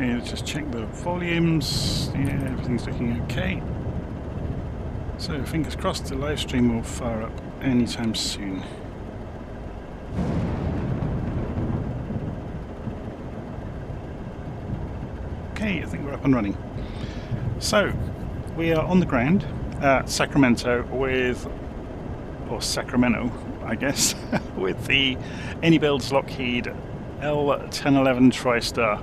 Okay, let's just check the volumes. Yeah, everything's looking okay. So fingers crossed the live stream will fire up anytime soon. Okay, I think we're up and running. So, we are on the ground at Sacramento with, or Sacramento, I guess, with the Inibuilds Lockheed L-1011 TriStar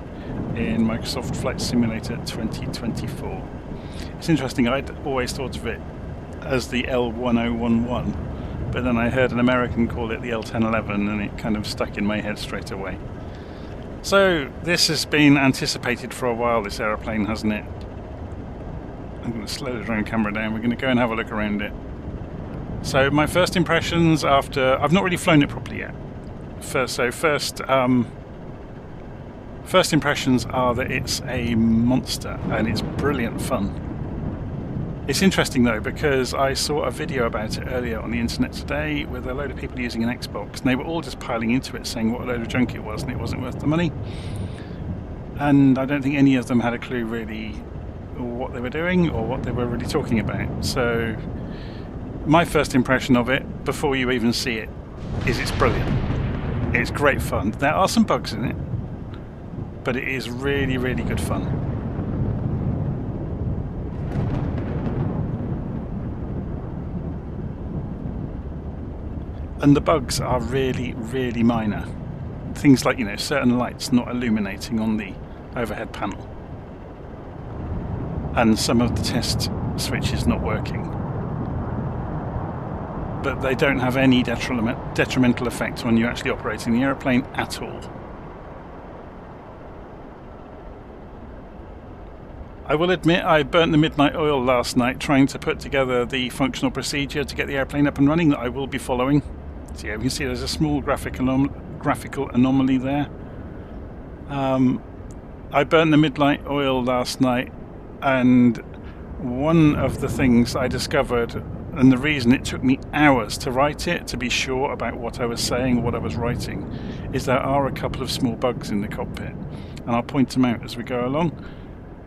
in Microsoft Flight Simulator 2024. It's interesting, I'd always thought of it as the L-1011, but then I heard an American call it the L-1011 and it kind of stuck in my head straight away. So this has been anticipated for a while, this aeroplane, hasn't it? I'm going to slow the drone camera down, we're going to go and have a look around it. So my first impressions after... I've not really flown it properly yet. First impressions are that it's a monster and it's brilliant fun. It's interesting though, because I saw a video about it earlier on the internet today with a load of people using an Xbox, and they were all just piling into it saying what a load of junk it was and it wasn't worth the money. And I don't think any of them had a clue really what they were doing or what they were really talking about. So my first impression of it, before you even see it, is it's brilliant. It's great fun. There are some bugs in it, but it is really, really good fun. And the bugs are really, really minor. Things like, you know, certain lights not illuminating on the overhead panel. And some of the test switches not working. But they don't have any detrimental effect when you're actually operating the aeroplane at all. I will admit I burnt the midnight oil last night trying to put together the functional procedure to get the airplane up and running that I will be following. So yeah, you can see there's a small graphical anomaly there. I burnt the midnight oil last night, and one of the things I discovered, and the reason it took me hours to write it, to be sure about what I was saying or what I was writing, is there are a couple of small bugs in the cockpit, and I'll point them out as we go along.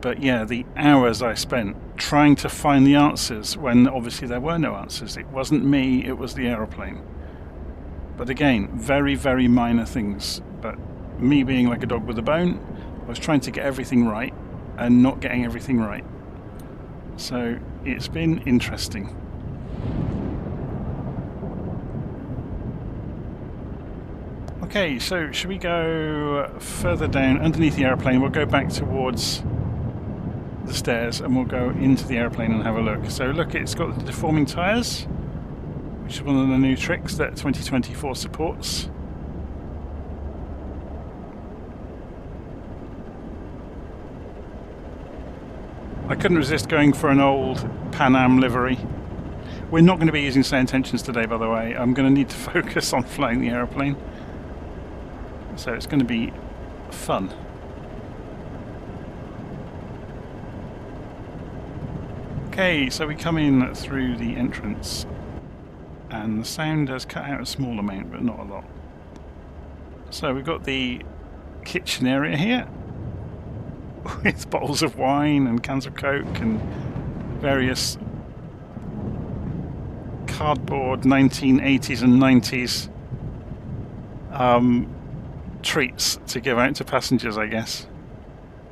But yeah, the hours I spent trying to find the answers when obviously there were no answers. It wasn't me, it was the aeroplane. But again, very, very minor things. But me being like a dog with a bone, I was trying to get everything right and not getting everything right. So it's been interesting. Okay, so should we go further down underneath the aeroplane? We'll go back towards the stairs and we'll go into the aeroplane and have a look. So look, it's got the deforming tyres, which is one of the new tricks that 2024 supports. I couldn't resist going for an old Pan Am livery. We're not going to be using slant tensions today, by the way. I'm going to need to focus on flying the aeroplane. So it's going to be fun. Okay, so we come in through the entrance. And the sound has cut out a small amount, but not a lot. So we've got the kitchen area here with bottles of wine and cans of Coke and various cardboard 1980s and 90s treats to give out to passengers, I guess.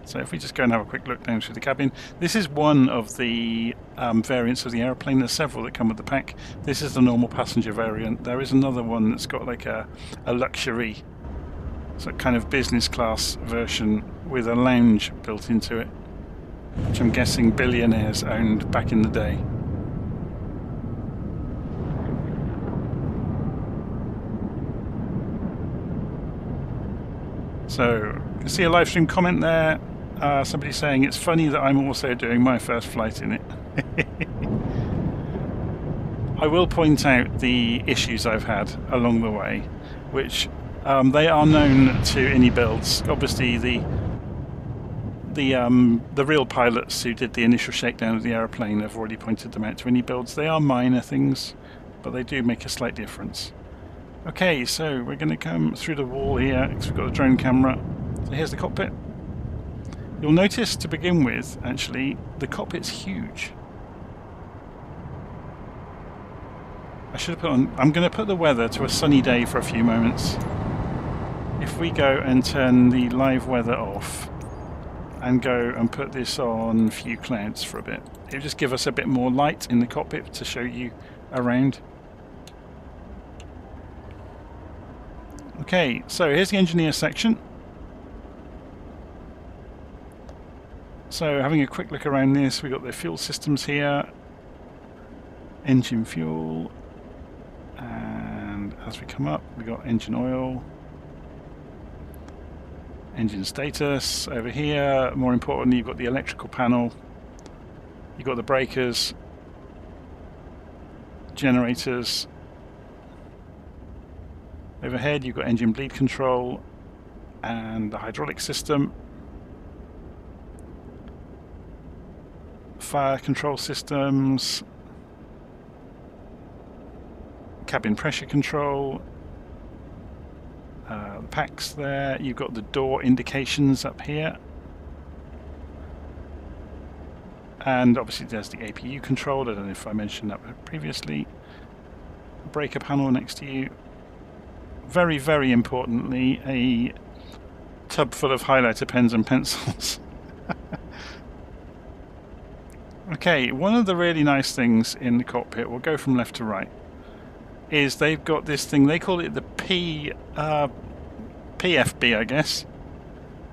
So if we just go and have a quick look down through the cabin. This is one of the variants of the aeroplane. There's several that come with the pack. This is the normal passenger variant. There is another one that's got like a luxury, so kind of business class version with a lounge built into it, which I'm guessing billionaires owned back in the day. So you can see a live stream comment there. Somebody saying it's funny that I'm also doing my first flight in it. I will point out the issues I've had along the way, which they are known to Inibuilds. Obviously, the real pilots who did the initial shakedown of the aeroplane have already pointed them out to Inibuilds. They are minor things, but they do make a slight difference. Okay, so we're going to come through the wall here because we've got a drone camera. So here's the cockpit. You'll notice to begin with, actually, the cockpit's huge. I should have put on... I'm going to put the weather to a sunny day for a few moments. If we go and turn the live weather off and go and put this on few clouds for a bit, it'll just give us a bit more light in the cockpit to show you around. Okay, so here's the engineer section. So having a quick look around this, we've got the fuel systems here, engine fuel, and as we come up we've got engine oil, engine status over here. More importantly, you've got the electrical panel, you've got the breakers, generators. Overhead you've got engine bleed control and the hydraulic system, fire control systems, cabin pressure control, the packs there. You've got the door indications up here, and obviously there's the APU control. I don't know if I mentioned that previously. Breaker panel next to you. Very, very importantly, a tub full of highlighter pens and pencils. Okay, one of the really nice things in the cockpit, we'll go from left to right, is they've got this thing, they call it the PFB, I guess,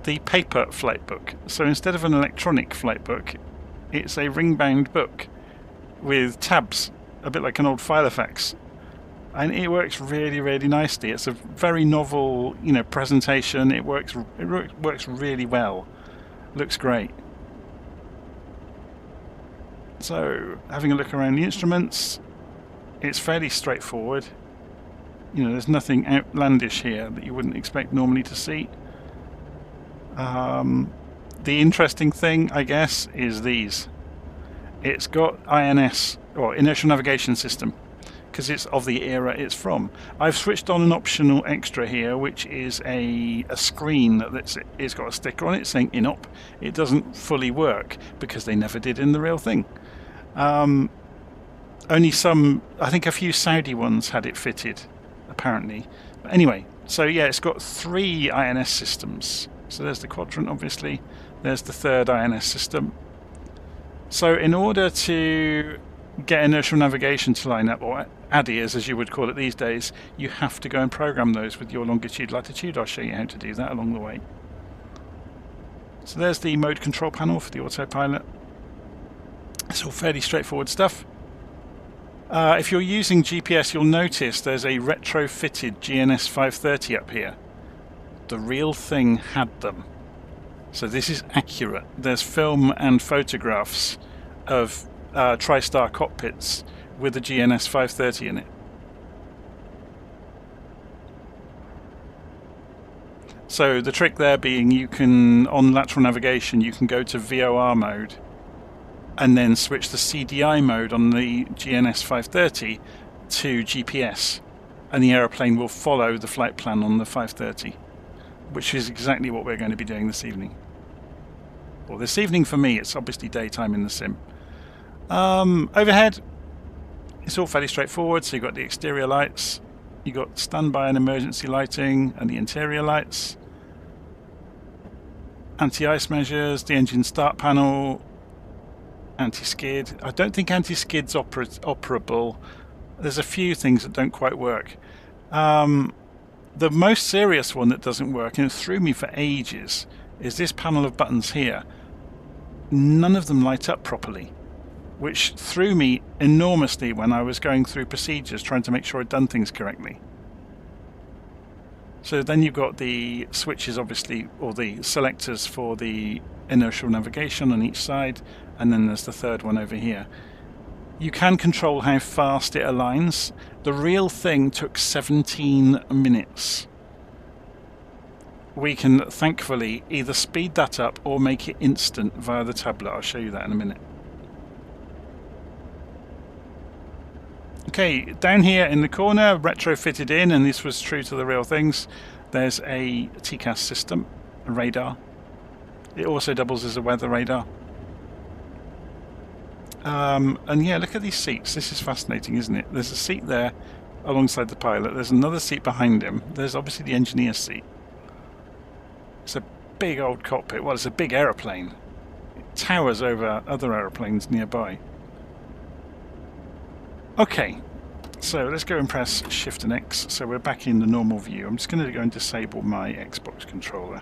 the paper flight book. So instead of an electronic flight book, it's a ring-bound book with tabs, a bit like an old Filofax. And it works really, really nicely. It's a very novel, presentation. It works really well. Looks great. So, having a look around the instruments, it's fairly straightforward. There's nothing outlandish here that you wouldn't expect normally to see. The interesting thing, I guess, is these. It's got INS, or Inertial Navigation System, because it's of the era it's from. I've switched on an optional extra here, which is a screen it's got a sticker on it saying INOP. It doesn't fully work because they never did in the real thing. Only some, I think a few Saudi ones had it fitted, apparently. But anyway, so yeah, it's got 3 INS systems. So there's the quadrant, obviously. There's the 3rd INS system. So in order to get inertial navigation to line up, or ADIRs as you would call it these days, you have to go and program those with your longitude, latitude. I'll show you how to do that along the way. So there's the mode control panel for the autopilot. It's all fairly straightforward stuff. If you're using GPS, you'll notice there's a retrofitted GNS 530 up here. The real thing had them. So this is accurate. There's film and photographs of TriStar cockpits with the GNS 530 in it. So the trick there being, you can, on lateral navigation, you can go to VOR mode and then switch the CDI mode on the GNS 530 to GPS, and the aeroplane will follow the flight plan on the 530, which is exactly what we're going to be doing this evening. Well, this evening for me, it's obviously daytime in the sim. Overhead, it's all fairly straightforward. So you've got the exterior lights, you've got standby and emergency lighting, and the interior lights, anti-ice measures, the engine start panel, anti-skid. I don't think anti-skid's operable. There's a few things that don't quite work. The most serious one that doesn't work, and it threw me for ages, is this panel of buttons here. None of them light up properly, which threw me enormously when I was going through procedures trying to make sure I'd done things correctly. So then you've got the switches, obviously, or the selectors for the inertial navigation on each side, and then there's the 3rd one over here. You can control how fast it aligns. The real thing took 17 minutes. We can thankfully either speed that up or make it instant via the tablet. I'll show you that in a minute. Okay, down here in the corner, retrofitted in, and this was true to the real things, there's a TCAS system, a radar. It also doubles as a weather radar. And yeah, look at these seats. This is fascinating, isn't it? There's a seat there alongside the pilot. There's another seat behind him. There's obviously the engineer's seat. It's a big old cockpit. Well, it's a big aeroplane. It towers over other aeroplanes nearby. Okay, so let's go and press Shift and X. So we're back in the normal view. I'm just going to go and disable my Xbox controller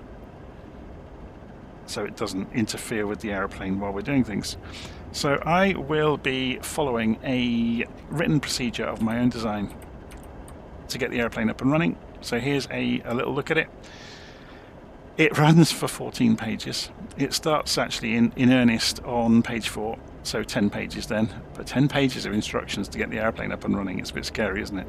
so it doesn't interfere with the aeroplane while we're doing things. So I will be following a written procedure of my own design to get the airplane up and running. So here's a little look at it. It runs for 14 pages. It starts actually in earnest on page 4, so 10 pages then. But 10 pages of instructions to get the airplane up and running. It's a bit scary, isn't it?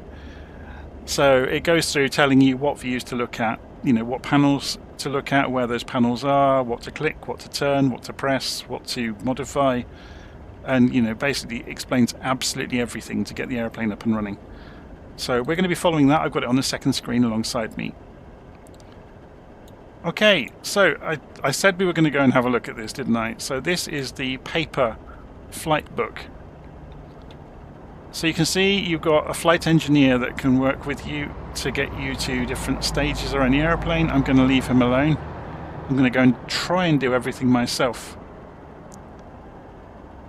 So it goes through telling you what views to look at, you know, what panels to look at, where those panels are, what to click, what to turn, what to press, what to modify, and, you know, basically explains absolutely everything to get the airplane up and running. So we're going to be following that. I've got it on the second screen alongside me. Okay, so I said we were going to go and have a look at this, didn't I? So this is the paper flight book. So you can see you've got a flight engineer that can work with you to get you to different stages around the airplane. I'm going to leave him alone. I'm going to go and try and do everything myself.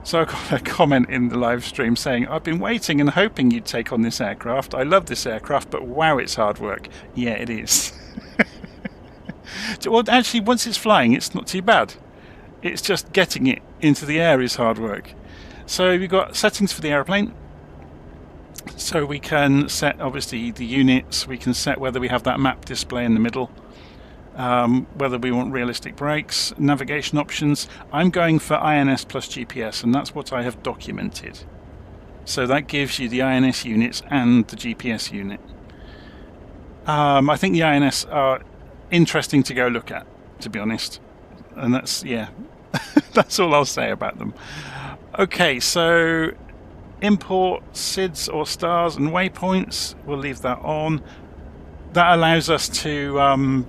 So I got a comment in the live stream saying, I've been waiting and hoping you'd take on this aircraft. I love this aircraft, but wow, it's hard work. Yeah, it is. Well, actually, once it's flying, it's not too bad. It's just getting it into the air is hard work. So we've got settings for the airplane. So we can set, obviously, the units. We can set whether we have that map display in the middle. Whether we want realistic brakes, navigation options. I'm going for INS plus GPS, and that's what I have documented. So that gives you the INS units and the GPS unit. I think the INS are interesting to go look at, to be honest. And that's, yeah, that's all I'll say about them. Okay, so import SIDS or stars and waypoints. We'll leave that on. That allows us to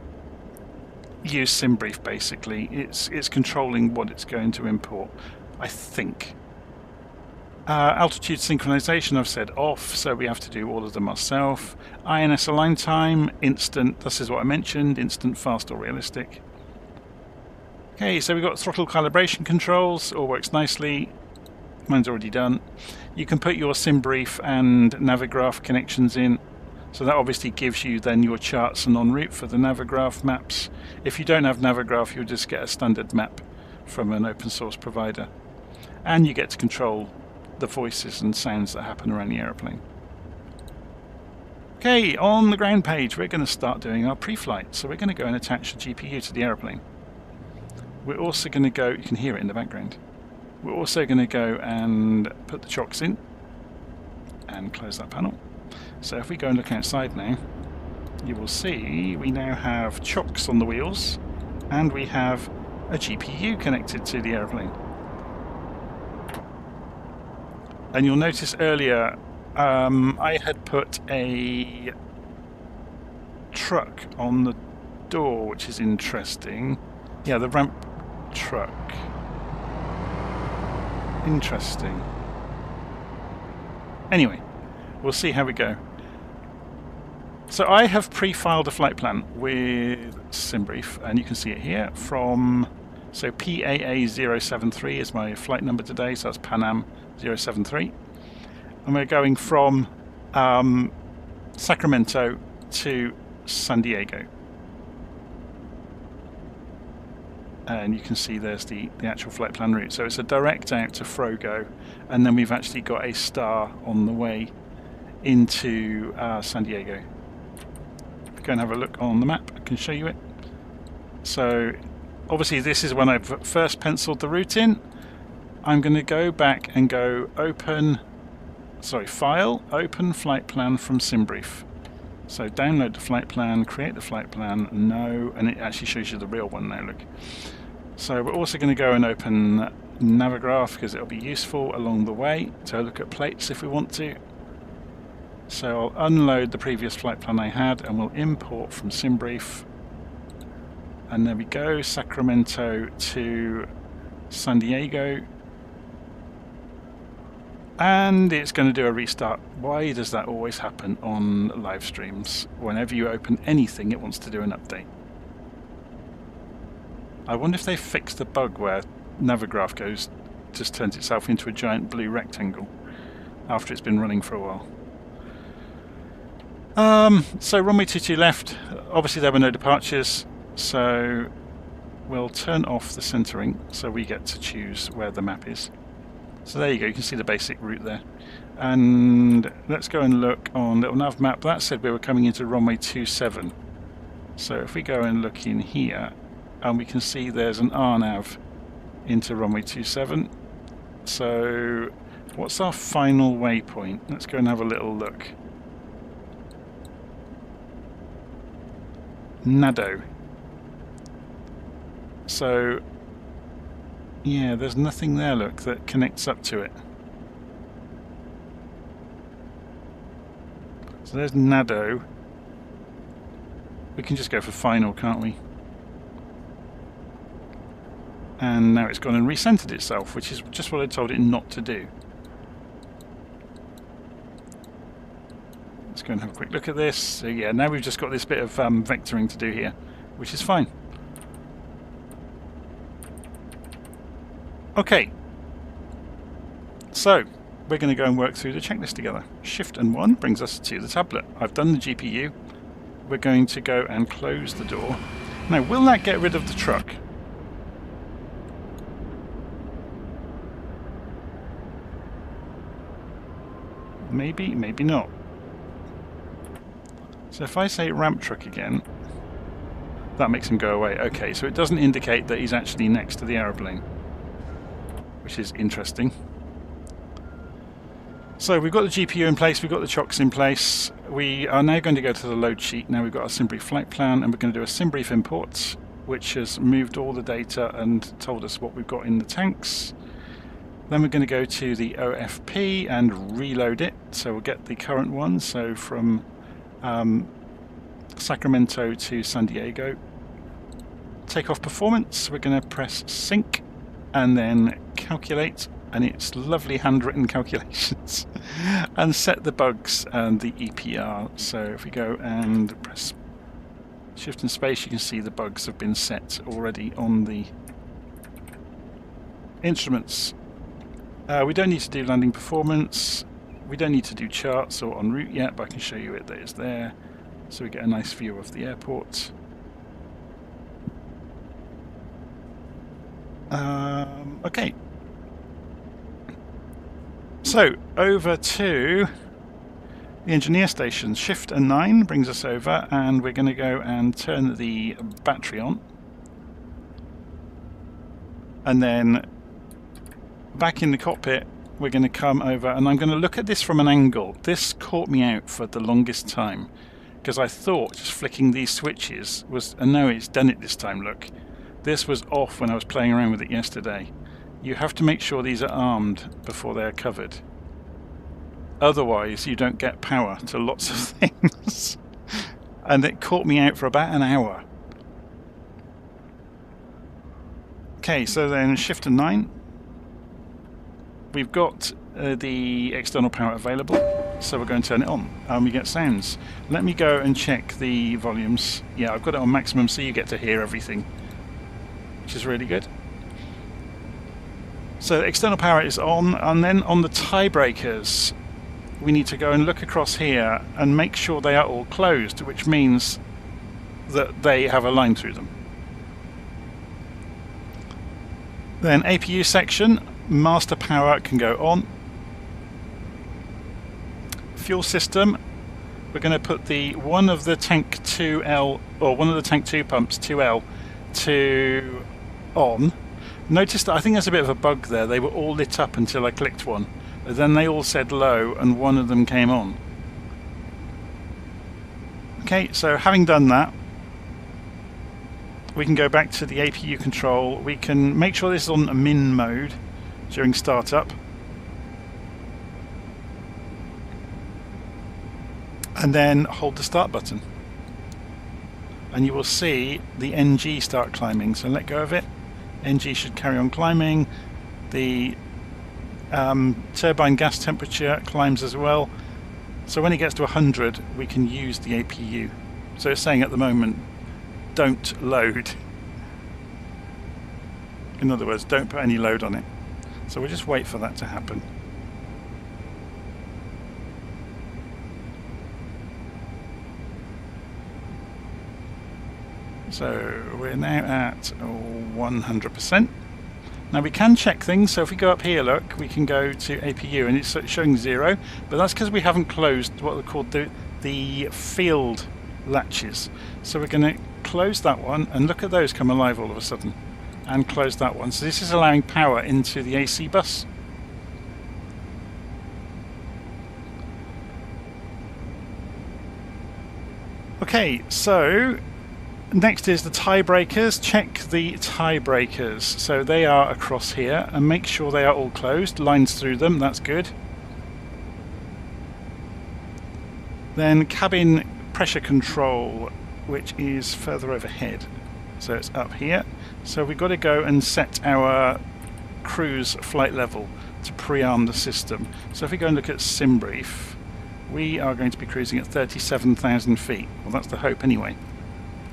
use SimBrief, basically. It's controlling what it's going to import, I think. Altitude synchronization I've said off, so we have to do all of them ourselves. INS align time, instant, this is what I mentioned, instant, fast or realistic. Okay, so we've got throttle calibration controls, all works nicely. Mine's already done. You can put your SimBrief and Navigraph connections in. So that obviously gives you then your charts and en route for the Navigraph maps. If you don't have Navigraph, you'll just get a standard map from an open source provider. And you get to control the voices and sounds that happen around the aeroplane. Okay, on the ground page, we're going to start doing our pre-flight. So we're going to go and attach the GPU to the aeroplane. We're also going to go, you can hear it in the background. We're also going to go and put the chocks in and close that panel. So if we go and look outside now, you will see we now have chocks on the wheels and we have a GPU connected to the aeroplane. And you'll notice earlier I had put a truck on the door, which is interesting. Yeah, the ramp truck. Interesting. Anyway, we'll see how we go. So I have pre-filed a flight plan with SimBrief, and you can see it here from, so PAA073 is my flight number today, so that's Pan Am 073. And we're going from Sacramento to San Diego. And you can see there's the actual flight plan route. So it's a direct out to Frogo, and then we've actually got a star on the way into San Diego. If we go and have a look on the map, I can show you it. So obviously this is when I've first penciled the route in. I'm going to go back and go File, Open Flight Plan from SimBrief. So download the flight plan, create the flight plan, no, and it actually shows you the real one now, look. So we're also going to go and open Navigraph because it'll be useful along the way to look at plates if we want to. So I'll unload the previous flight plan I had and we'll import from SimBrief And there we go, Sacramento to San Diego. And it's going to do a restart. Why does that always happen on live streams? Whenever you open anything, it wants to do an update. I wonder if they fixed the bug where Navigraph just turns itself into a giant blue rectangle after it's been running for a while. So runway 22 left. Obviously there were no departures, so we'll turn off the centering so we get to choose where the map is. So there you go, you can see the basic route there. And let's go and look on little nav map. That said we were coming into runway 27. So if we go and look in here, and we can see there's an RNAV into runway 27. So what's our final waypoint? Let's go and have a little look. Nado. So yeah, there's nothing there, look, that connects up to it. So there's Nado. We can just go for final, can't we? And now it's gone and recentered itself, which is just what I told it not to do. Let's go and have a quick look at this. So yeah, now we've just got this bit of vectoring to do here, which is fine. Okay, so we're going to go and work through the checklist together. Shift and 1 brings us to the tablet. I've done the GPU. We're going to go and close the door. Now, will that get rid of the truck? Maybe, maybe not. So if I say ramp truck again, that makes him go away. Okay, so it doesn't indicate that he's actually next to the aeroplane, which is interesting. So we've got the GPU in place, we've got the chocks in place. We are now going to go to the load sheet. Now we've got our SimBrief flight plan, and we're going to do a SimBrief import, which has moved all the data and told us what we've got in the tanks. Then we're going to go to the OFP and reload it, so we'll get the current one, so from Sacramento to San Diego. Takeoff performance, we're going to press sync and then calculate, and it's lovely handwritten calculations, and set the bugs and the EPR. So if we go and press shift and space, you can see the bugs have been set already on the instruments. We don't need to do landing performance, we don't need to do charts or en route yet, but I can show you it that is there, so we get a nice view of the airport. Okay, so over to the engineer station. Shift and 9 brings us over, and we're going to go and turn the battery on, and then back in the cockpit we're going to come over, and I'm going to look at this from an angle. This caught me out for the longest time because I thought just flicking these switches was, and no, it's done it this time. Look, this was off when I was playing around with it yesterday. You have to make sure these are armed before they're covered, otherwise you don't get power to lots of things. And it caught me out for about an hour. Okay, so then shift and 9. We've got the external power available, so we're going to turn it on, and we get sounds. Let me go and check the volumes. Yeah, I've got it on maximum, so you get to hear everything, which is really good. So external power is on, and then on the tiebreakers, we need to go and look across here and make sure they are all closed, which means that they have a line through them. Then APU section. Master power can go on. Fuel system, we're going to put the one of the tank 2L, or one of the tank 2 pumps 2L to on. Notice that I think there's a bit of a bug there. They were all lit up until I clicked one, then they all said low and one of them came on. Okay, so having done that, we can go back to the APU control. We can make sure this is on a min mode during startup, and then hold the start button. and you will see the NG start climbing. So let go of it. NG should carry on climbing. The turbine gas temperature climbs as well. So when it gets to 100, we can use the APU. So it's saying at the moment, don't load. In other words, don't put any load on it. So we'll just wait for that to happen. So we're now at 100%. Now we can check things, so if we go up here, look, we can go to APU and it's showing 0, but that's because we haven't closed what are called the field latches. So we're going to close that one, and look at those come alive all of a sudden, and close that one. So this is allowing power into the AC bus. Okay, so next is the tie breakers. Check the tie breakers. So they are across here, and make sure they are all closed. Lines through them, that's good. Then cabin pressure control, which is further overhead. So it's up here. So we've got to go and set our cruise flight level to pre-arm the system. So if we go and look at SimBrief, we are going to be cruising at 37,000 feet. Well, that's the hope anyway.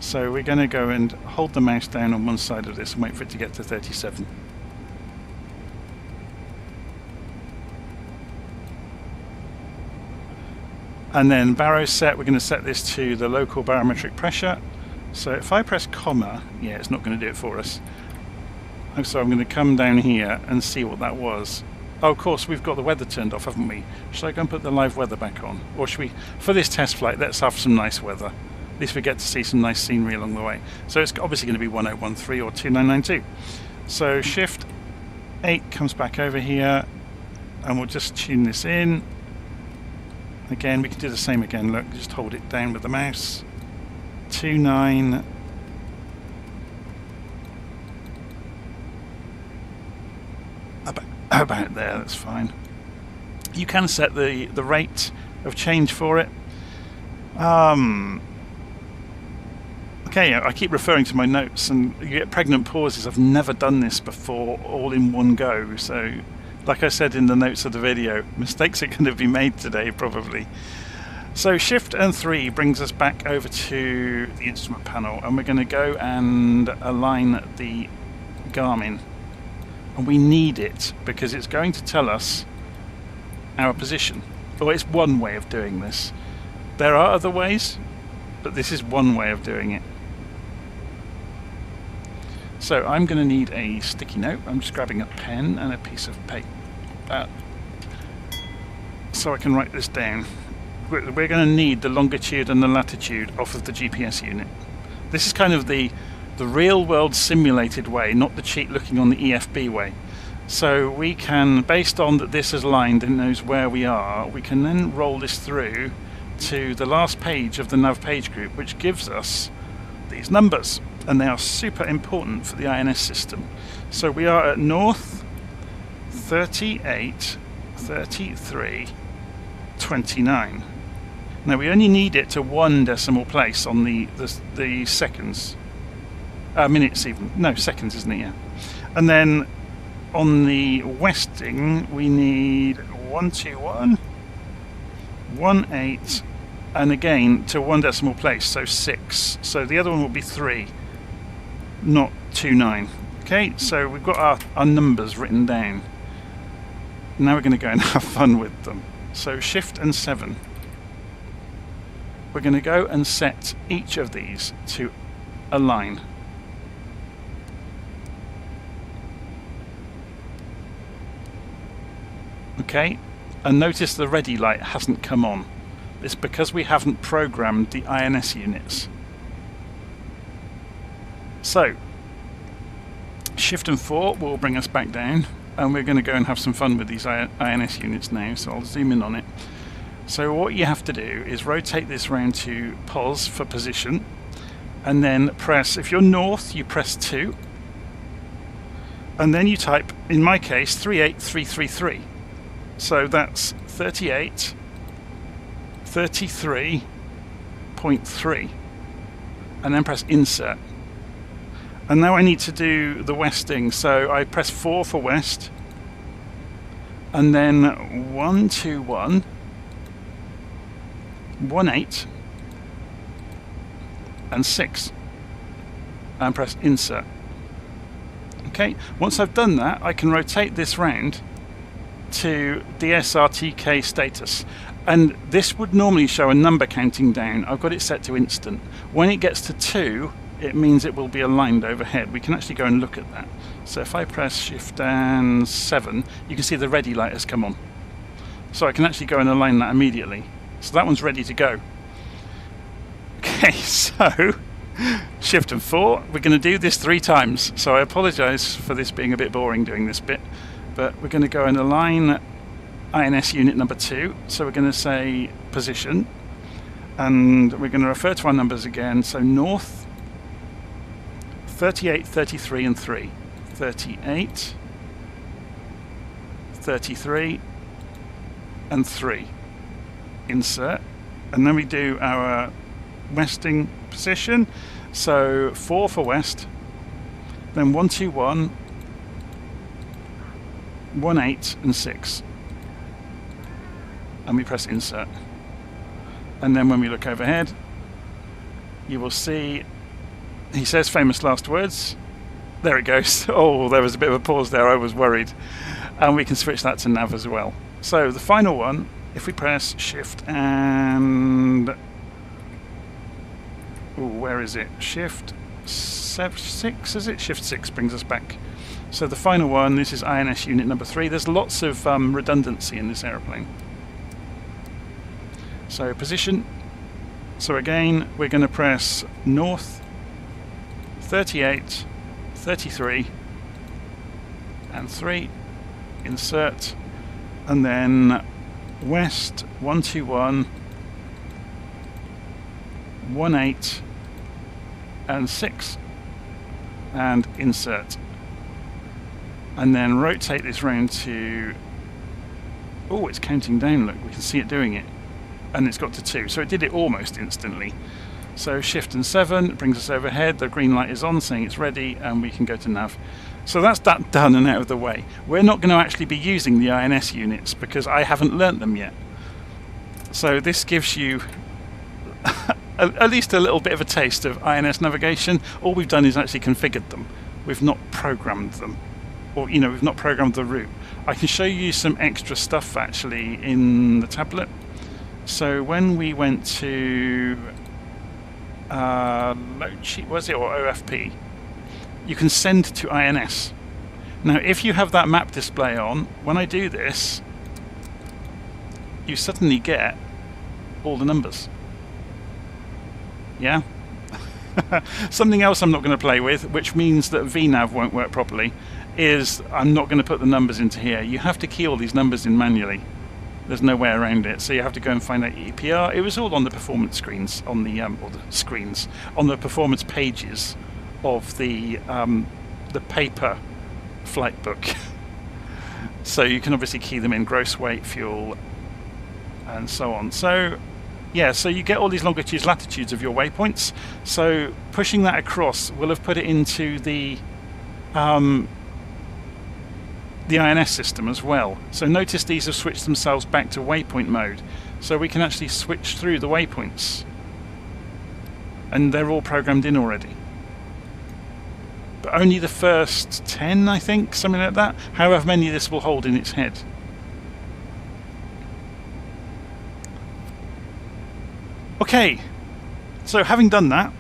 So we're going to go and hold the mouse down on one side of this and wait for it to get to 37. And then baro set, we're going to set this to the local barometric pressure. So if I press comma, yeah, it's not going to do it for us. So I'm going to come down here and see what that was. Oh, of course, we've got the weather turned off, haven't we? Should I go and put the live weather back on? Or should we, for this test flight, let's have some nice weather. At least we get to see some nice scenery along the way. So it's obviously going to be 1013 or 2992. So Shift 8 comes back over here, and we'll just tune this in. Again, we can do the same again. Look, just hold it down with the mouse. 29. About there, that's fine. You can set the rate of change for it. Okay, I keep referring to my notes, and you get pregnant pauses. I've never done this before all in one go, so like I said in the notes of the video, mistakes are going to be made today probably. So Shift and 3 brings us back over to the instrument panel, and we're going to go and align the Garmin. And we need it because it's going to tell us our position. Or it's one way of doing this. There are other ways, but this is one way of doing it. So I'm going to need a sticky note. I'm just grabbing a pen and a piece of paper so I can write this down. We're going to need the longitude and the latitude off of the GPS unit. This is kind of the real world simulated way, not the cheat looking on the EFB way. So we can, based on that this is aligned and knows where we are, we can then roll this through to the last page of the nav page group, which gives us these numbers, and they are super important for the INS system. So we are at north 38, 33, 29. Now we only need it to 1 decimal place on the seconds. Minutes even. No, seconds, isn't it? Yeah. And then on the westing, we need 121, 18, and again to 1 decimal place, so 6. So the other one will be 3, not 29. Okay, so we've got our numbers written down. Now we're going to go and have fun with them. So Shift and 7. We're going to go and set each of these to align. Okay, and notice the ready light hasn't come on. It's because we haven't programmed the INS units. So, Shift and 4 will bring us back down, and we're going to go and have some fun with these INS units now, so I'll zoom in on it. So what you have to do is rotate this round to pos for position, and then press, if you're north, you press 2, and then you type, in my case, 38333. So that's 38, 33.3. and then press insert. And now I need to do the westing, so I press 4 for west, and then 121, 18, and 6, and press insert. Okay, once I've done that, I can rotate this round to DSRTK status, and this would normally show a number counting down. I've got it set to instant. When it gets to 2, it means it will be aligned overhead. We can actually go and look at that. So if I press shift and 7, you can see the ready light has come on. So I can actually go and align that immediately. So that one's ready to go. Okay, so shift and 4, we're going to do this 3 times. So I apologise for this being a bit boring doing this bit, but we're going to go and align INS unit number 2. So we're going to say position, and we're going to refer to our numbers again. So north, 38, 33 and 3. 38, 33 and 3. Insert. And then we do our westing position. So 4 for west, then 121, 18 and 6. And we press insert. And then when we look overhead, you will see he says famous last words. There it goes. Oh, there was a bit of a pause there, I was worried. And we can switch that to nav as well. So the final one, if we press shift and... Ooh, where is it? Shift 6, is it? Shift 6 brings us back. So the final one, this is INS unit number 3. There's lots of redundancy in this aeroplane. So position. So again, we're going to press north, 38, 33 and 3, insert, and then west, 121, 18 and 6, and insert, and then rotate this round to, oh, it's counting down, look, we can see it doing it, and it's got to 2, so it did it almost instantly. So shift and 7 brings us overhead, the green light is on saying it's ready, and we can go to nav. So that's that done and out of the way. We're not going to actually be using the INS units because I haven't learnt them yet. So this gives you at least a little bit of a taste of INS navigation. All we've done is actually configured them. We've not programmed them, or we've not programmed the route. I can show you some extra stuff actually in the tablet. So when we went to load sheet, was it, or OFP, you can send to INS. Now if you have that map display on, when I do this, you suddenly get all the numbers. Yeah? Something else I'm not going to play with, which means that VNav won't work properly, is I'm not going to put the numbers into here. You have to key all these numbers in manually. There's no way around it, so you have to go and find out EPR. It was all on the performance screens, on the or the screens, on the performance pages of the paper flight book. So you can obviously key them in: gross weight, fuel, and so on. So yeah, so you get all these longitudes, latitudes of your waypoints. So pushing that across will have put it into the INS system as well. So notice these have switched themselves back to waypoint mode, so we can actually switch through the waypoints, and they're all programmed in already. But only the first 10, I think, something like that. However many this will hold in its head. Okay, so having done that,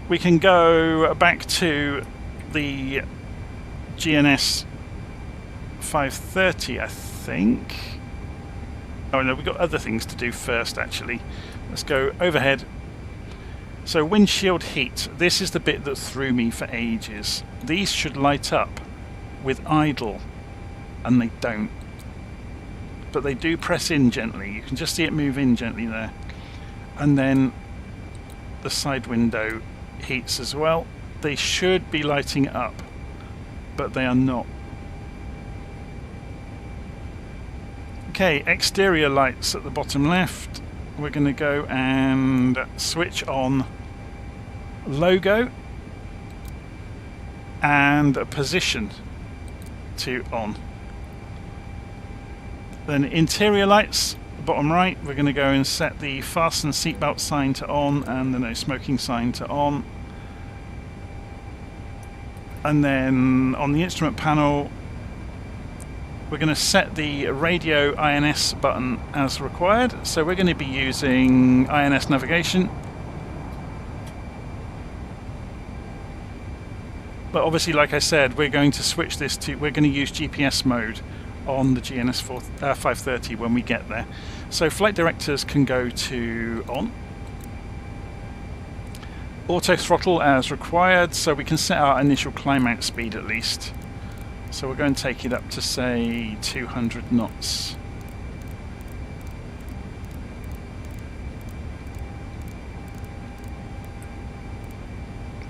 we can go back to the GNS 530, I think. Oh no, we've got other things to do first actually. Let's go overhead. So windshield heat, this is the bit that threw me for ages. These should light up with idle, and they don't. But they do press in gently. You can just see it move in gently there. And then the side window heats as well. They should be lighting up, but they are not. Okay, exterior lights at the bottom left. we're going to go and switch on logo and position to on. Then interior lights, bottom right, we're going to go and set the fasten seatbelt sign to on and the no smoking sign to on. And then on the instrument panel, we're going to set the radio INS button as required. So we're going to be using INS navigation. But obviously, like I said, we're going to switch this to, we're going to use GPS mode on the GNS 530 when we get there. So flight directors can go to on. Auto throttle as required, so we can set our initial climb out speed at least. So we're going to take it up to, say, 200 knots.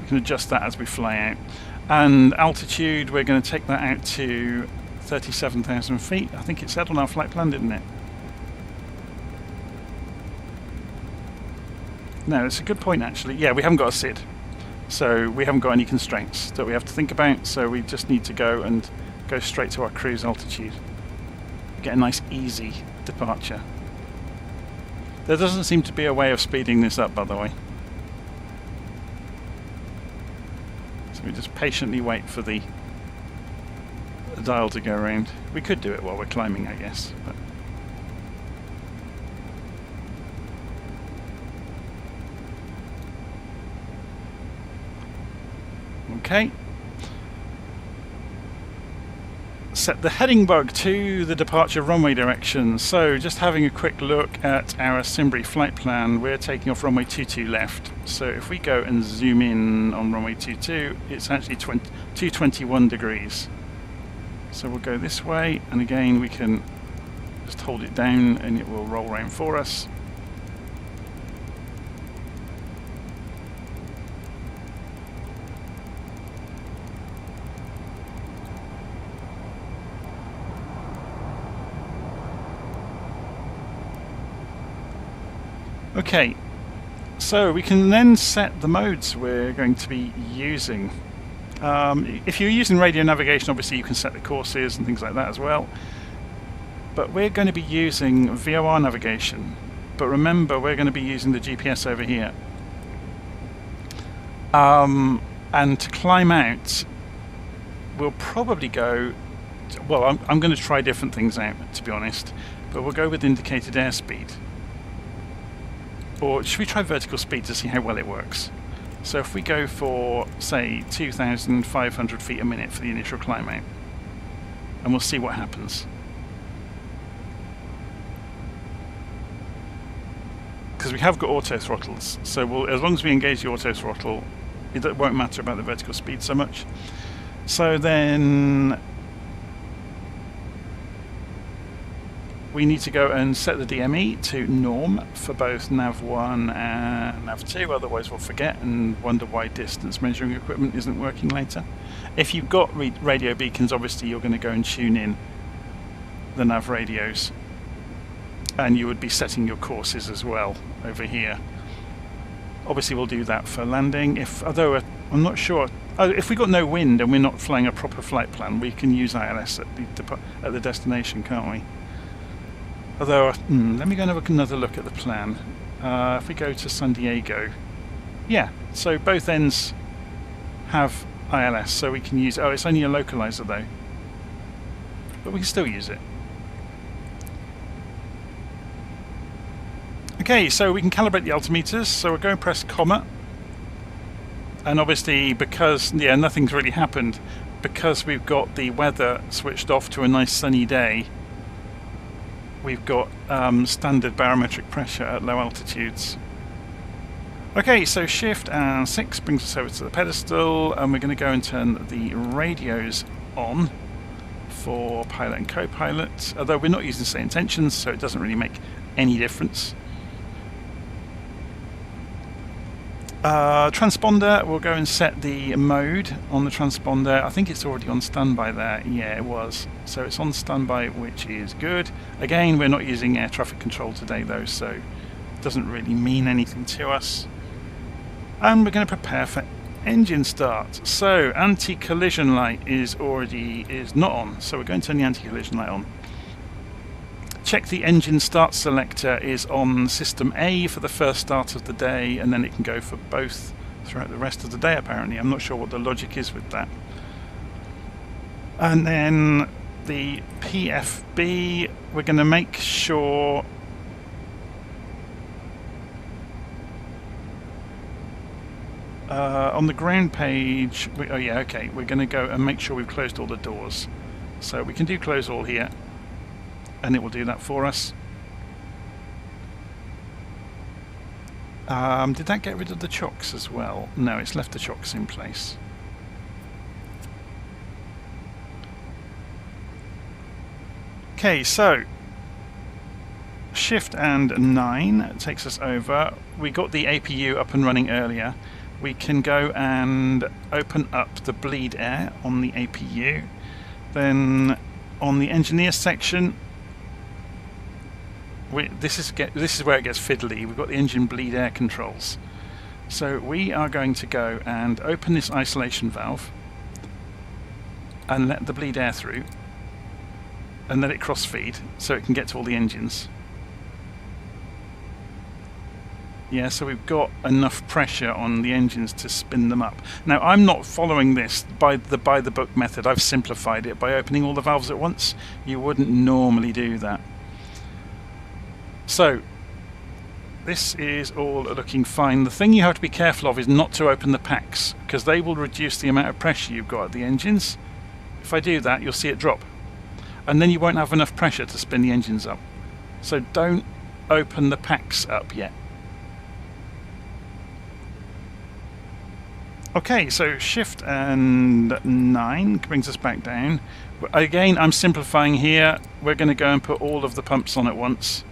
We can adjust that as we fly out. And altitude, we're going to take that out to 37,000 feet. I think it said on our flight plan, didn't it? No, it's a good point actually. Yeah, we haven't got a SID. So we haven't got any constraints that we have to think about. So we just need to go and go straight to our cruise altitude. Get a nice easy departure. There doesn't seem to be a way of speeding this up, by the way. So we just patiently wait for the dial to go around. We could do it while we're climbing, I guess. But okay. Set the heading bug to the departure runway direction. So just having a quick look at our Simbury flight plan, we're taking off runway 22 left. So if we go and zoom in on runway 22, it's actually 221 degrees. So we'll go this way, and again we can just hold it down and it will roll around for us. Okay, so we can then set the modes we're going to be using. If you're using radio navigation, obviously you can set the courses and things like that as well. But we're going to be using VOR navigation. But remember, we're going to be using the GPS over here. And to climb out, we'll probably go... Well, I'm going to try different things out, to be honest. But we'll go with indicated airspeed. Or should we try vertical speed to see how well it works? So if we go for, say, 2,500 feet a minute for the initial climb out, and we'll see what happens. Because we have got auto throttles, so as long as we engage the auto throttle, it won't matter about the vertical speed so much. So then we need to go and set the DME to norm for both Nav1 and Nav2, otherwise we'll forget and wonder why distance measuring equipment isn't working later. If you've got radio beacons, obviously you're going to go and tune in the nav radios, and you would be setting your courses as well over here. Obviously we'll do that for landing, although I'm not sure. If we've got no wind and we're not flying a proper flight plan, we can use ILS at the destination, can't we? Although, let me go and have another look at the plan. If we go to San Diego, yeah, so both ends have ILS, so we can use... Oh, it's only a localizer though, but we can still use it. Okay, so we can calibrate the altimeters, so we're going to press comma, and obviously because, yeah, nothing's really happened, because we've got the weather switched off to a nice sunny day, we've got standard barometric pressure at low altitudes. Okay, so shift and 6 brings us over to the pedestal, and we're going to go and turn the radios on for pilot and co-pilot, although we're not using set intentions, so it doesn't really make any difference. Transponder, we'll go and set the mode on the transponder. I think it's already on standby there. Yeah, it was. So it's on standby, which is good. Again, we're not using air traffic control today though, so doesn't really mean anything to us. And we're going to prepare for engine start. So anti-collision light is not on, so we're going to turn the anti-collision light on. Check the engine start selector is on system A for the first start of the day, and then it can go for both throughout the rest of the day apparently. I'm not sure what the logic is with that. And then the PFB, we're going to make sure on the ground page, oh yeah, okay, we're going to go and make sure we've closed all the doors. So we can do close all here, and it will do that for us. Did that get rid of the chocks as well? No, it's left the chocks in place. Okay, so Shift and 9 takes us over. We got the APU up and running earlier. We can go and open up the bleed air on the APU. Then on the engineer section, this is where it gets fiddly. We've got the engine bleed air controls. So we are going to go and open this isolation valve and let the bleed air through and let it cross feed so it can get to all the engines. Yeah, so we've got enough pressure on the engines to spin them up. Now, I'm not following this by the book method. I've simplified it by opening all the valves at once. You wouldn't normally do that. So, this is all looking fine. The thing you have to be careful of is not to open the packs, because they will reduce the amount of pressure you've got at the engines. If I do that, you'll see it drop. And then you won't have enough pressure to spin the engines up. So don't open the packs up yet. Okay, so Shift and 9 brings us back down. Again, I'm simplifying here. We're going to go and put all of the pumps on at once.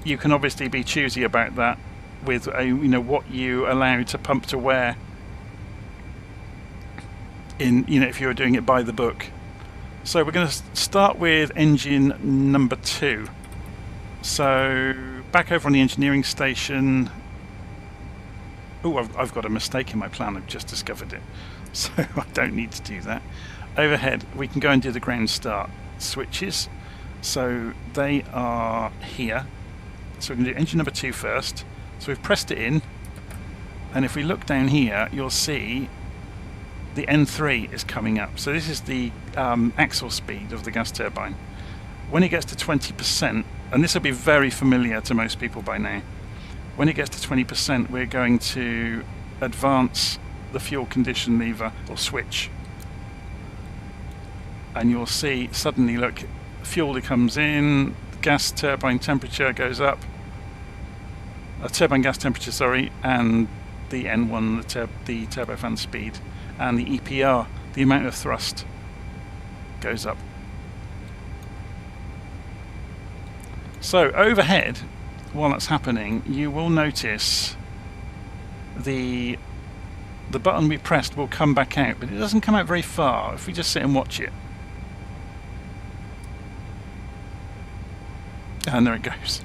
You can obviously be choosy about that with what you allow to pump to where in if you were doing it by the book. So we're going to start with engine number 2. So back over on the engineering station. Oh, I've got a mistake in my plan. I've just discovered it, so I don't need to do that. Overhead, we can go and do the ground start switches. So they are here. So we're going to do engine number 2 first. So we've pressed it in, and if we look down here, you'll see the N3 is coming up. So this is the axle speed of the gas turbine. When it gets to 20%, and this will be very familiar to most people by now, when it gets to 20%, we're going to advance the fuel condition lever or switch. And you'll see suddenly, look, fuel comes in, gas turbine temperature goes up, turbine gas temperature, sorry, and the N1, the turbofan speed, and the EPR, the amount of thrust, goes up. So overhead, while that's happening, you will notice the button we pressed will come back out, but it doesn't come out very far if we just sit and watch it. And there it goes.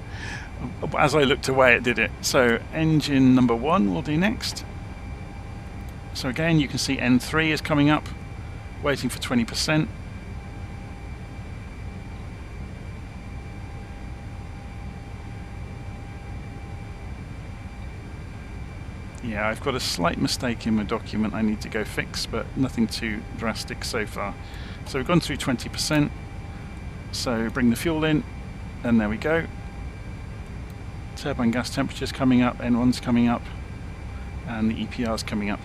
As I looked away, it did it. So engine number 1 we'll do next. So again, you can see N3 is coming up, waiting for 20%. Yeah, I've got a slight mistake in my document I need to go fix, but nothing too drastic so far. So we've gone through 20%. So bring the fuel in, and there we go. Turbine gas temperature's coming up, N1's coming up, and the EPR's coming up.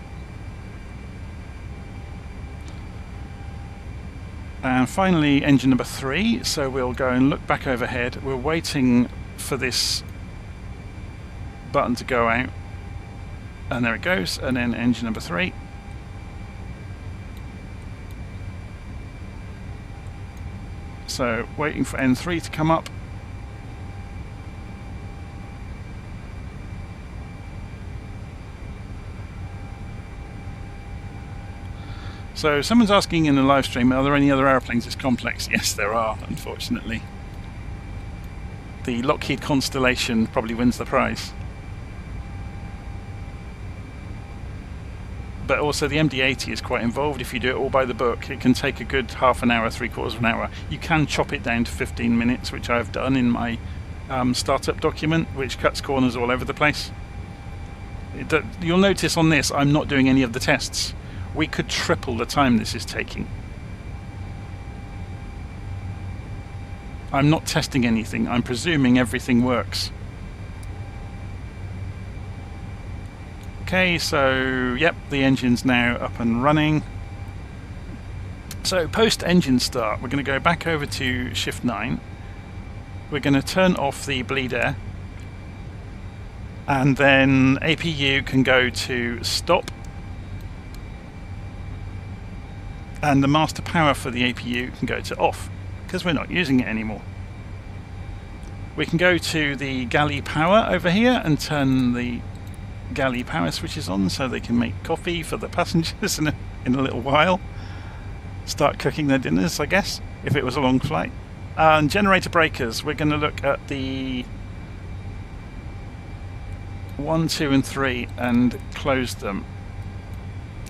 And finally, engine number 3. So we'll go and look back overhead. We're waiting for this button to go out. And there it goes, and then engine number 3. So waiting for N3 to come up. So someone's asking in the live stream, are there any other airplanes as complex? Yes, there are, unfortunately. The Lockheed Constellation probably wins the prize. But also the MD-80 is quite involved. If you do it all by the book, it can take a good half an hour, 3/4 of an hour. You can chop it down to 15 minutes, which I've done in my startup document, which cuts corners all over the place. You'll notice on this, I'm not doing any of the tests. We could triple the time this is taking. I'm not testing anything. I'm presuming everything works. Okay, so yep, the engine's now up and running. So post engine start, we're going to go back over to shift 9. We're going to turn off the bleed air, and then APU can go to stop, and the master power for the APU can go to off because we're not using it anymore. We can go to the galley power over here and turn the galley power switches on so they can make coffee for the passengers in a little while. Start cooking their dinners, I guess, if it was a long flight. And generator breakers, we're going to look at the 1, 2 and 3 and close them.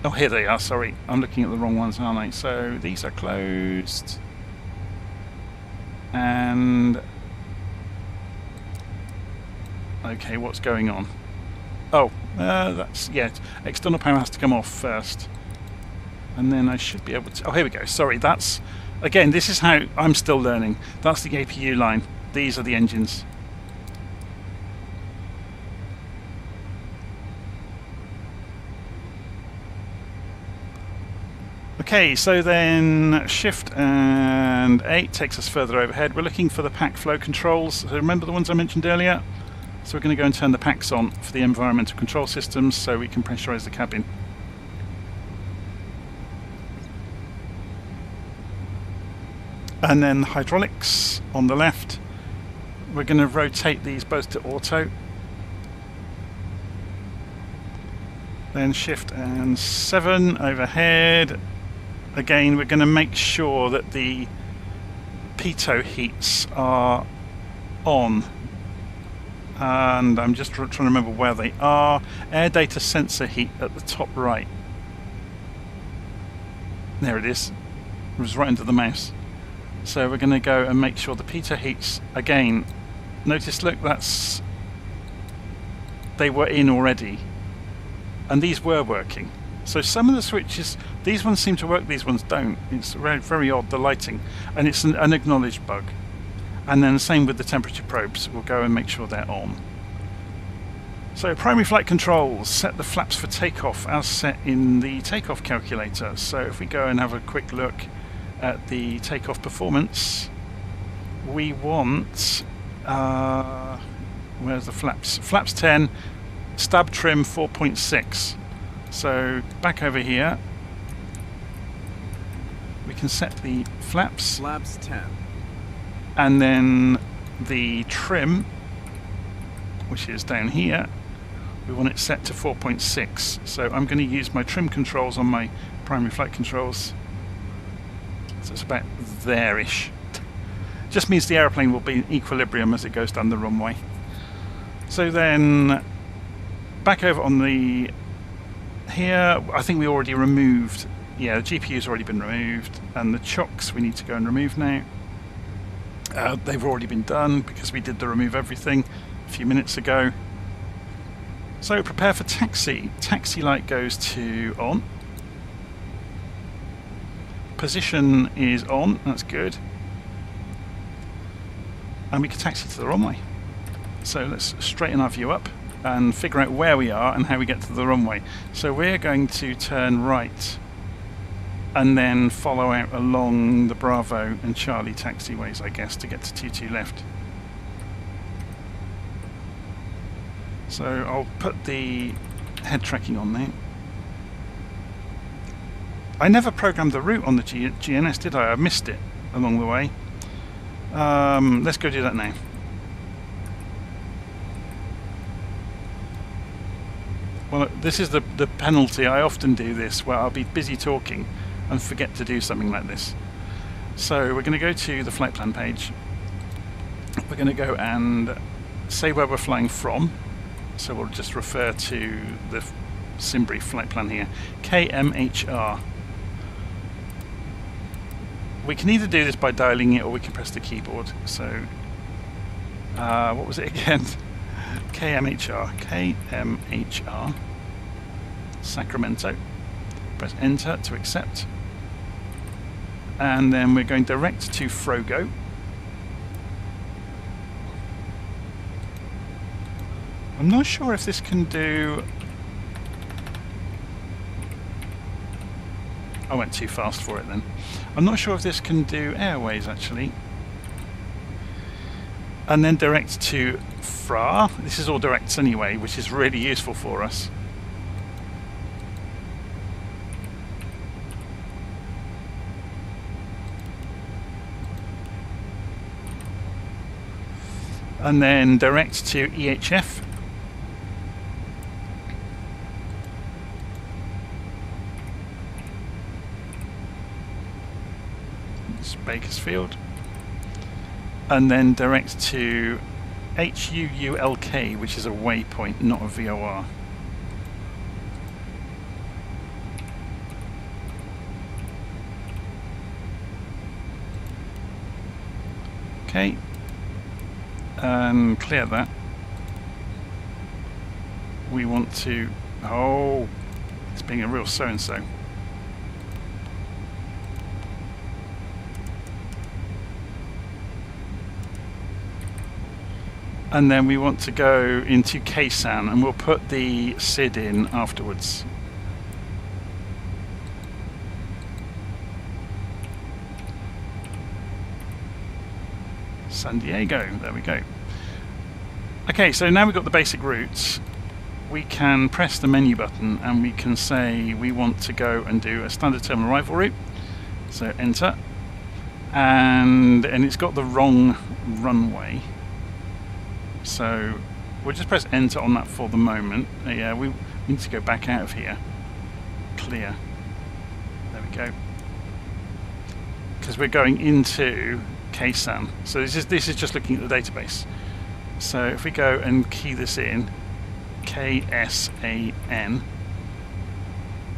Oh, here they are, sorry, I'm looking at the wrong ones, aren't I? So these are closed, and okay, what's going on? Oh, that's, yeah, external power has to come off first. And then I should be able to, oh, here we go. Sorry, that's, again, this is how I'm still learning. That's the APU line. These are the engines. Okay, so then shift and 8 takes us further overhead. We're looking for the pack flow controls. So remember the ones I mentioned earlier? So we're going to go and turn the packs on for the environmental control systems so we can pressurize the cabin. And then hydraulics on the left. We're going to rotate these both to auto. Then shift and 7 overhead. Again, we're going to make sure that the pitot heats are on. And I'm just trying to remember where they are. Air data sensor heat at the top right. There it is. It was right under the mouse. So we're going to go and make sure the pitot heats, again, notice, look, that's, they were in already. And these were working. So some of the switches, these ones seem to work, these ones don't. It's very, very odd, the lighting. And it's an unacknowledged bug. And then the same with the temperature probes. We'll go and make sure they're on. So primary flight controls, set the flaps for takeoff as set in the takeoff calculator. So if we go and have a quick look at the takeoff performance, we want, where's the flaps? Flaps 10, stab trim 4.6. So back over here, we can set the flaps. Flaps 10. And then the trim, which is down here, we want it set to 4.6. So I'm going to use my trim controls on my primary flight controls. So it's about there-ish. Just means the airplane will be in equilibrium as it goes down the runway. So then back over on the here, I think we already removed, yeah, the GPU's already been removed, and the chocks we need to go and remove now. They've already been done because we did the remove everything a few minutes ago. So prepare for taxi. Taxi light goes to on. Position is on, that's good. And we can taxi to the runway. So let's straighten our view up and figure out where we are and how we get to the runway. So we're going to turn right and then follow out along the Bravo and Charlie taxiways, I guess, to get to 22 left. So I'll put the head tracking on there. I never programmed the route on the GNS, did I? I missed it along the way. Let's go do that now. Well, this is the penalty. I often do this, where I'll be busy talking and forget to do something like this. So we're going to go to the flight plan page, we're going to go and say where we're flying from. So we'll just refer to the Simbury flight plan here. KMHR. We can either do this by dialing it or we can press the keyboard. So, what was it again? KMHR. KMHR. Sacramento. Press enter to accept. And then we're going direct to Frogo. I'm not sure if this can do... I went too fast for it then. I'm not sure if this can do airways actually. And then direct to FRA. This is all directs anyway, which is really useful for us. And then direct to EHF. Bakersfield, and then direct to HUULK, which is a waypoint, not a VOR. Okay, and clear that. We want to... oh, it's being a real so-and-so. And then we want to go into KSAN, and we'll put the SID in afterwards. San Diego, there we go. Okay, so now we've got the basic routes. We can press the menu button and we can say we want to go and do a standard terminal arrival route. So enter. And it's got the wrong runway. So we'll just press enter on that for the moment. Yeah, we need to go back out of here. Clear. There we go. Because we're going into KSAN. So this is just looking at the database. So if we go and key this in, KSAN,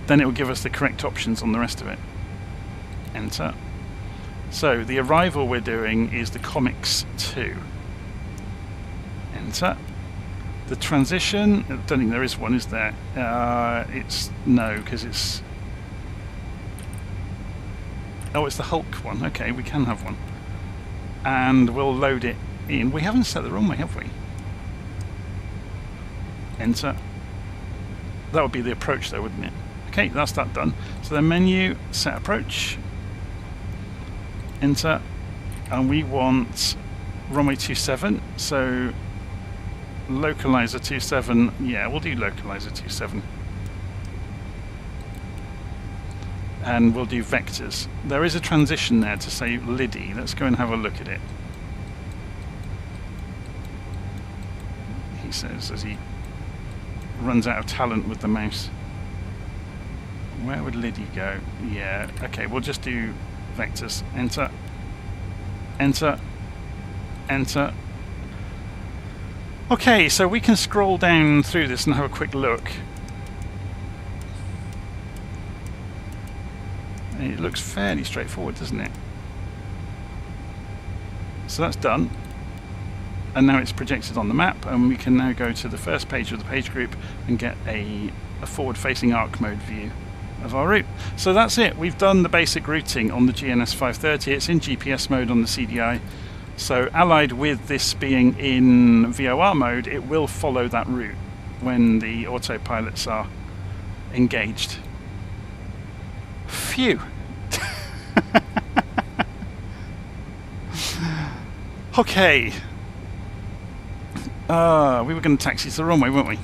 then it will give us the correct options on the rest of it. Enter. So the arrival we're doing is the Comics 2. Enter. The transition, I don't think there is one, is there? It's no, because it's... oh, it's the Hulk one. Okay, we can have one. And we'll load it in. We haven't set the runway, have we? Enter. That would be the approach though, wouldn't it? Okay, that's that done. So the menu, set approach. Enter. And we want runway 27. So localizer 27. Yeah, we'll do localizer 27. And we'll do vectors. There is a transition there to say Liddy. Let's go and have a look at it. He says as he runs out of talent with the mouse. Where would Liddy go? Yeah, okay, we'll just do vectors. Enter. Enter. Enter. Okay, so we can scroll down through this and have a quick look. It looks fairly straightforward, doesn't it? So that's done. And now it's projected on the map, and we can now go to the first page of the page group and get a forward-facing arc mode view of our route. So that's it. We've done the basic routing on the GNS 530. It's in GPS mode on the CDI. So allied with this being in VOR mode, it will follow that route when the autopilots are engaged. Phew! Okay. We were going to taxi to the runway, weren't we?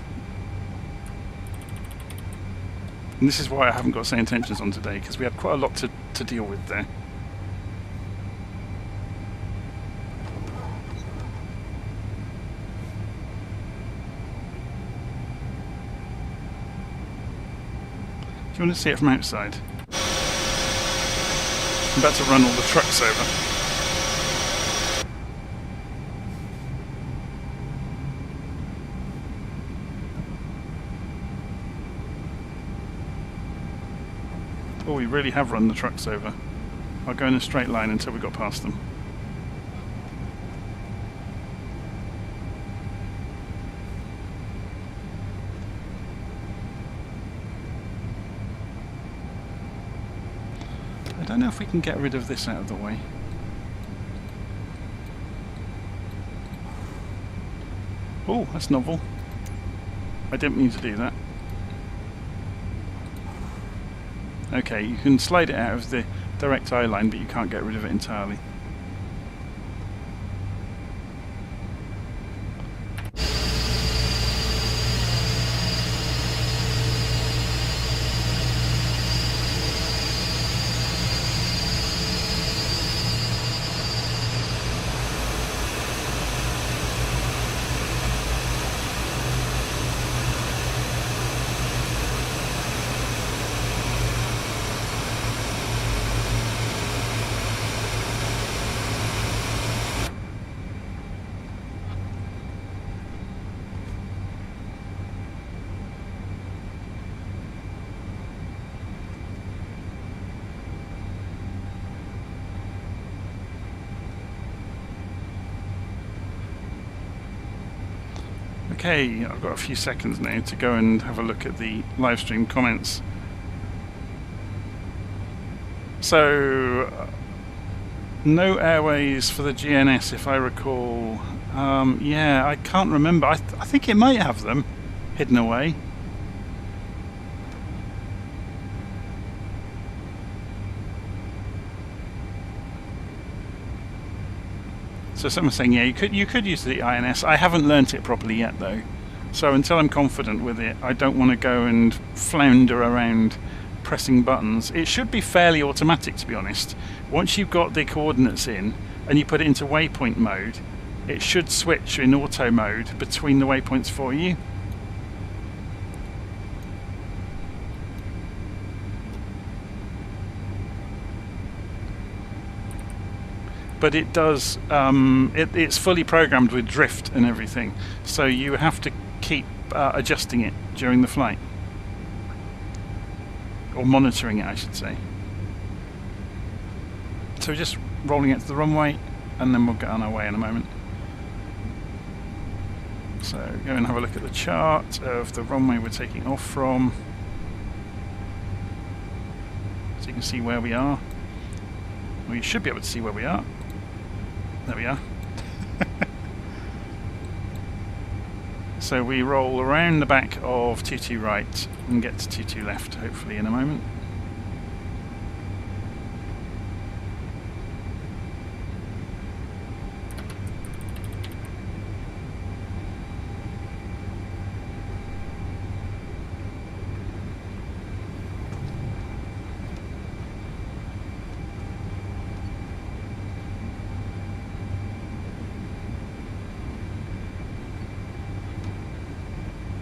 And this is why I haven't got say intentions on today, because we had quite a lot to deal with there. Do you want to see it from outside? I'm about to run all the trucks over. Oh, we really have run the trucks over. I'll go in a straight line until we got past them. I don't know if we can get rid of this out of the way. Oh, that's novel. I didn't mean to do that. Okay, you can slide it out of the direct eye line, but you can't get rid of it entirely. Okay, I've got a few seconds now to go and have a look at the live stream comments. So, no airways for the GNS, if I recall. Yeah, I can't remember. I think it might have them hidden away. So someone's saying, yeah, you could use the INS. I haven't learnt it properly yet, though. So until I'm confident with it, I don't want to go and flounder around pressing buttons. It should be fairly automatic, to be honest. Once you've got the coordinates in and you put it into waypoint mode, it should switch in auto mode between the waypoints for you. But it does, it's fully programmed with drift and everything, so you have to keep adjusting it during the flight. Or monitoring it, I should say. So we're just rolling it to the runway, and then we'll get on our way in a moment. So go and have a look at the chart of the runway we're taking off from. So you can see where we are. Well, you should be able to see where we are. There we are. So we roll around the back of 22 right and get to 22 left, hopefully in a moment.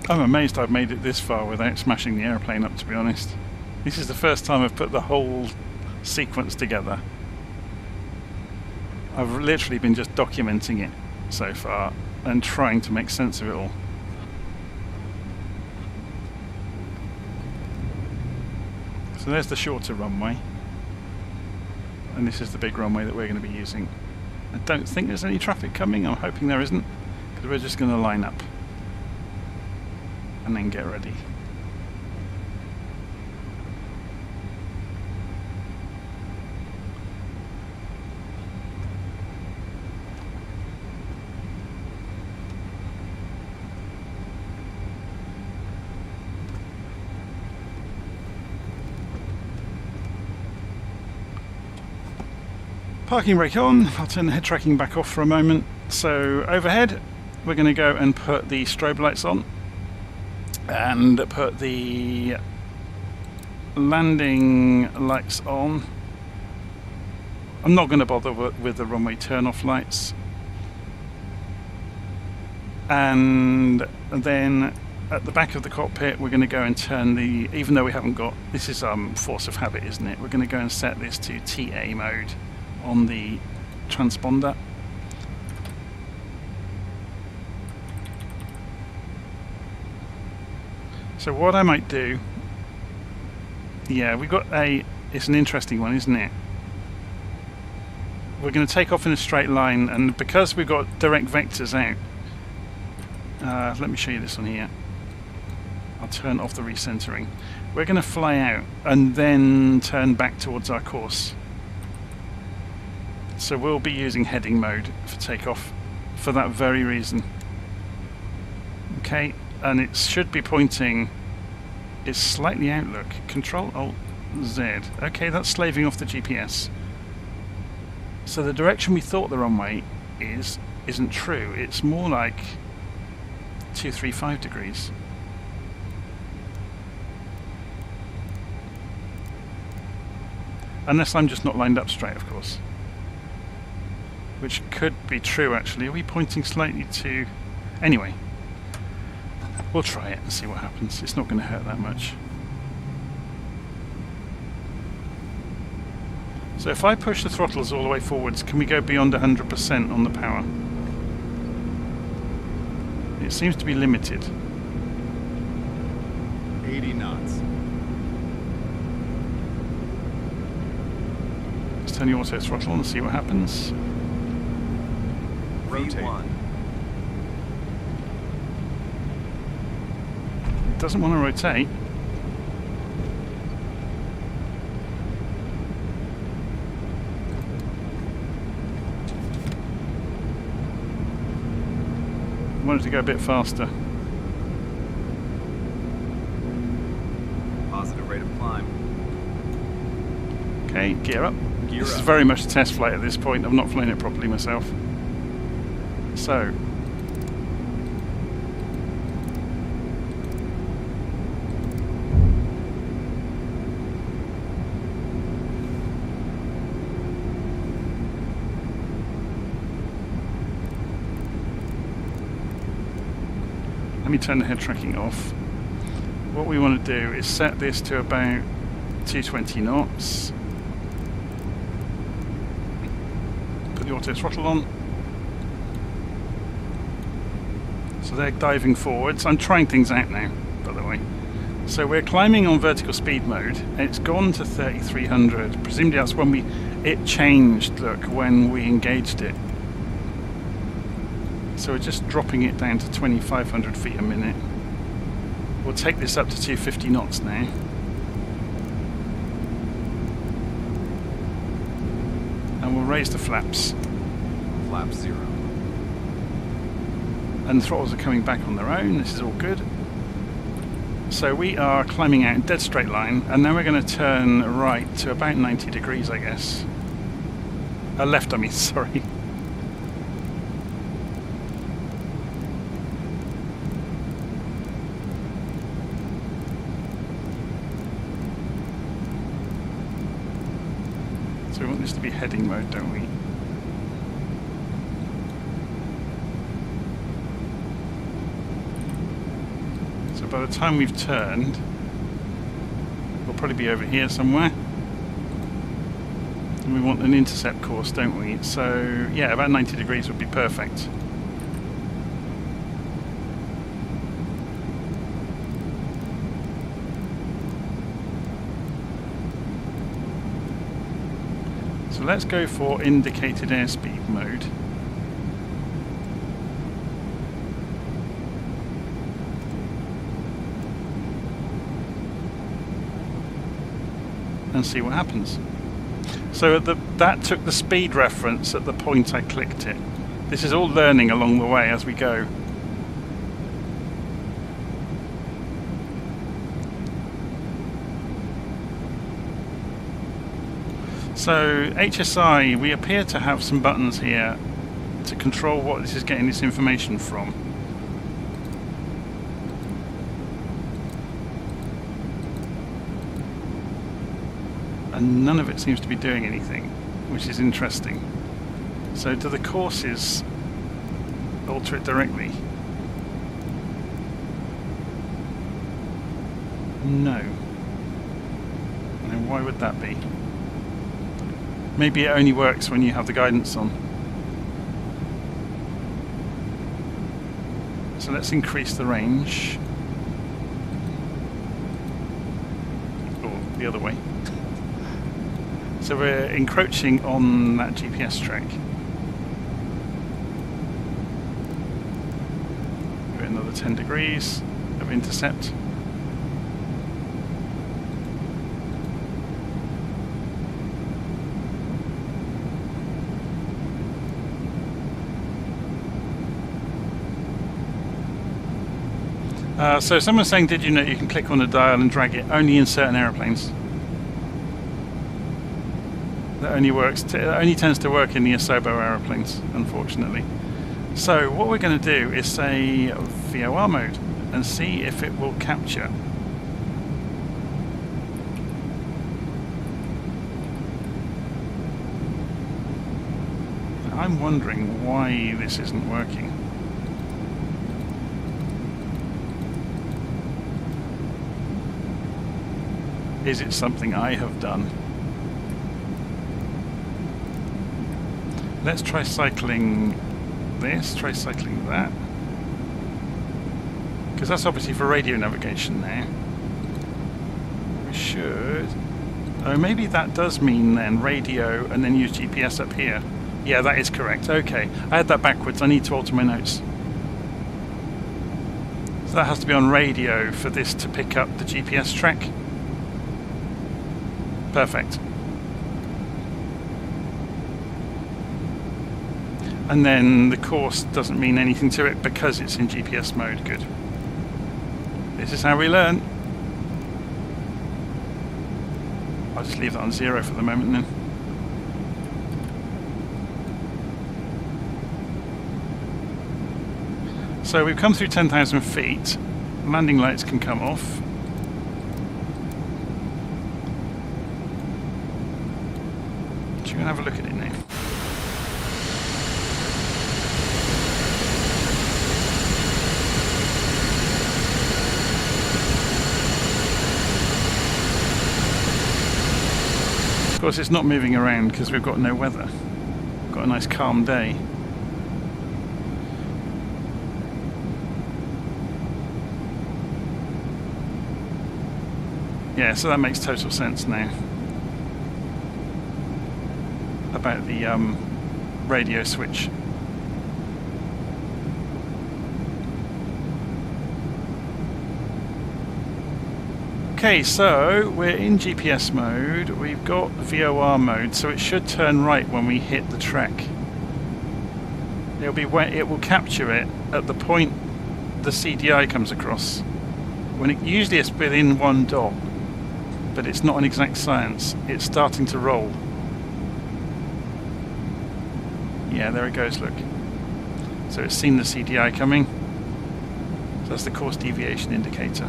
I'm amazed I've made it this far without smashing the airplane up, to be honest. This is the first time I've put the whole sequence together. I've literally been just documenting it so far and trying to make sense of it all. So there's the shorter runway, and this is the big runway that we're going to be using. I don't think there's any traffic coming. I'm hoping there isn't, because we're just going to line up and then get ready. Parking brake on. I'll turn the head tracking back off for a moment. So overhead, we're going to go and put the strobe lights on and put the landing lights on. I'm not going to bother with the runway turn-off lights. And then at the back of the cockpit, we're going to go and turn the, even though we haven't got, this is force of habit, isn't it? We're going to go and set this to TA mode on the transponder. So what I might do Yeah, we've got it's an interesting one, isn't it? We're going to take off in a straight line, and because we've got direct vectors out, let me show you this one here. I'll turn off the recentering. We're going to fly out and then turn back towards our course. So we'll be using heading mode for takeoff for that very reason. Okay, and it should be pointing, it's slightly out, look. Control-Alt-Z. Okay, that's slaving off the GPS. So the direction we thought the runway isn't true. It's more like 235 degrees. Unless I'm just not lined up straight, of course. Which could be true, actually. Are we pointing slightly to... Anyway, we'll try it and see what happens. It's not going to hurt that much. So if I push the throttles all the way forwards, can we go beyond 100% on the power? It seems to be limited. 80 knots. Let's turn the auto throttle and see what happens. Rotate. It doesn't want to rotate. I wanted to go a bit faster. Positive rate of climb. Okay, gear up. Gear This is up. very much a test flight at this point. I've not flown it properly myself. So, let me turn the head tracking off. What we want to do is set this to about 220 knots. Put the auto throttle on. So they're diving forwards. I'm trying things out now, by the way. So we're climbing on vertical speed mode. It's gone to 3,300. Presumably that's when it changed, look, when we engaged it. So we're just dropping it down to 2,500 feet a minute. We'll take this up to 250 knots now. And we'll raise the flaps. Flap 0. And the throttles are coming back on their own. This is all good. So we are climbing out in dead straight line, and then we're going to turn right to about 90 degrees, I guess. Left, I mean, sorry. So we want this to be heading mode, don't we? So by the time we've turned, we'll probably be over here somewhere. And we want an intercept course, don't we? So yeah, about 90 degrees would be perfect. So let's go for indicated airspeed mode. And see what happens. So that took the speed reference at the point I clicked it. This is all learning along the way as we go. So HSI, we appear to have some buttons here to control what this is getting this information from. And none of it seems to be doing anything, which is interesting. So do the courses alter it directly? No. And why would that be? Maybe it only works when you have the guidance on. So let's increase the range. Oh, the other way. So we're encroaching on that GPS track. We're another 10 degrees of intercept. So someone's saying, did you know you can click on the dial and drag it only in certain aeroplanes? That only works. It only tends to work in the Asobo aeroplanes, unfortunately. So what we're going to do is say VOR mode and see if it will capture. I'm wondering why this isn't working. Is it something I have done? Let's try cycling this, try cycling that. Because that's obviously for radio navigation now. We should... Oh, maybe that does mean then radio and then use GPS up here. Yeah, that is correct. Okay, I had that backwards. I need to alter my notes. So that has to be on radio for this to pick up the GPS track. Perfect. And then the course doesn't mean anything to it because it's in GPS mode. Good. This is how we learn. I'll just leave that on 0 for the moment then. So we've come through 10,000 feet. Landing lights can come off. Should we have a look at it now? Of course it's not moving around because we've got no weather. We've got a nice calm day. Yeah, so that makes total sense now. About the radio switch. Okay, so we're in GPS mode. We've got VOR mode, so it should turn right when we hit the track. It'll be where it will capture it at the point the CDI comes across. When it usually it's within one dot, but it's not an exact science. It's starting to roll. Yeah, there it goes, look. So it's seen the CDI coming. So that's the course deviation indicator.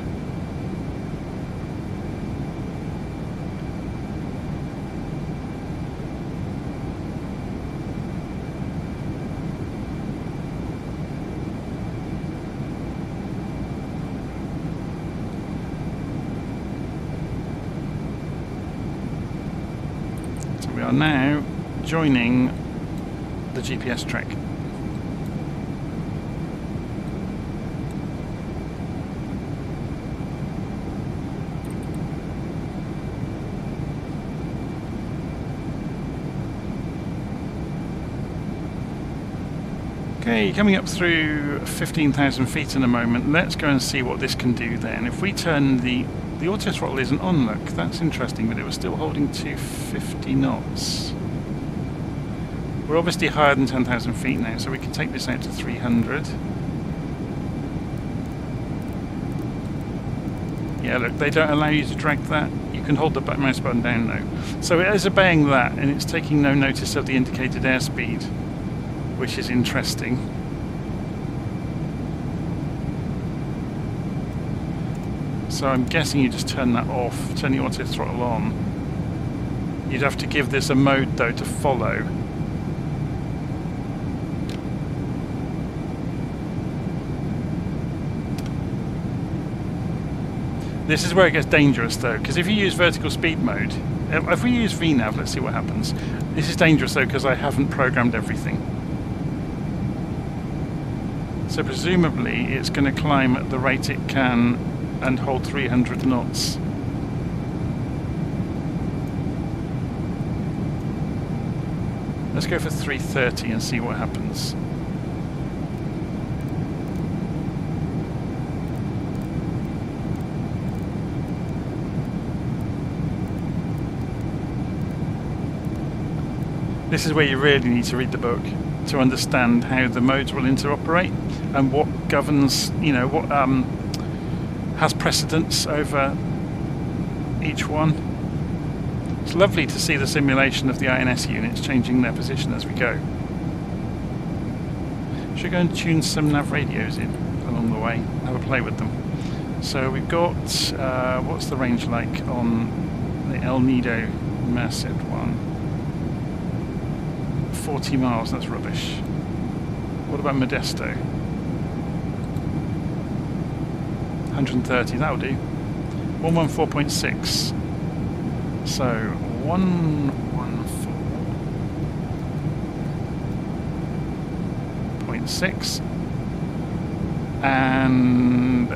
So we are now joining the GPS track. Okay, coming up through 15,000 feet in a moment. Let's go and see what this can do then. If we turn the auto throttle isn't on, look, that's interesting, but it was still holding 250 knots. We're obviously higher than 10,000 feet now, so we can take this out to 300. Yeah, look, they don't allow you to drag that. You can hold the mouse button down though. So it is obeying that, and it's taking no notice of the indicated airspeed, which is interesting. So I'm guessing you just turn that off, turn the auto throttle on. You'd have to give this a mode though to follow. This is where it gets dangerous though, because if you use vertical speed mode, if we use VNav, let's see what happens. This is dangerous though because I haven't programmed everything. So presumably it's going to climb at the rate it can and hold 300 knots. Let's go for 330 and see what happens. This is where you really need to read the book to understand how the modes will interoperate and what governs, you know, what has precedence over each one. It's lovely to see the simulation of the INS units changing their position as we go. Should go and tune some nav radios in along the way, have a play with them. So we've got, what's the range like on the El Nido Merced one? 40 miles, that's rubbish. What about Modesto? 130, that'll do. 114.6. So 114.6, and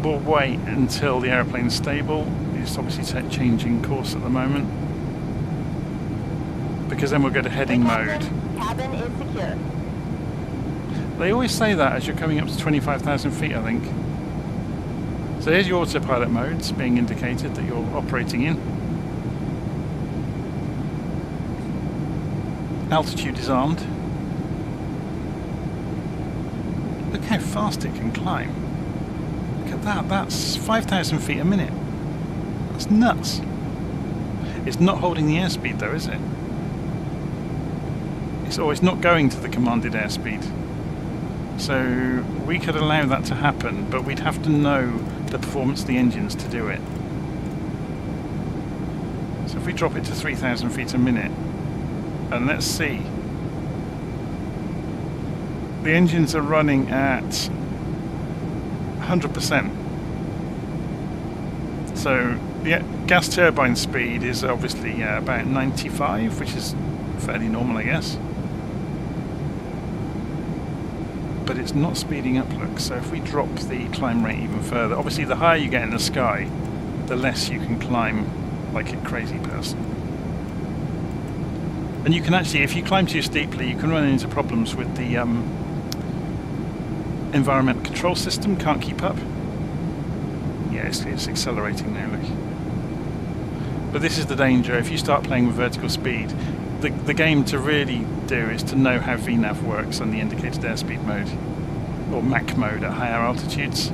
we'll wait until the aeroplane's stable. It's obviously changing course at the moment, because then we'll go to heading mode. Cabin is secure. They always say that as you're coming up to 25,000 feet, I think. So here's your autopilot modes being indicated that you're operating in. Altitude is armed. Look how fast it can climb. Look at that, that's 5,000 feet a minute. That's nuts. It's not holding the airspeed though, is it? It's not going to the commanded airspeed. So we could allow that to happen, but we'd have to know the performance of the engines to do it. So if we drop it to 3,000 feet a minute, and let's see. The engines are running at 100%. So the gas turbine speed is obviously about 95, which is fairly normal, I guess. But it's not speeding up, look. So if we drop the climb rate even further, obviously the higher you get in the sky, the less you can climb like a crazy person. And you can actually, if you climb too steeply, you can run into problems with the environment control system, can't keep up. Yeah, it's accelerating now, look. But this is the danger. If you start playing with vertical speed, the game to really do is to know how VNAV works on the indicated airspeed mode, or MAC mode at higher altitudes.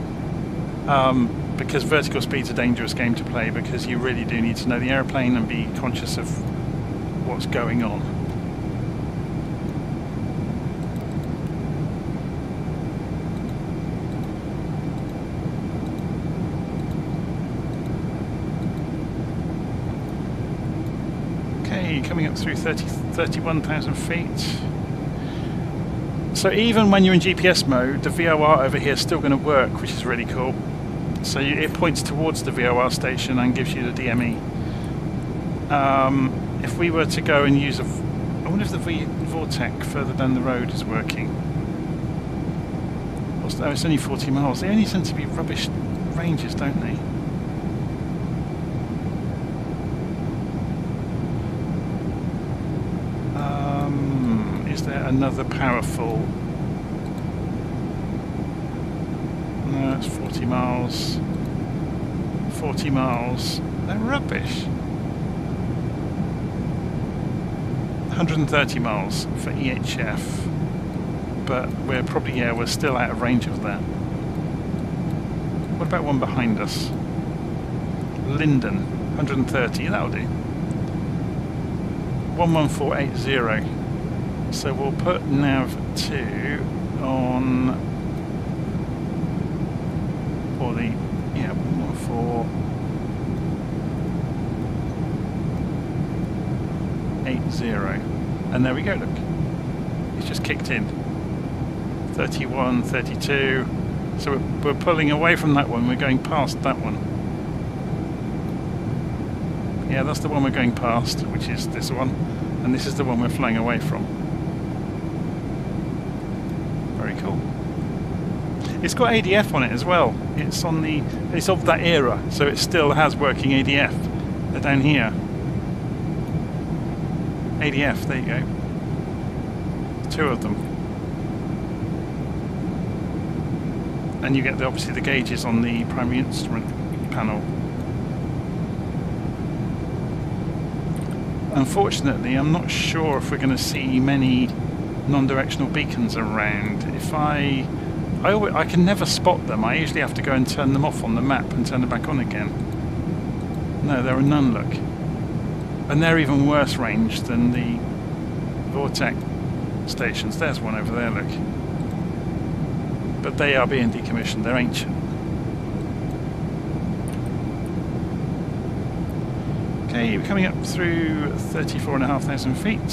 Because vertical speed's a dangerous game to play, because you really do need to know the aeroplane and be conscious of what's going on. Coming up through 31,000 feet. So even when you're in GPS mode, the VOR over here is still going to work, which is really cool. So it points towards the VOR station and gives you the DME. If we were to go and use I wonder if the Vortec further down the road is working. Oh, it's only 40 miles. They only tend to be rubbish ranges, don't they? Another powerful. No, it's 40 miles. 40 miles. They're rubbish. 130 miles for EHF. But we're probably, yeah, we're still out of range of that. What about one behind us? Linden, 130, that'll do. 11480. So we'll put nav 2 on, or the, yeah, 11480. And there we go, look. It's just kicked in. 31, 32. So we're pulling away from that one, we're going past that one. Yeah, that's the one we're going past, which is this one. And this is the one we're flying away from. Very cool. It's got ADF on it as well. It's on the, it's of that era, so it still has working ADF. They're down here. ADF, there you go. 2 of them. And you get obviously the gauges on the primary instrument panel. Unfortunately, I'm not sure if we're going to see many non-directional beacons around. If I can never spot them. I usually have to go and turn them off on the map and turn them back on again. No, there are none, look. And they're even worse range than the Vortex stations. There's one over there, look. But they are being decommissioned, they're ancient. Okay, we're coming up through 34,500 feet.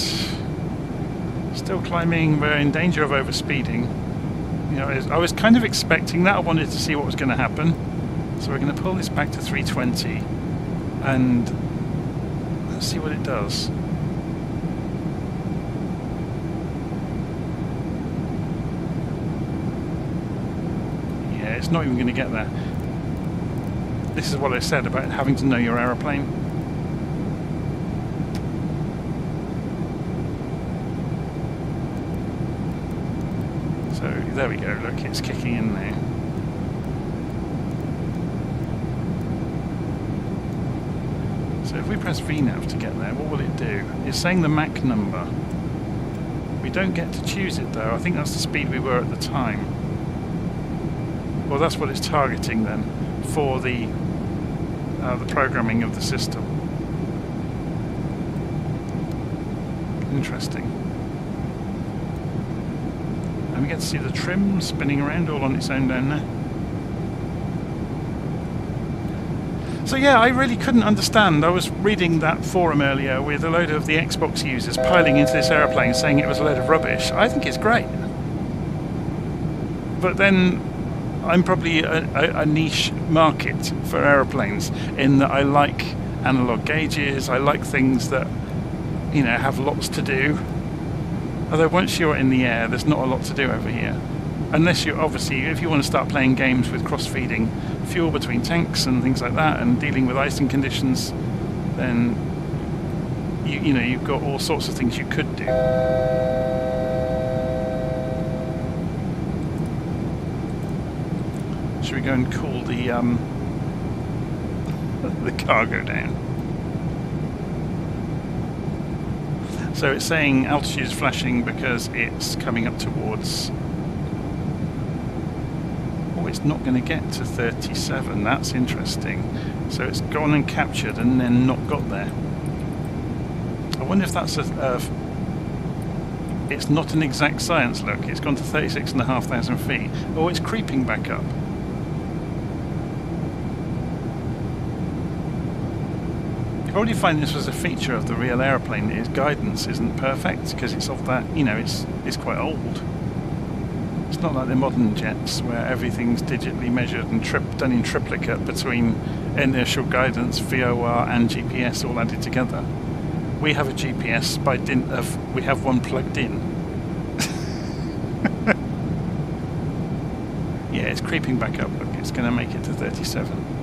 Still climbing, we're in danger of overspeeding. You know, I was kind of expecting that, I wanted to see what was going to happen. So we're going to pull this back to 320 and let's see what it does. It's not even going to get there. This is what I said about having to know your aeroplane. So there we go, look, it's kicking in there. So if we press VNAV to get there, what will it do? It's saying the Mach number. We don't get to choose it though. I think that's the speed we were at the time. Well, that's what it's targeting then for the programming of the system. Interesting. And we get to see the trim spinning around all on its own down there. So yeah, I really couldn't understand. I was reading that forum earlier with a load of the Xbox users piling into this aeroplane saying it was a load of rubbish. I think it's great. But then I'm probably a niche market for aeroplanes in that I like analog gauges, I like things that, you know, have lots to do. Although once you're in the air, there's not a lot to do over here. Unless you obviously, if you want to start playing games with cross-feeding fuel between tanks and things like that and dealing with icing conditions, then you know, you've got all sorts of things you could do. Should we go and cool the cargo down? So it's saying altitude is flashing because it's coming up towards... Oh, it's not going to get to 37. That's interesting. So it's gone and captured and then not got there. I wonder if that's it's not an exact science, look. It's gone to 36,500 feet. Oh, it's creeping back up. Probably find this was a feature of the real aeroplane. Its guidance isn't perfect because it's of that, you know, it's quite old. It's not like the modern jets where everything's digitally measured and done in triplicate between inertial guidance, VOR and GPS all added together. We have a GPS by dint of, we have one plugged in. Yeah, it's creeping back up. Look, it's going to make it to 37.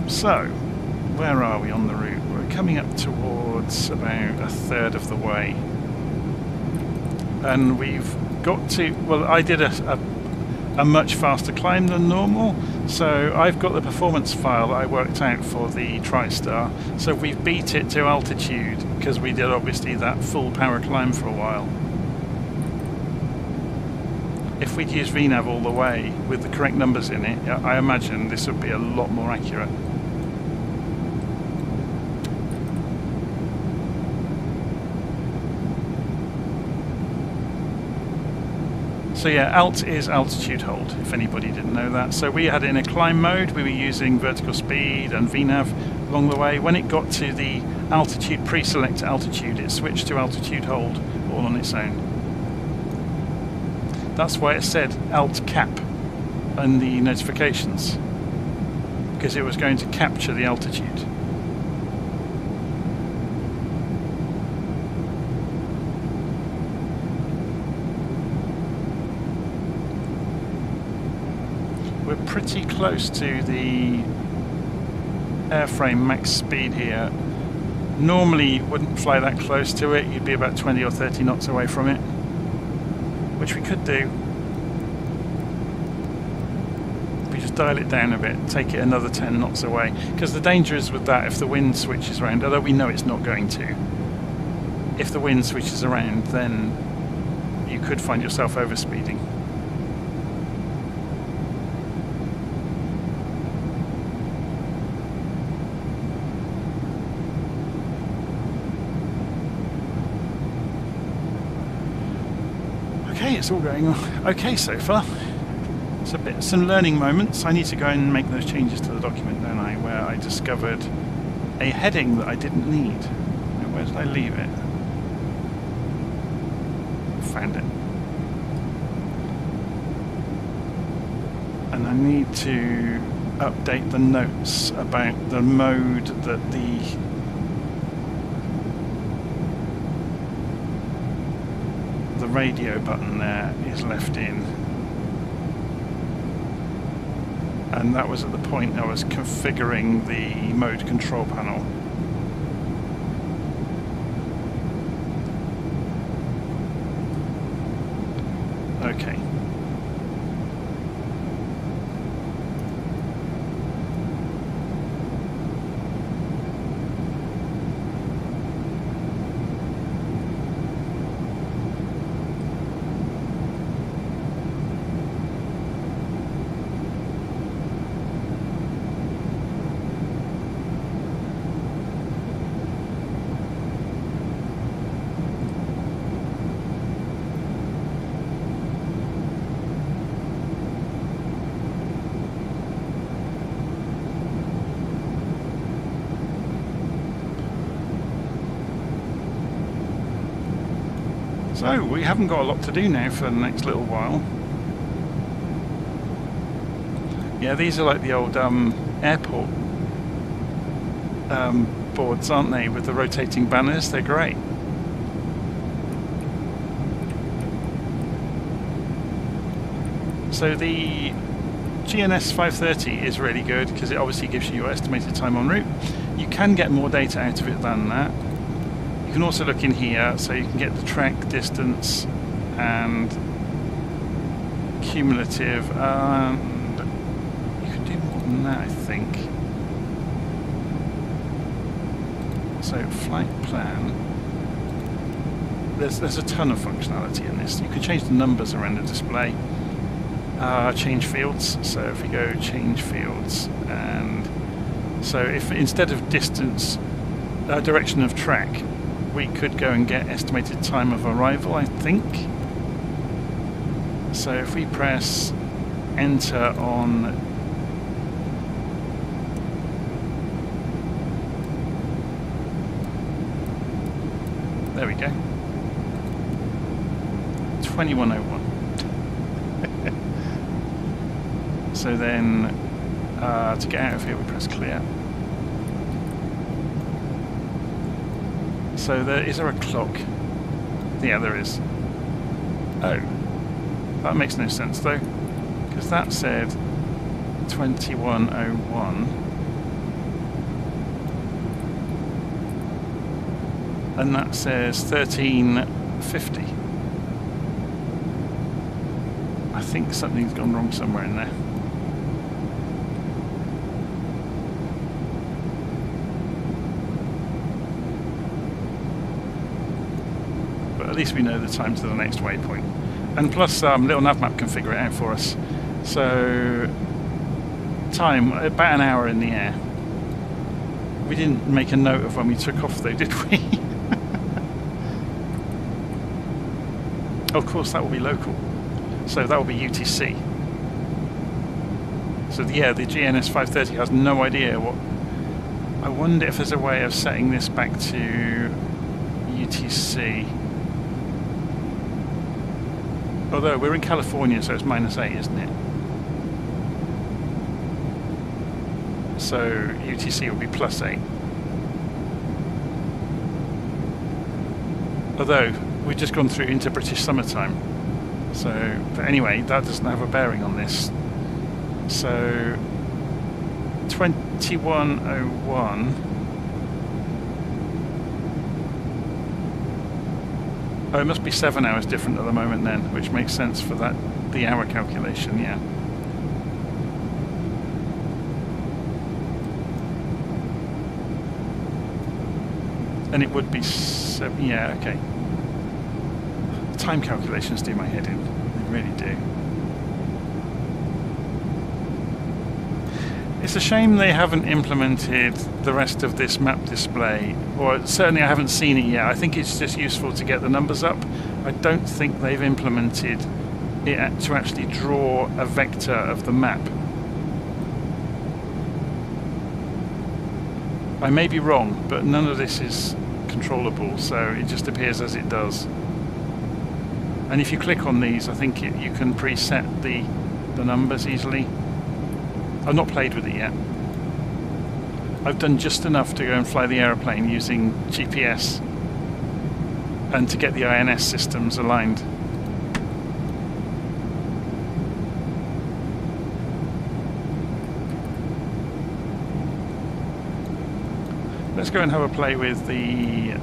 So, where are we on the route? We're coming up towards about a third of the way. And we've got to, well, I did a much faster climb than normal, so I've got the performance file that I worked out for the TriStar. So we've beat it to altitude because we did obviously that full power climb for a while. If we'd used VNAV all the way with the correct numbers in it, I imagine this would be a lot more accurate. So yeah, alt is altitude hold, if anybody didn't know that. So we had it in a climb mode, we were using vertical speed and VNAV along the way. When it got to the altitude, pre-select altitude, it switched to altitude hold all on its own. That's why it said alt cap in the notifications, because it was going to capture the altitude. we're pretty close to the airframe max speed here. Normally you wouldn't fly that close to it, you'd be about 20 or 30 knots away from it, which we could do. We just dial it down a bit, take it another 10 knots away, because the danger is with that, if the wind switches around, although we know it's not going to, if the wind switches around, then you could find yourself overspeeding. Okay, it's all going okay so far. It's some learning moments. I need to go and make those changes to the document, don't I, where I discovered a heading that I didn't need. Now, where did I leave it? Found it. And I need to update the notes about the mode that the radio button there is left in. And that was at the point I was configuring the mode control panel. Okay. So we haven't got a lot to do now for the next little while. Yeah, these are like the old airport boards, aren't they, with the rotating banners? They're great. So the GNS 530 is really good because it obviously gives you your estimated time en route. You can get more data out of it than that. You can also look in here, so you can get the track distance and cumulative, and you can do more than that, I think. So flight plan, there's a ton of functionality in this. You can change the numbers around the display, change fields. So if we go change fields, and so if instead of distance, direction of track, we could go and get estimated time of arrival, I think. So if we press enter on there we go, 2101. So then to get out of here we press clear. So is there a clock? Yeah, there is. Oh, that makes no sense though, because that said 2101, and that says 1350. I think something's gone wrong somewhere in there. At least we know the time to the next waypoint, and plus little navmap can figure it out for us. So time, about an hour in the air. We didn't make a note of when we took off though, did we? Of course that will be local, so that will be UTC. So yeah, the GNS 530 has no idea what. I wonder if there's a way of setting this back to UTC. Although we're in California, so it's -8, isn't it? So UTC will be +8. Although we've just gone through into British summertime. So, but anyway, that doesn't have a bearing on this. So 2101. Oh, it must be 7 hours different at the moment then, which makes sense for that, the hour calculation, yeah. And it would be, yeah, okay. Time calculations do my head in, they really do. It's a shame they haven't implemented the rest of this map display, or certainly I haven't seen it yet. I think it's just useful to get the numbers up. I don't think they've implemented it to actually draw a vector of the map. I may be wrong, but none of this is controllable, so it just appears as it does. And if you click on these, I think you can preset the numbers easily. I've not played with it yet. I've done just enough to go and fly the aeroplane using GPS and to get the INS systems aligned. Let's go and have a play with the...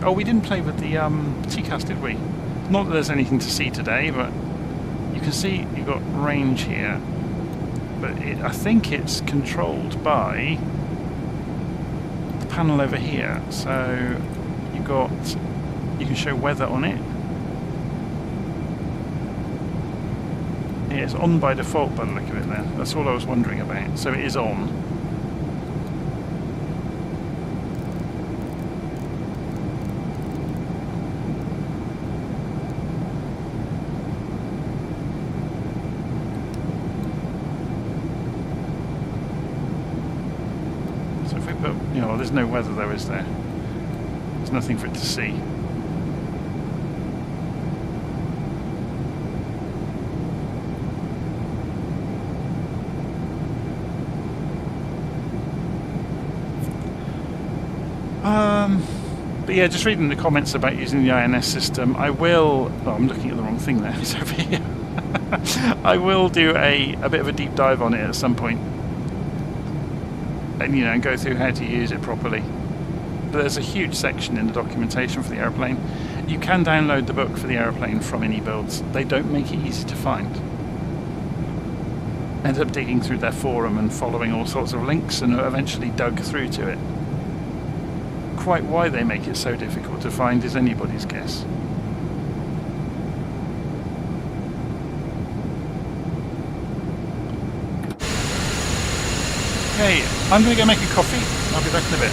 Oh, we didn't play with the TCAS, did we? Not that there's anything to see today, but you can see you've got range here. But I think it's controlled by the panel over here. So you can show weather on it. Yeah, it's on by default by the look of it there. That's all I was wondering about. So it is on. There's no weather though, is there? There's nothing for it to see. But yeah, just reading the comments about using the INS system, I will... Oh, I'm looking at the wrong thing there. It's over here. I will do a bit of a deep dive on it at some point. And, and go through how to use it properly. But there's a huge section in the documentation for the aeroplane. You can download the book for the aeroplane from Inibuilds. They don't make it easy to find. Ended up digging through their forum and following all sorts of links and eventually dug through to it. Quite why they make it so difficult to find is anybody's guess. Okay, I'm going to go make a coffee. I'll be back in a bit.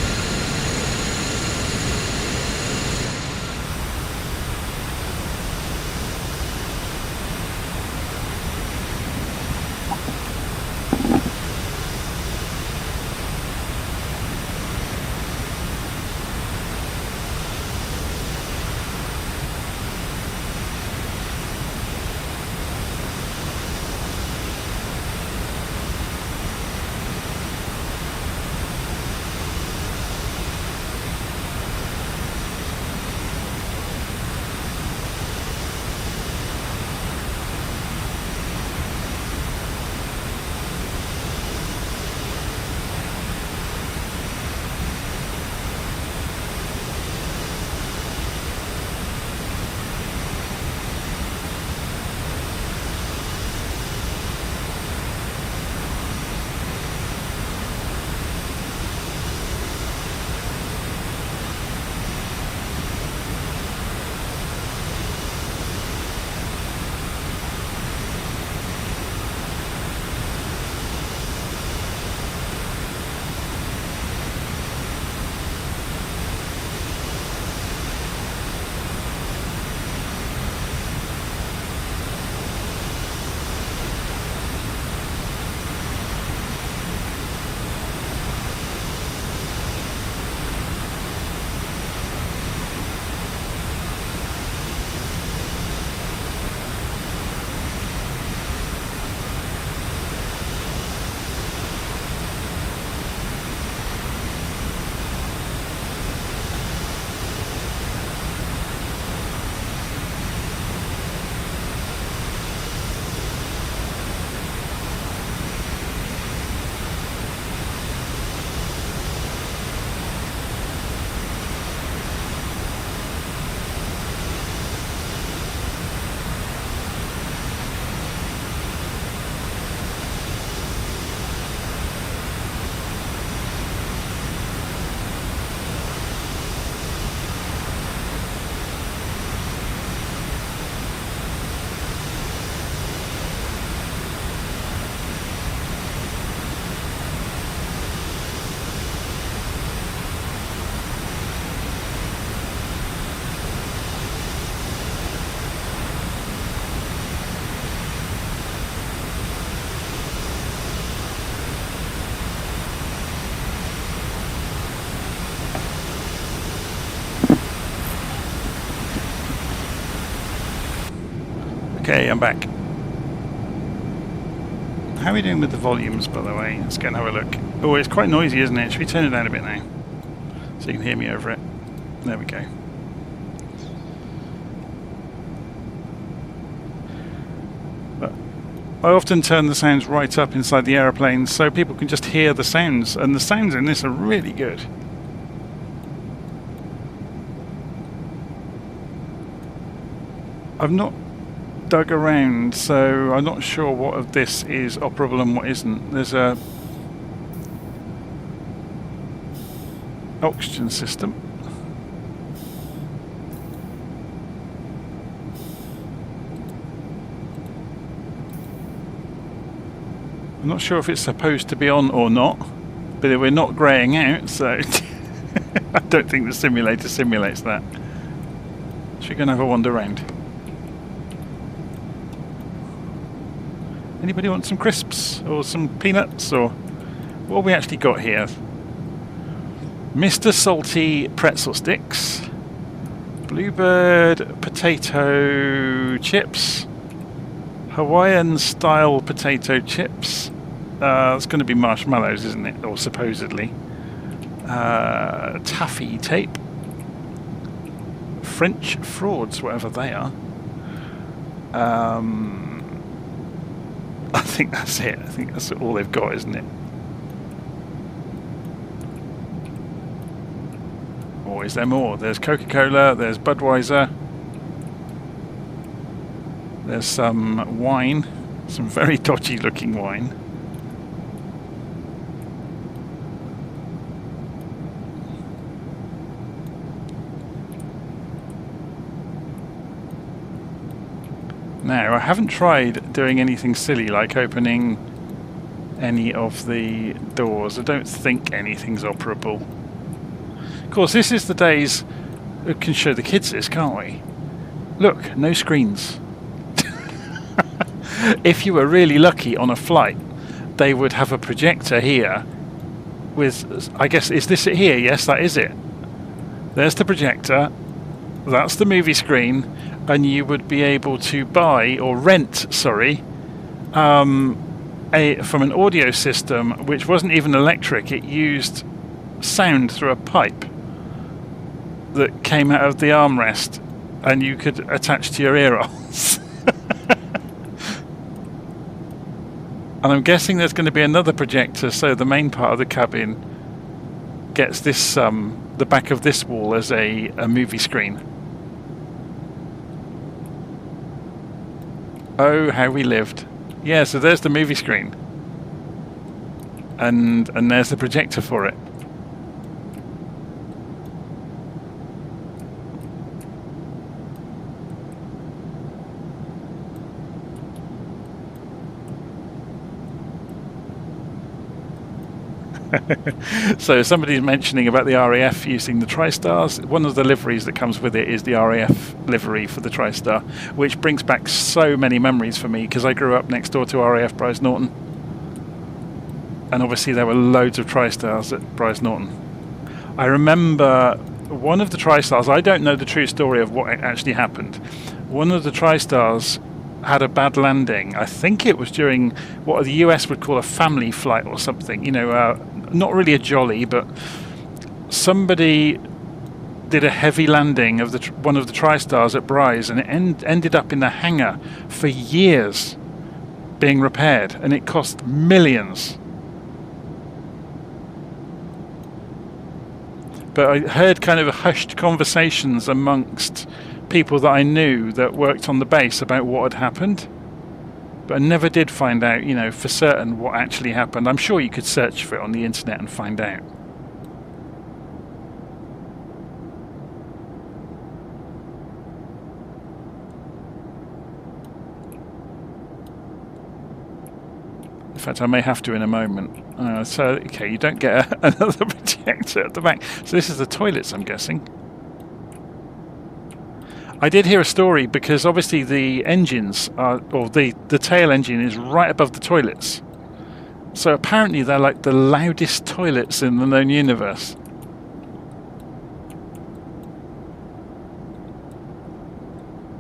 Hey, I'm back. How are we doing with the volumes, by the way? Let's go and have a look. Oh, it's quite noisy, isn't it? Should we turn it down a bit now? So you can hear me over it. There we go. But I often turn the sounds right up inside the aeroplane so people can just hear the sounds, and the sounds in this are really good. I've not dug around, so I'm not sure what of this is operable and what isn't. There's a oxygen system. I'm not sure if it's supposed to be on or not, but we're not greying out, so I don't think the simulator simulates that. Should we go and have a wander around? Anybody want some crisps or some peanuts, or what have we actually got here? Mr. Salty pretzel sticks, bluebird potato chips, Hawaiian style potato chips. It's going to be marshmallows, isn't it? Or supposedly. Taffy tape, French frauds, whatever they are. I think that's it. I think that's all they've got, isn't it? Or is there more? There's Coca-Cola, there's Budweiser, there's some wine, some very dodgy looking wine. Now, I haven't tried doing anything silly like opening any of the doors. I don't think anything's operable. Of course, this is the days we can show the kids this, can't we? Look, no screens. If you were really lucky on a flight, they would have a projector here with, I guess, is this it here? Yes, that is it. There's the projector. That's the movie screen. And you would be able to buy or rent, sorry, from an audio system which wasn't even electric. It used sound through a pipe that came out of the armrest, and you could attach to your ear holes. And I'm guessing there's going to be another projector, so the main part of the cabin gets this, the back of this wall as a movie screen. Oh, how we lived. Yeah, so there's the movie screen. And there's the projector for it. So somebody's mentioning about the RAF using the TriStars. One of the liveries that comes with it is the RAF livery for the TriStar, which brings back so many memories for me because I grew up next door to RAF Bryce Norton, and obviously there were loads of TriStars at Bryce Norton. I remember one of the TriStars, I don't know the true story of what actually happened. One of the TriStars had a bad landing. I think it was during what the US would call a family flight or something, you know, not really a jolly, but somebody did a heavy landing of one of the TriStars at Bryce, and it ended up in the hangar for years being repaired, and it cost millions. But I heard kind of hushed conversations amongst people that I knew that worked on the base about what had happened, but I never did find out, you know, for certain what actually happened. I'm sure you could search for it on the internet and find out. In fact, I may have to in a moment. So, okay, you don't get another projector at the back. So this is the toilets, I'm guessing. I did hear a story because obviously the engines are, or the tail engine is right above the toilets. So apparently they're like the loudest toilets in the known universe.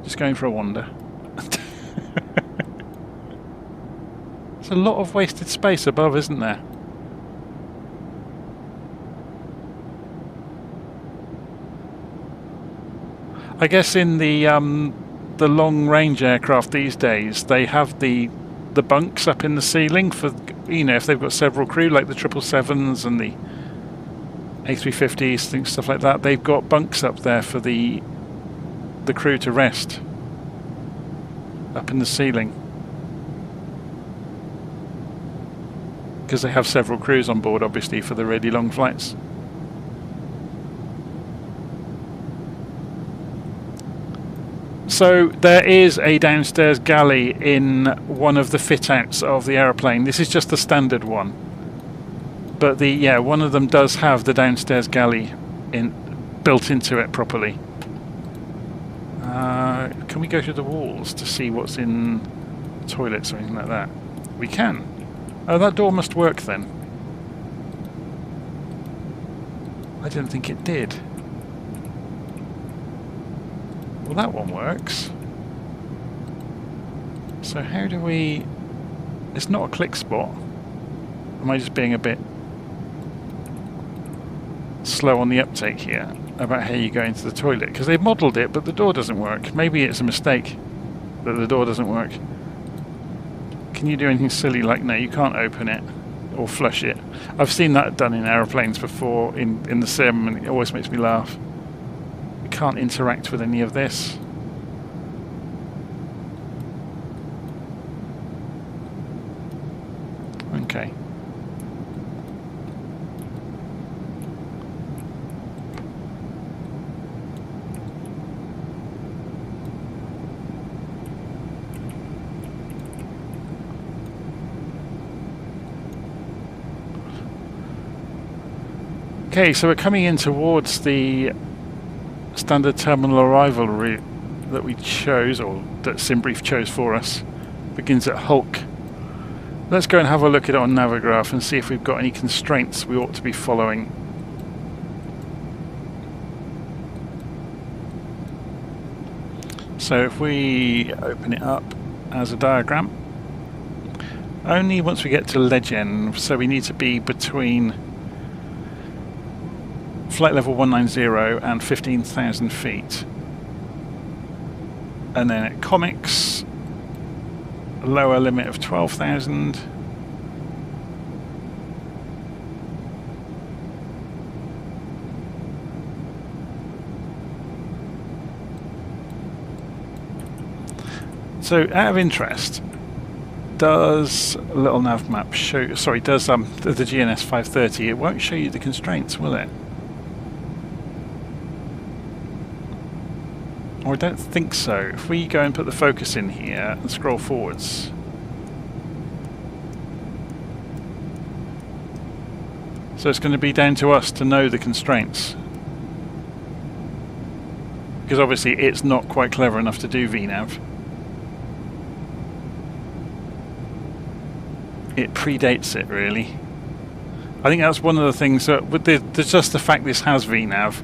Just going for a wander. There's a lot of wasted space above, isn't there? I guess in the long-range aircraft these days, they have the bunks up in the ceiling for, you know, if they've got several crew, like the 777s and the A350s, things, stuff like that. They've got bunks up there for the crew to rest up in the ceiling, because they have several crews on board, obviously, for the really long flights. So there is a downstairs galley in one of the fit-outs of the aeroplane. This is just the standard one, but one of them does have the downstairs galley built into it properly. Can we go through the walls to see what's in toilets or anything like that? We can. Oh, that door must work then. I didn't think it did. Well, that one works. So how do we... It's not a click spot. Am I just being a bit slow on the uptake here about how you go into the toilet? Because they've modelled it, but the door doesn't work. Maybe it's a mistake that the door doesn't work. Can you do anything silly like, no, you can't open it or flush it? I've seen that done in aeroplanes before in the sim, and it always makes me laugh. We can't interact with any of this. Okay. Okay, so we're coming in towards the standard terminal arrival route that we chose, or that SimBrief chose for us. Begins at Hulk. Let's go and have a look at it on Navigraph and see if we've got any constraints we ought to be following. So if we open it up as a diagram, only once we get to Legend, so we need to be between flight level 190 and 15,000 feet. And then at Comics, lower limit of 12,000. So out of interest, does a little nav map show, sorry, does the GNS 530, it won't show you the constraints, will it? Or I don't think so. If we go and put the focus in here and scroll forwards, so it's going to be down to us to know the constraints, because obviously it's not quite clever enough to do VNAV. It predates it, really. I think that's one of the things that, with just the fact this has VNAV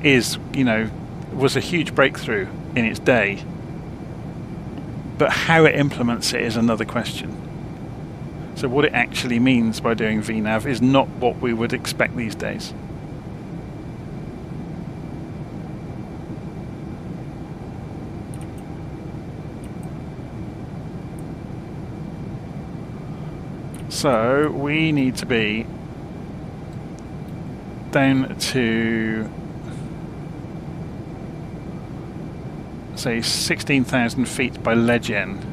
is, you know, was a huge breakthrough in its day, but how it implements it is another question. So what it actually means by doing VNAV is not what we would expect these days. So we need to be down to, say, 16,000 feet by Legend.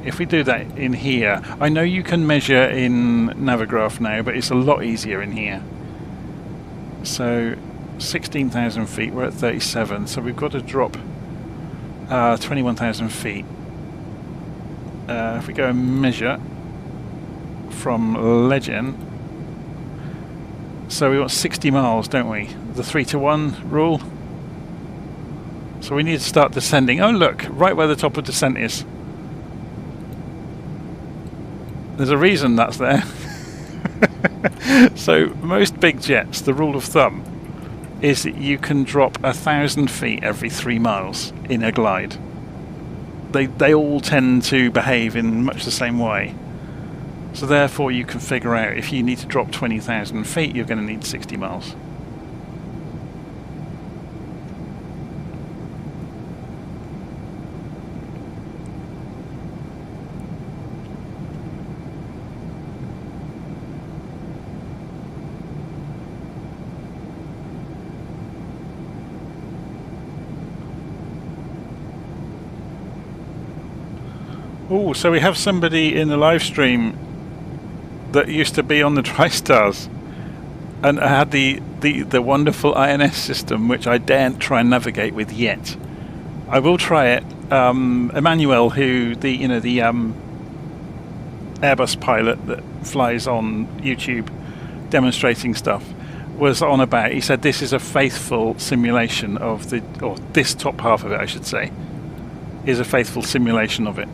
If we do that in here, I know you can measure in Navigraph now, but it's a lot easier in here. So 16,000 feet, we're at 37, so we've got to drop 21,000 feet. If we go and measure from Legend, so we want 60 miles, don't we? The 3-to-1 rule. So we need to start descending. Oh look, right where the top of descent is. There's a reason that's there. So most big jets, the rule of thumb is that you can drop 1,000 feet every 3 miles in a glide. They all tend to behave in much the same way. So therefore you can figure out if you need to drop 20,000 feet, you're going to need 60 miles. Oh, so we have somebody in the live stream that used to be on the TriStars and had the wonderful INS system, which I daren't try and navigate with yet. I will try it. Emmanuel, who the Airbus pilot that flies on YouTube demonstrating stuff, was on about. He said this is a faithful simulation of this top half of it, I should say, is a faithful simulation of it.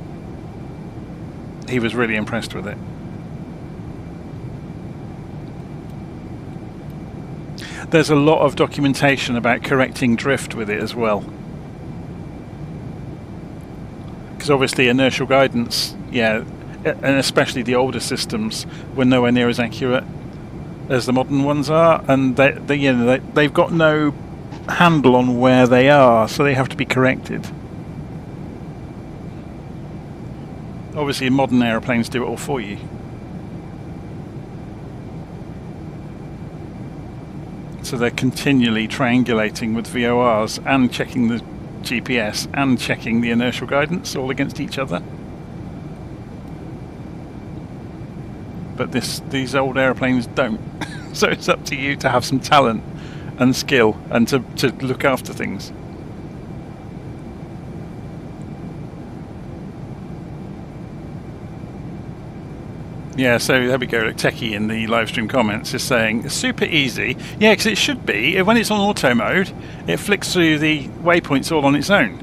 He was really impressed with it. There's a lot of documentation about correcting drift with it as well. Because obviously inertial guidance, yeah, and especially the older systems were nowhere near as accurate as the modern ones are, and they've got no handle on where they are, so they have to be corrected. Obviously, modern aeroplanes do it all for you. So they're continually triangulating with VORs and checking the GPS and checking the inertial guidance all against each other. But these old aeroplanes don't. So it's up to you to have some talent and skill and to look after things. Yeah, so there we go. Techie in the live stream comments is saying it's super easy. Yeah, because it should be. When it's on auto mode, it flicks through the waypoints all on its own.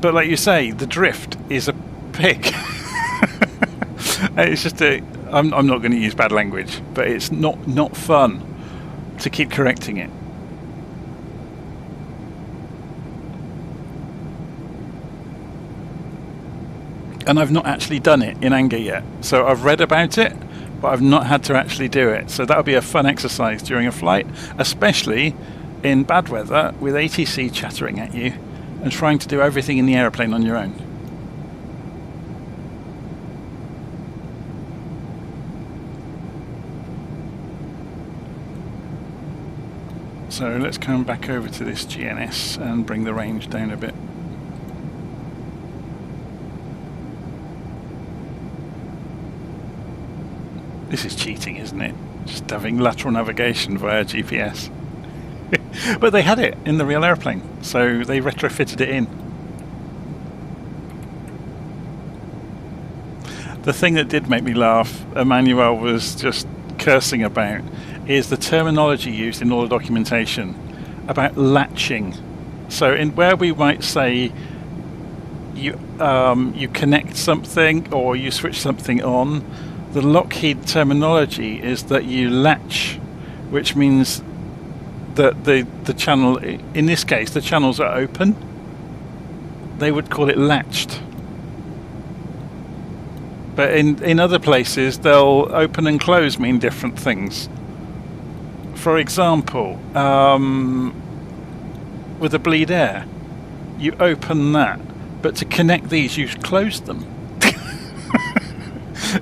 But like you say, the drift is a pig. It's just I'm not going to use bad language, but it's not fun to keep correcting it. And I've not actually done it in anger yet. So I've read about it, but I've not had to actually do it. So that'll be a fun exercise during a flight, especially in bad weather with ATC chattering at you and trying to do everything in the aeroplane on your own. So let's come back over to this GNS and bring the range down a bit. This is cheating, isn't it? Just having lateral navigation via GPS. But they had it in the real airplane, so they retrofitted it in. The thing that did make me laugh, Emmanuel was just cursing about, is the terminology used in all the documentation about latching. So in where we might say you connect something or you switch something on, the Lockheed terminology is that you latch, which means that the channel, in this case, the channels are open. They would call it latched. But in other places, they'll open and close mean different things. For example, with a bleed air, you open that, but to connect these, you close them.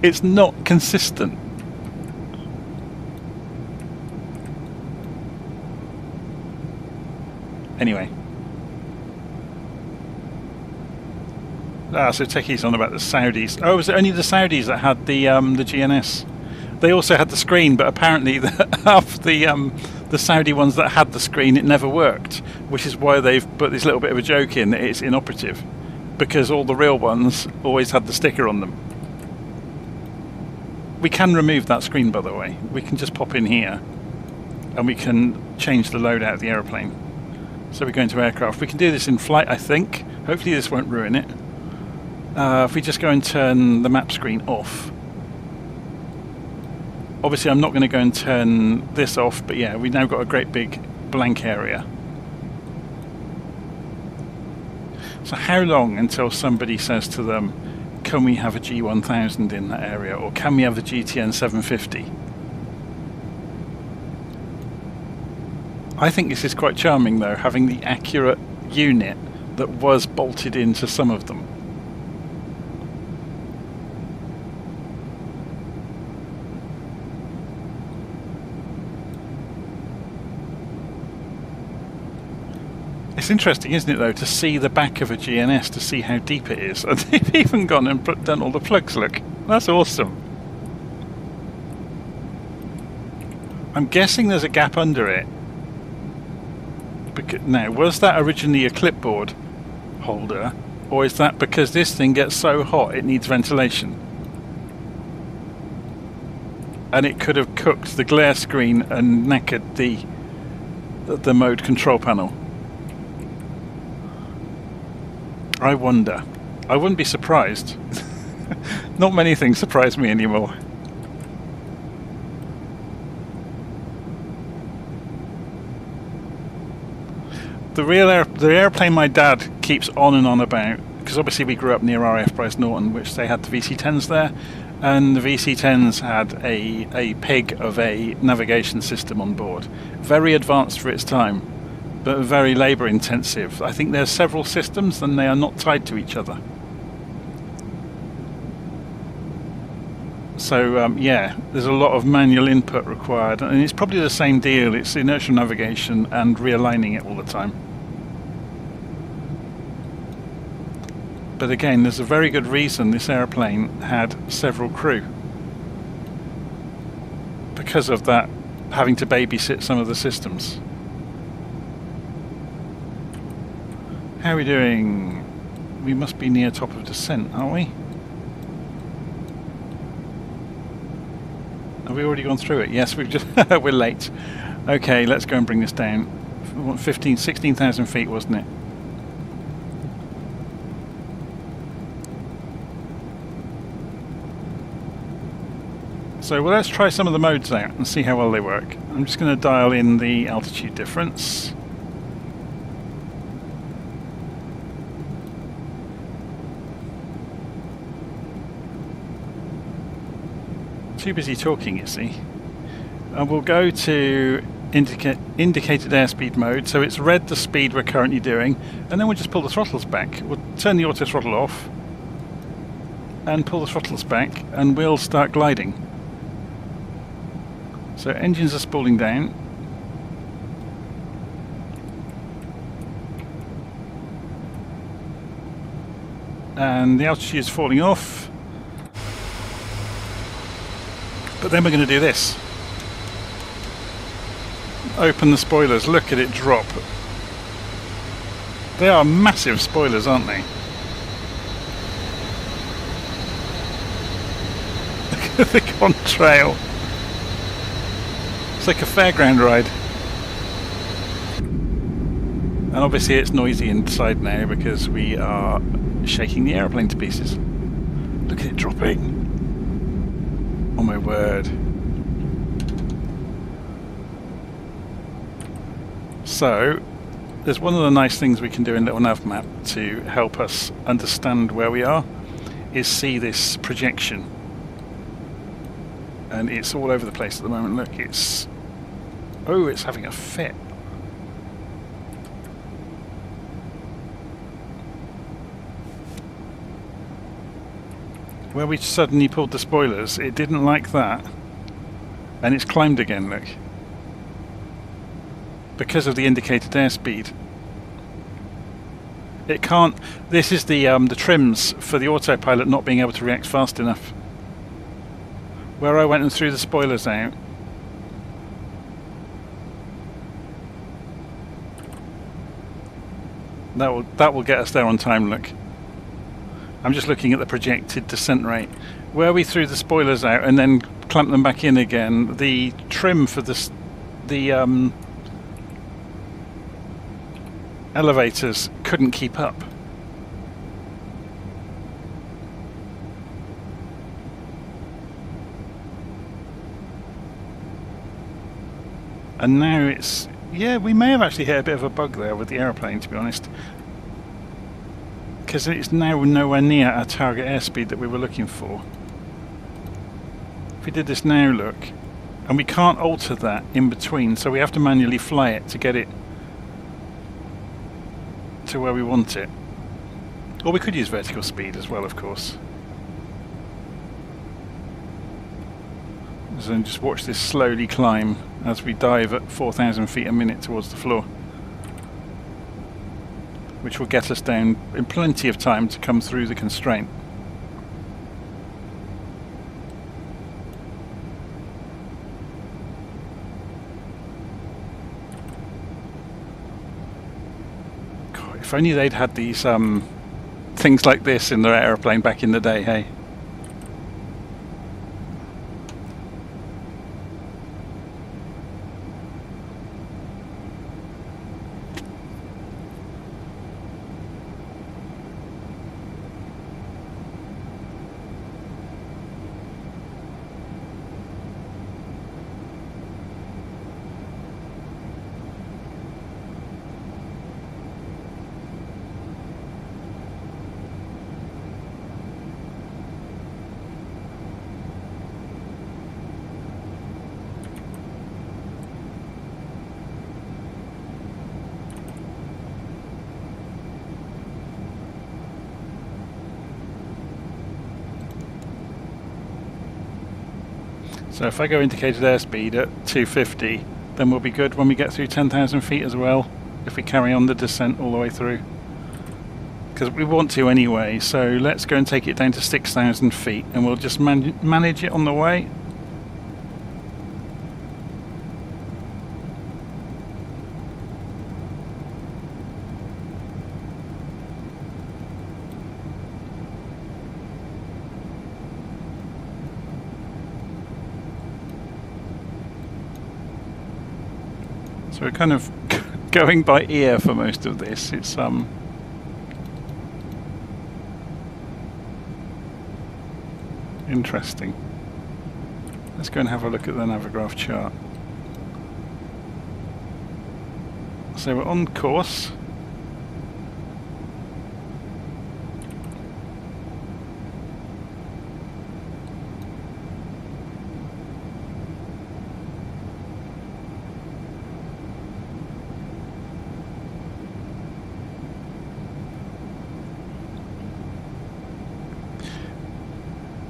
It's not consistent. Anyway. So Techie's on about the Saudis. Oh, was it only the Saudis that had the GNS? They also had the screen, but apparently half the Saudi ones that had the screen, it never worked, which is why they've put this little bit of a joke in that it's inoperative, because all the real ones always had the sticker on them. We can remove that screen, by the way. We can just pop in here and we can change the load out of the aeroplane. So we go into aircraft. We can do this in flight, I think. Hopefully this won't ruin it. If we just go and turn the map screen off. Obviously I'm not going to go and turn this off, but yeah, we've now got a great big blank area. So how long until somebody says to them, can we have a G1000 in that area, or can we have the GTN 750? I think this is quite charming though, having the accurate unit that was bolted into some of them. It's interesting, isn't it, though, to see the back of a GNS, to see how deep it is. And they've even gone and done all the plugs, look. That's awesome. I'm guessing there's a gap under it. Now, was that originally a clipboard holder, or is that because this thing gets so hot it needs ventilation? And it could have cooked the glare screen and knackered the mode control panel. I wonder. I wouldn't be surprised. Not many things surprise me anymore. The airplane my dad keeps on and on about, because obviously we grew up near RAF Bryce Norton, which they had the VC-10s there, and the VC-10s had a pig of a navigation system on board. Very advanced for its time, but very labour intensive. I think there's several systems and they are not tied to each other. So yeah, there's a lot of manual input required, and it's probably the same deal. It's inertial navigation and realigning it all the time. But again, there's a very good reason this airplane had several crew, because of that, having to babysit some of the systems. How are we doing? We must be near top of descent, aren't we? Have we already gone through it? Yes, we've just we're late. Okay, let's go and bring this down. 16,000 feet, wasn't it? So well, let's try some of the modes out and see how well they work. I'm just going to dial in the altitude difference. Too busy talking, you see. And we'll go to indicated airspeed mode, so it's read the speed we're currently doing, and then we'll just pull the throttles back. We'll turn the auto throttle off and pull the throttles back, and we'll start gliding. So engines are spooling down. And the altitude is falling off. But then we're going to do this. Open the spoilers, look at it drop. They are massive spoilers, aren't they? Look at the contrail. It's like a fairground ride. And obviously it's noisy inside now because we are shaking the aeroplane to pieces. Look at it dropping. Oh my word. So, there's one of the nice things we can do in Little Nav Map to help us understand where we are, is see this projection. And it's all over the place at the moment. Look, it's... oh, it's having a fit. Where we suddenly pulled the spoilers, it didn't like that, and it's climbed again, look. Because of the indicated airspeed. It can't... this is the trims for the autopilot not being able to react fast enough. Where I went and threw the spoilers out, that will get us there on time, look. I'm just looking at the projected descent rate. Where we threw the spoilers out and then clamped them back in again, the trim for the elevators couldn't keep up. And now it's... yeah, we may have actually hit a bit of a bug there with the aeroplane, to be honest. because it's now nowhere near our target airspeed that we were looking for. If we did this now, look, and we can't alter that in between, so we have to manually fly it to get it to where we want it. Or we could use vertical speed as well, of course. So just watch this slowly climb as we dive at 4,000 feet a minute towards the floor, which will get us down in plenty of time to come through the constraint. God, if only they'd had these things like this in their aeroplane back in the day, hey? So if I go indicated airspeed at 250, then we'll be good when we get through 10,000 feet as well, if we carry on the descent all the way through. Because we want to anyway, so let's go and take it down to 6,000 feet, and we'll just manage it on the way. So we're kind of going by ear for most of this. It's interesting. Let's go and have a look at the Navigraph chart. So we're on course.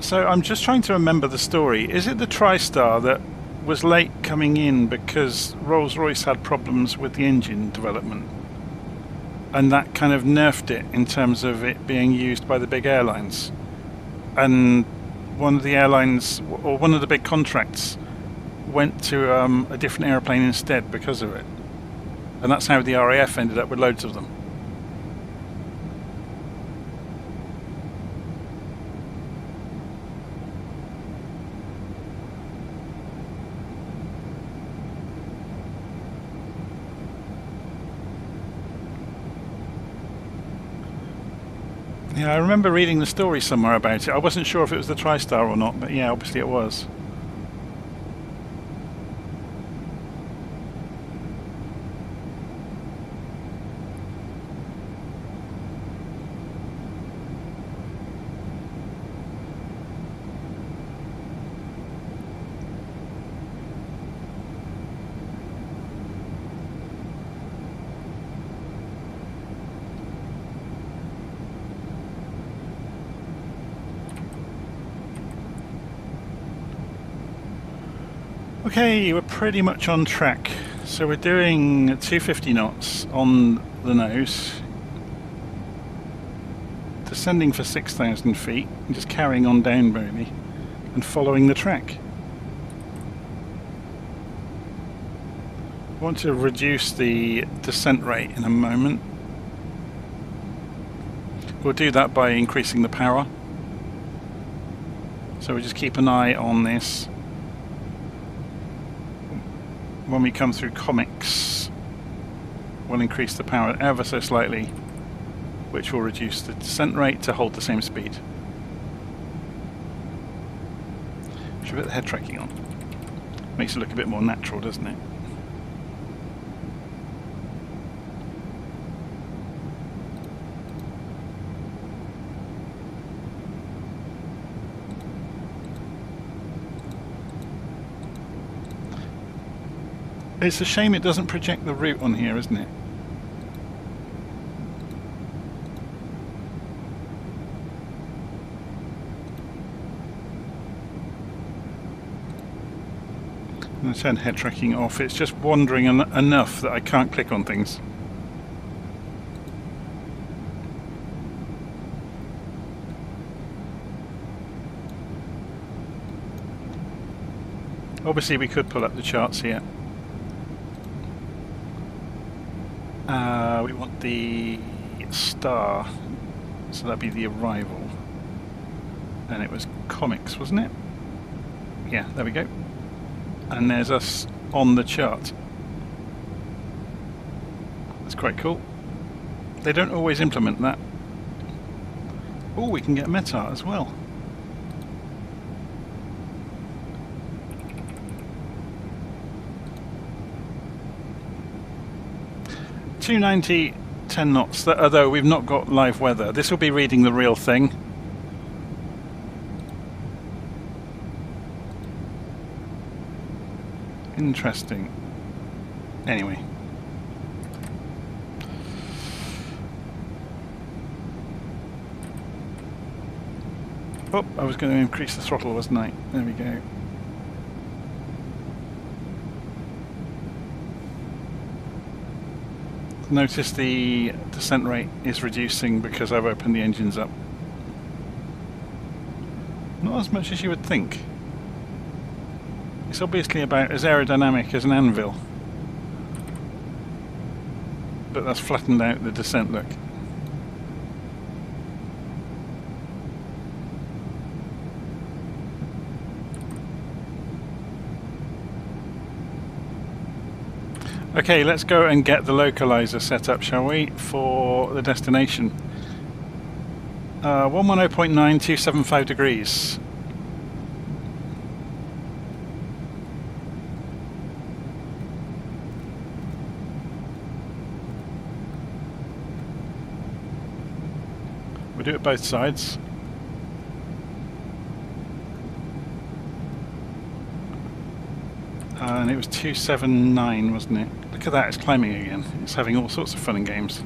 So I'm just trying to remember the story. Is it the TriStar that was late coming in because Rolls-Royce had problems with the engine development? And that kind of nerfed it in terms of it being used by the big airlines. And one of the airlines, or one of the big contracts, went to a different airplane instead because of it. And that's how the RAF ended up with loads of them. Yeah, I remember reading the story somewhere about it. I wasn't sure if it was the TriStar or not, but yeah, obviously it was. Okay, we're pretty much on track. So we're doing 250 knots on the nose, descending for 6,000 feet, and just carrying on down really, and following the track. I want to reduce the descent rate in a moment. We'll do that by increasing the power. So we'll just keep an eye on this. When we come through comics, we'll increase the power ever so slightly, which will reduce the descent rate to hold the same speed. Should put the head tracking on. Makes it look a bit more natural, doesn't it? It's a shame it doesn't project the route on here, isn't it? I'm going to turn head tracking off. It's just wandering enough that I can't click on things. Obviously we could pull up the charts here. We want the star, so that'd be the arrival. And it was comics, wasn't it? Yeah, there we go. And there's us on the chart. That's quite cool. They don't always implement that. Oh, we can get meta as well. .290, 10 knots, although we've not got live weather. This will be reading the real thing. Interesting. Anyway. Oh, I was going to increase the throttle, wasn't I? There we go. Notice the descent rate is reducing because I've opened the engines up. Not as much as you would think. It's obviously about as aerodynamic as an anvil, but that's flattened out the descent look. Okay, let's go and get the localizer set up, shall we, for the destination. 110.9, 275 degrees. We'll do it both sides. And it was 279, wasn't it? Look at that, it's climbing again. It's having all sorts of fun and games.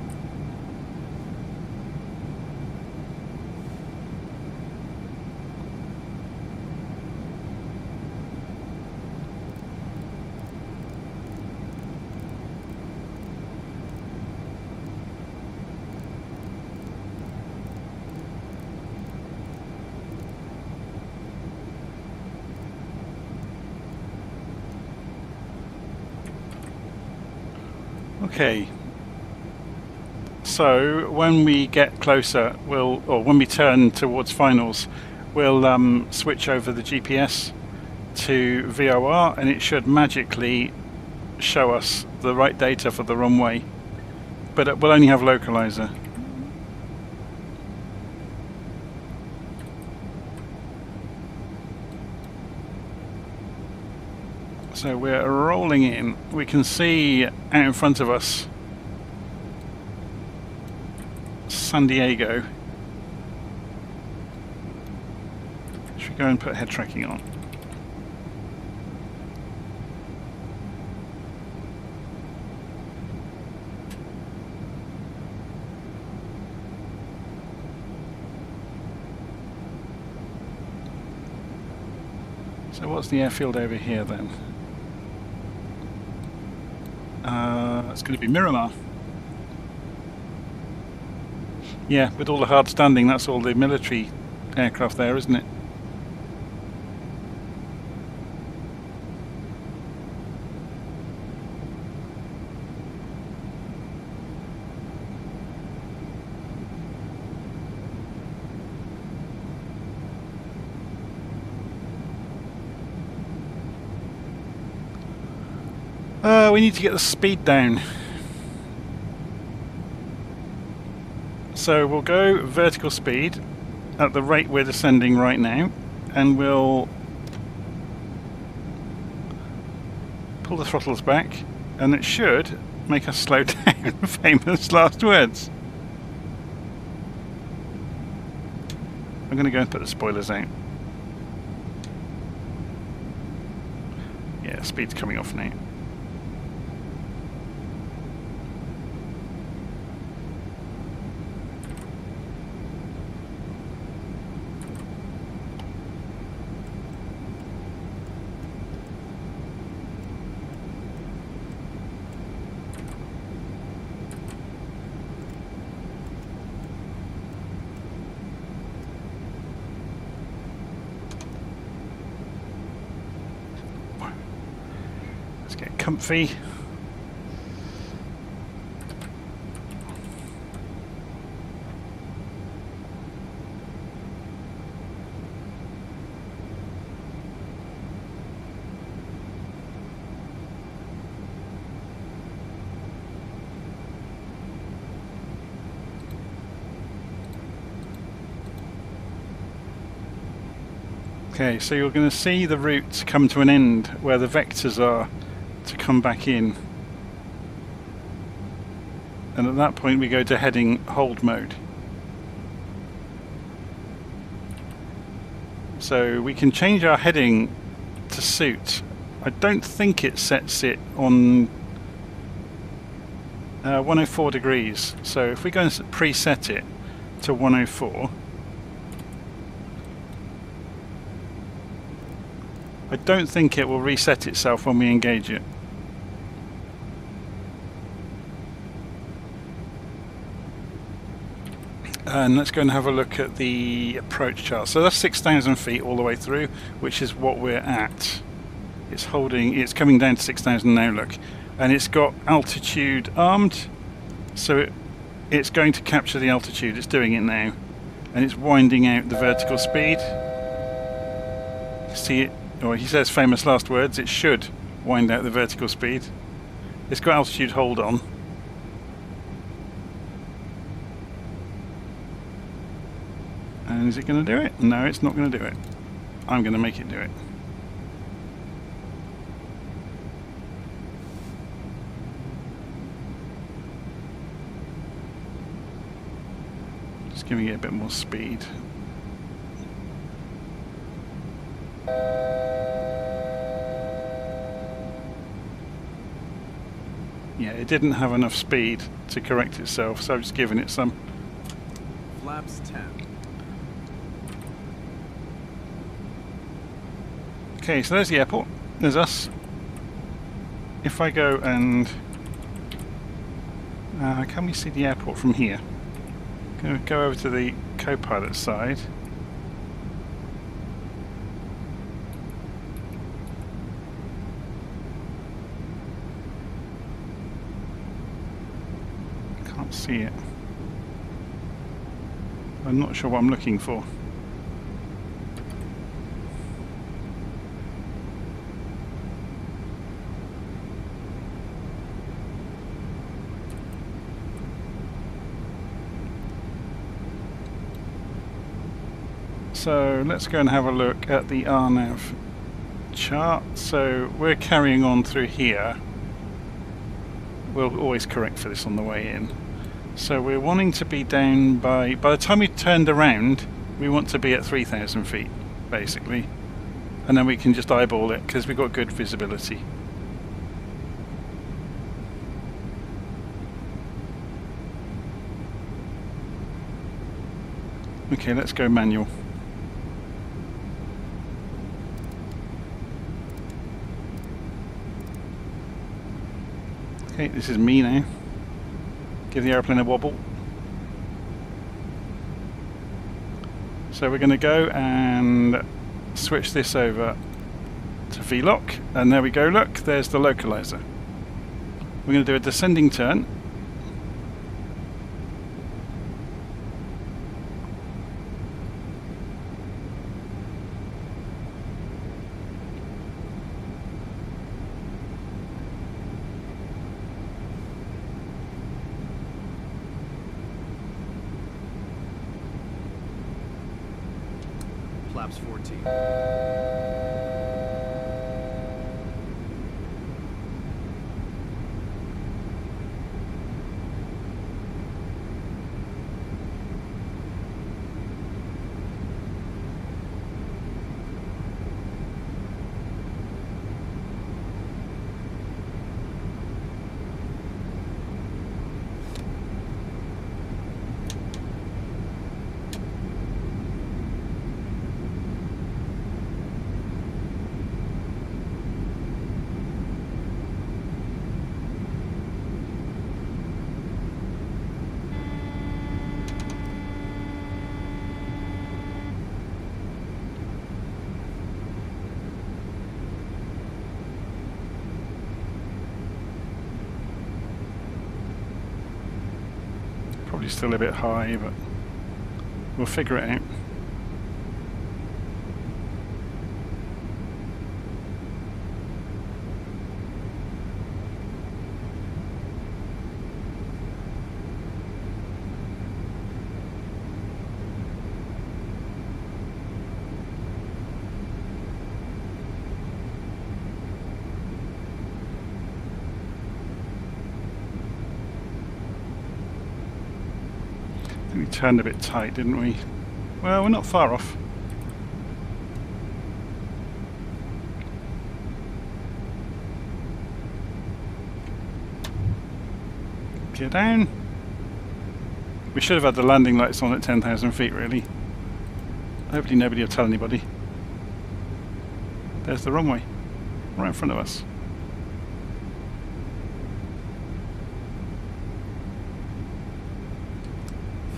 Okay, so when we get closer, or when we turn towards finals, we'll switch over the GPS to VOR, and it should magically show us the right data for the runway, but it will only have localizer. So we're rolling in. We can see out in front of us San Diego. Should we go and put head tracking on? So what's the airfield over here then? It's going to be Miramar. Yeah, with all the hard standing, that's all the military aircraft there, isn't it? We need to get the speed down. So we'll go vertical speed at the rate we're descending right now, and we'll pull the throttles back, and it should make us slow down. Famous last words. I'm going to go and put the spoilers out. Yeah, speed's coming off now. Let's get comfy. Okay, so you're going to see the route come to an end where the vectors are to come back in. And at that point we go to heading hold mode. So we can change our heading to suit. I don't think it sets it on 104 degrees. So if we go and preset it to 104, I don't think it will reset itself when we engage it. And let's go and have a look at the approach chart. So that's 6,000 feet all the way through, which is what we're at. It's holding, it's coming down to 6,000 now, look. And it's got altitude armed, so it's going to capture the altitude. It's doing it now. And it's winding out the vertical speed. See it? Or he says famous last words, it should wind out the vertical speed. It's got altitude hold on. And is it going to do it? No, it's not going to do it. I'm going to make it do it. Just giving it a bit more speed. Yeah, it didn't have enough speed to correct itself, so I've just given it some. Flaps 10. Okay, so there's the airport. There's us. If I go and... can we see the airport from here? Going to go over to the co-pilot side. Can't see it. I'm not sure what I'm looking for. So let's go and have a look at the RNAV chart. So we're carrying on through here. We'll always correct for this on the way in. So we're wanting to be down by the time we turned around, we want to be at 3,000 feet, basically. And then we can just eyeball it because we've got good visibility. Okay, let's go manual. Okay, this is me now. Give the aeroplane a wobble. So we're going to go and switch this over to V-lock, and there we go, look, there's the localizer. We're going to do a descending turn. Flaps 14. probably still a bit high, but we'll figure it out. We turned a bit tight, didn't we? Well, we're not far off. Gear down. We should have had the landing lights on at 10,000 feet, really. Hopefully nobody will tell anybody. There's the runway, right in front of us.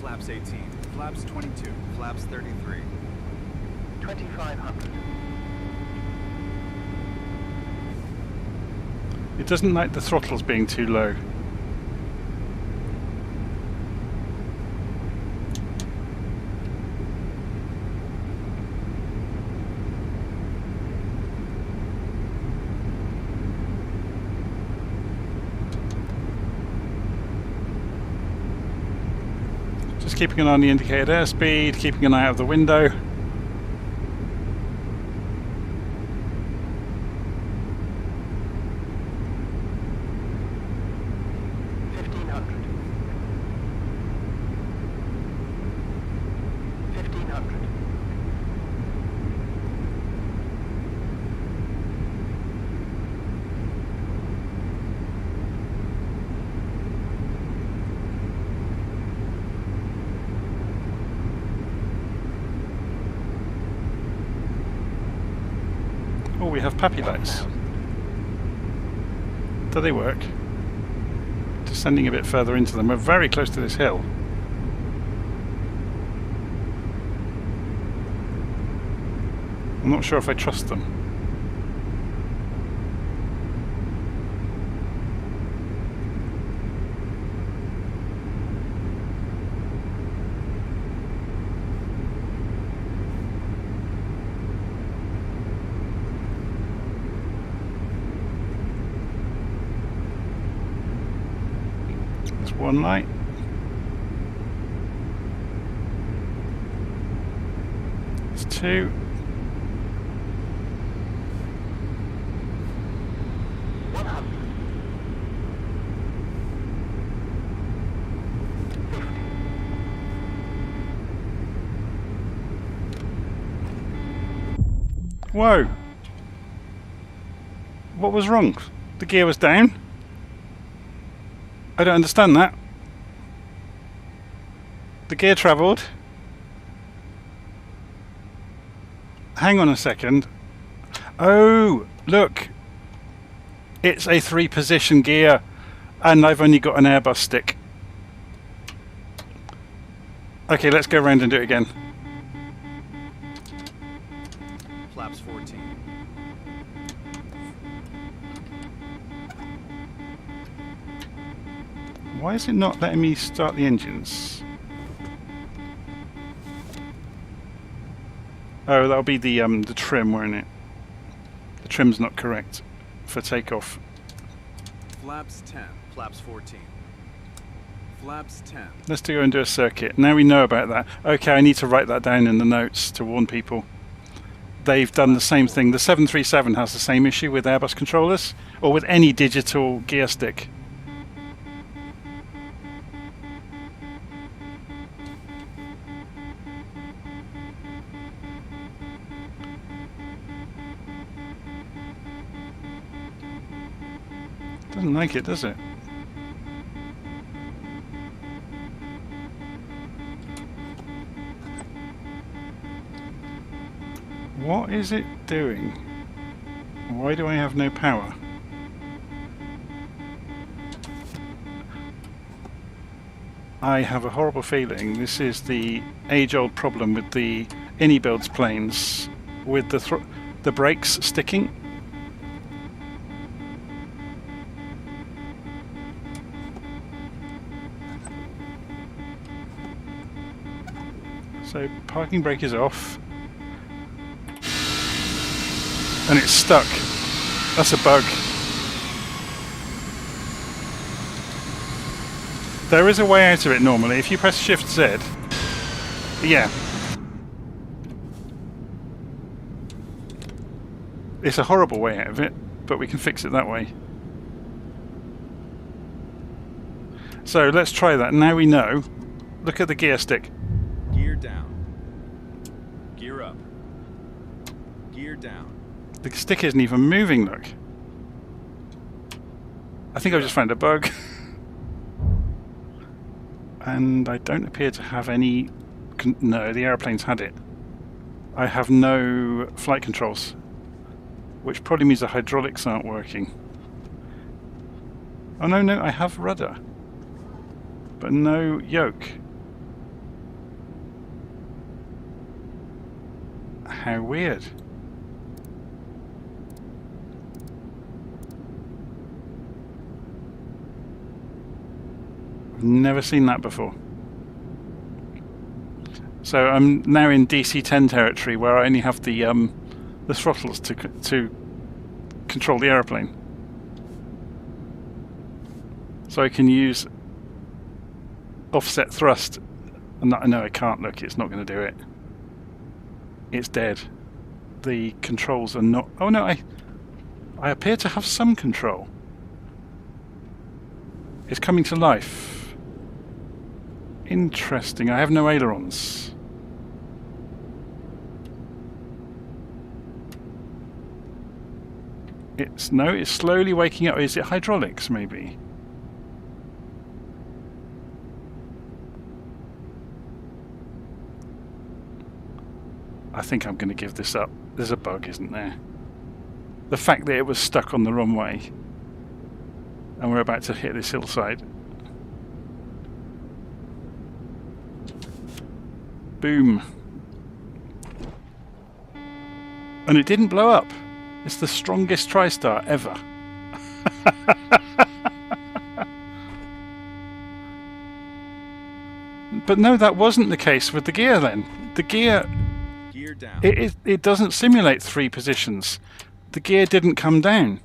Flaps 18, flaps 22, flaps 33. 2,500. It doesn't like the throttles being too low. Just keeping an eye on the indicated airspeed, keeping an eye out of the window. Oh, we have PAPI lights. Do they work? Descending a bit further into them. We're very close to this hill. I'm not sure if I trust them. One light. It's two. Whoa! What was wrong? The gear was down? I don't understand that. The gear travelled. Hang on a second. Oh, look. It's a 3-position gear and I've only got an Airbus stick. Okay, let's go around and do it again. Flaps 14. Why is it not letting me start the engines? Oh, that'll be the trim, won't it? The trim's not correct for takeoff. Flaps 10, flaps 14. Flaps 10. Let's go and do a circuit. Now we know about that. Okay, I need to write that down in the notes to warn people. They've done the same thing. The 737 has the same issue with Airbus controllers, or with any digital gear stick. Doesn't like it, does it? What is it doing? Why do I have no power? I have a horrible feeling this is the age-old problem with the Inibuilds planes, with the brakes sticking. So parking brake is off. And it's stuck. That's a bug. There is a way out of it normally. If you press Shift Z. Yeah. It's a horrible way out of it, but we can fix it that way. So let's try that. Now we know. Look at the gear stick. Gear down. Gear up. Gear down. The stick isn't even moving, look. I think I've just found a bug. And I don't appear to have any... No, the aeroplane's had it. I have no flight controls, which probably means the hydraulics aren't working. Oh no, I have rudder, but no yoke. How weird. I've never seen that before. So I'm now in DC-10 territory where I only have the throttles to control the aeroplane. So I can use offset thrust. And no, I can't. Look, it's not going to do it. It's dead. The controls are not... Oh no, I appear to have some control. It's coming to life. Interesting. I have no ailerons. It's slowly waking up. Is it hydraulics, maybe? I think I'm going to give this up. There's a bug, isn't there? The fact that it was stuck on the runway and we're about to hit this hillside. Boom. And it didn't blow up. It's the strongest TriStar ever. But no, that wasn't the case with the gear then. The gear down. It doesn't simulate 3 positions. The gear didn't come down.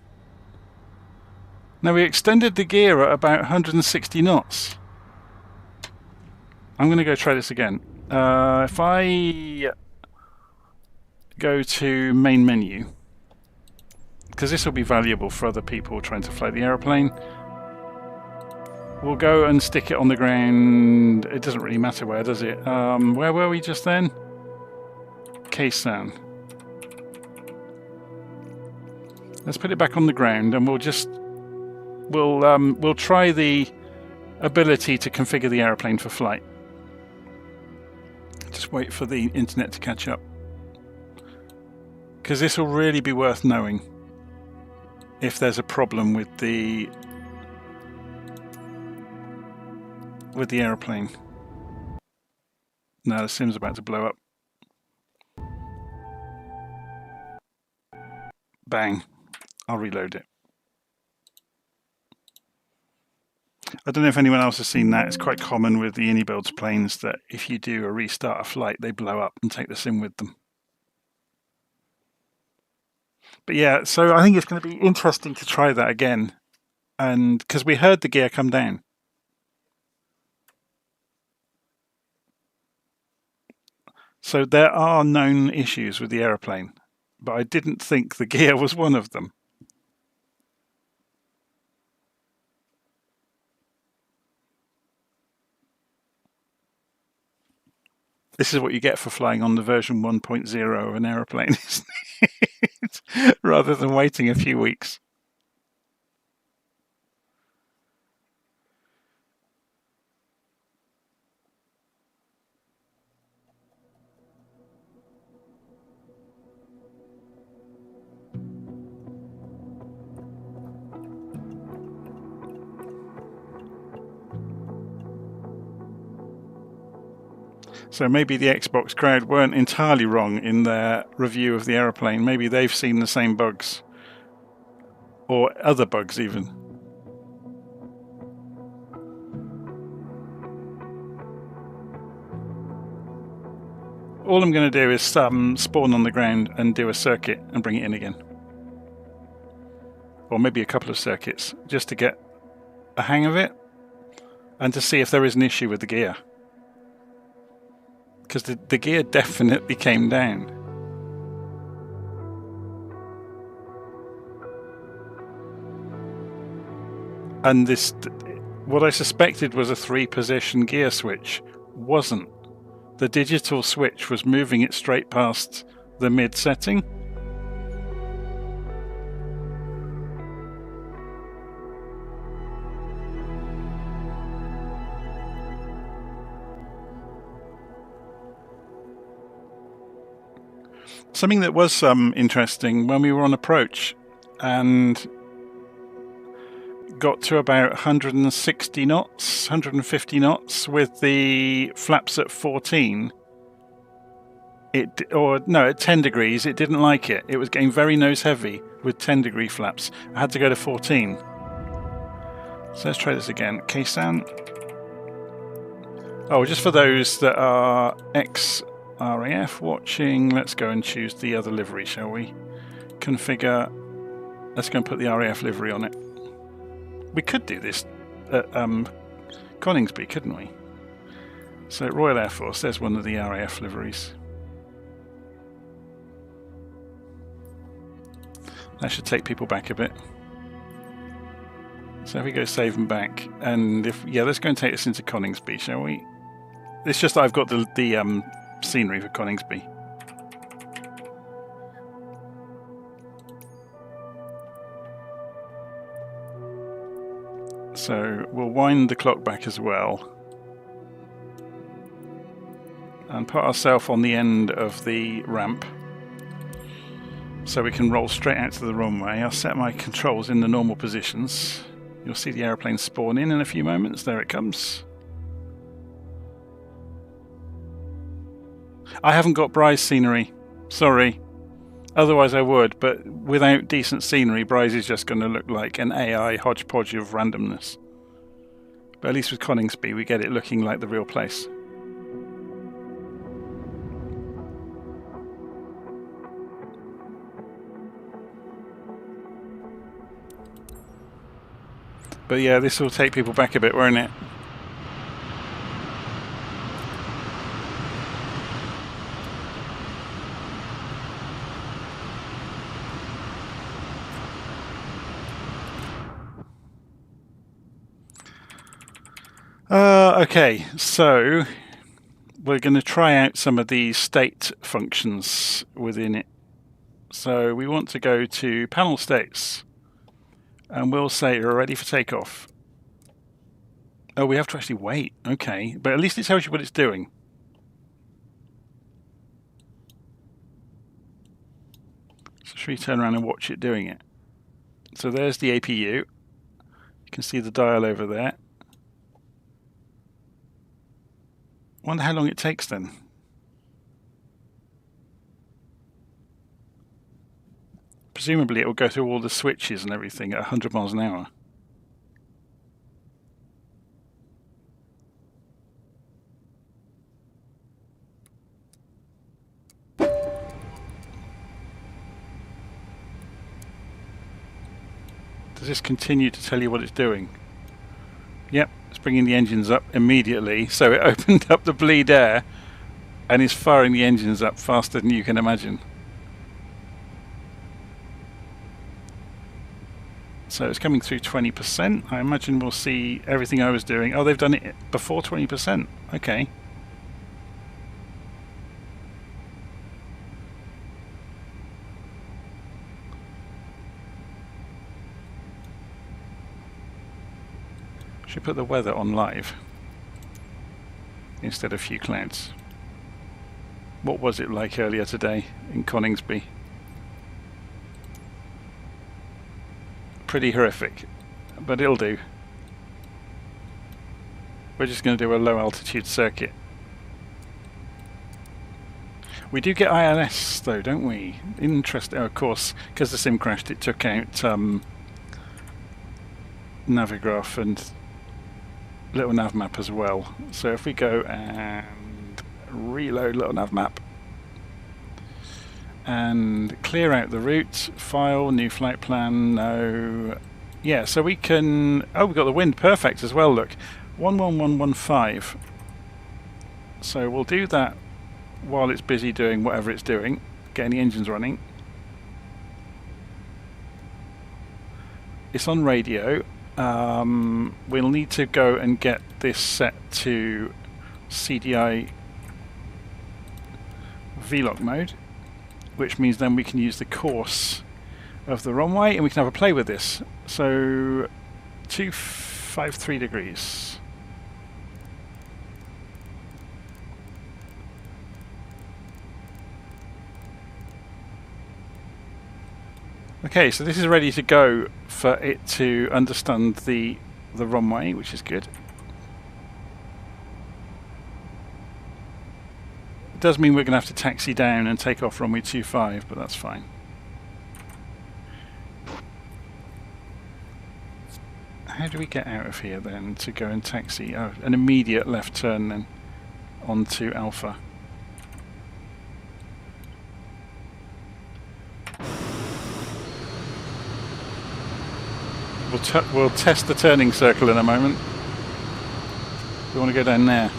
Now we extended the gear at about 160 knots. I'm going to go try this again. If I go to main menu, because this will be valuable for other people trying to fly the aeroplane, we'll go and stick it on the ground. It doesn't really matter where, does it? Where were we just then? Kaysan. Let's put it back on the ground, and we'll try the ability to configure the aeroplane for flight. Just wait for the internet to catch up, because this will really be worth knowing if there's a problem with the aeroplane. Now the sim's about to blow up. Bang. I'll reload it. I don't know if anyone else has seen that. It's quite common with the Inibuilds planes that if you do a restart of flight, they blow up and take the sim with them. But yeah, so I think it's going to be interesting to try that again, and because we heard the gear come down. So there are known issues with the aeroplane, but I didn't think the gear was one of them. This is what you get for flying on the version 1.0 of an aeroplane, isn't it? Rather than waiting a few weeks. So maybe the Xbox crowd weren't entirely wrong in their review of the aeroplane. Maybe they've seen the same bugs, or other bugs even. all I'm going to do is spawn on the ground and do a circuit and bring it in again. Or maybe a couple of circuits, just to get a hang of it and to see if there is an issue with the gear. Because the gear definitely came down. And this, what I suspected was a 3-position gear switch, wasn't. The digital switch was moving it straight past the mid setting. Something that was interesting when we were on approach and got to about 160 knots, 150 knots with the flaps at 14. At 10 degrees, it didn't like it. It was getting very nose heavy with 10-degree flaps. I had to go to 14. So let's try this again. KSAN. Oh, just for those that are ex-RAF watching, let's go and choose the other livery, shall we? Configure. Let's go and put the RAF livery on it. We could do this at Coningsby, couldn't we? So Royal Air Force, there's one of the RAF liveries. That should take people back a bit. So if we go save and back, and let's go and take this into Coningsby, shall we? It's just that I've got the scenery for Coningsby. So we'll wind the clock back as well and put ourselves on the end of the ramp so we can roll straight out to the runway. I'll set my controls in the normal positions. You'll see the aeroplane spawn in a few moments. There it comes. I haven't got Bry's scenery, sorry. Otherwise I would, but without decent scenery, Bry's is just going to look like an AI hodgepodge of randomness. But at least with Coningsby, we get it looking like the real place. But yeah, this will take people back a bit, won't it? Okay, so we're going to try out some of these state functions within it. So we want to go to panel states and we'll say we're ready for takeoff. Oh, we have to actually wait. Okay, but at least it tells you what it's doing. So should we turn around and watch it doing it? So there's the APU. You can see the dial over there. Wonder how long it takes then. Presumably it will go through all the switches and everything at 100 miles an hour. Does this continue to tell you what it's doing? Yep, it's bringing the engines up immediately. So it opened up the bleed air and is firing the engines up faster than you can imagine. So it's coming through 20%. I imagine we'll see everything I was doing. Oh, they've done it before 20%. Okay. Should put the weather on live instead of few clouds. What was it like earlier today in Coningsby? Pretty horrific, but it'll do. We're just going to do a low altitude circuit. We do get ILS though, don't we? Interesting. Oh, of course, because the sim crashed, it took out Navigraph and little nav map as well. So if we go and reload little nav map, and clear out the route. File, new flight plan, no. Yeah, so we can... Oh, we've got the wind perfect as well, look. 11115. So we'll do that while it's busy doing whatever it's doing, getting the engines running. It's on radio. We'll need to go and get this set to CDI VLOC mode, which means then we can use the course of the runway and we can have a play with this. So 253 degrees. Okay, so this is ready to go for it to understand the runway, which is good. It does mean we're going to have to taxi down and take off runway 25, but that's fine. How do we get out of here then to go and taxi? Oh, an immediate left turn then onto Alpha. We'll test the turning circle in a moment. We want to go down there.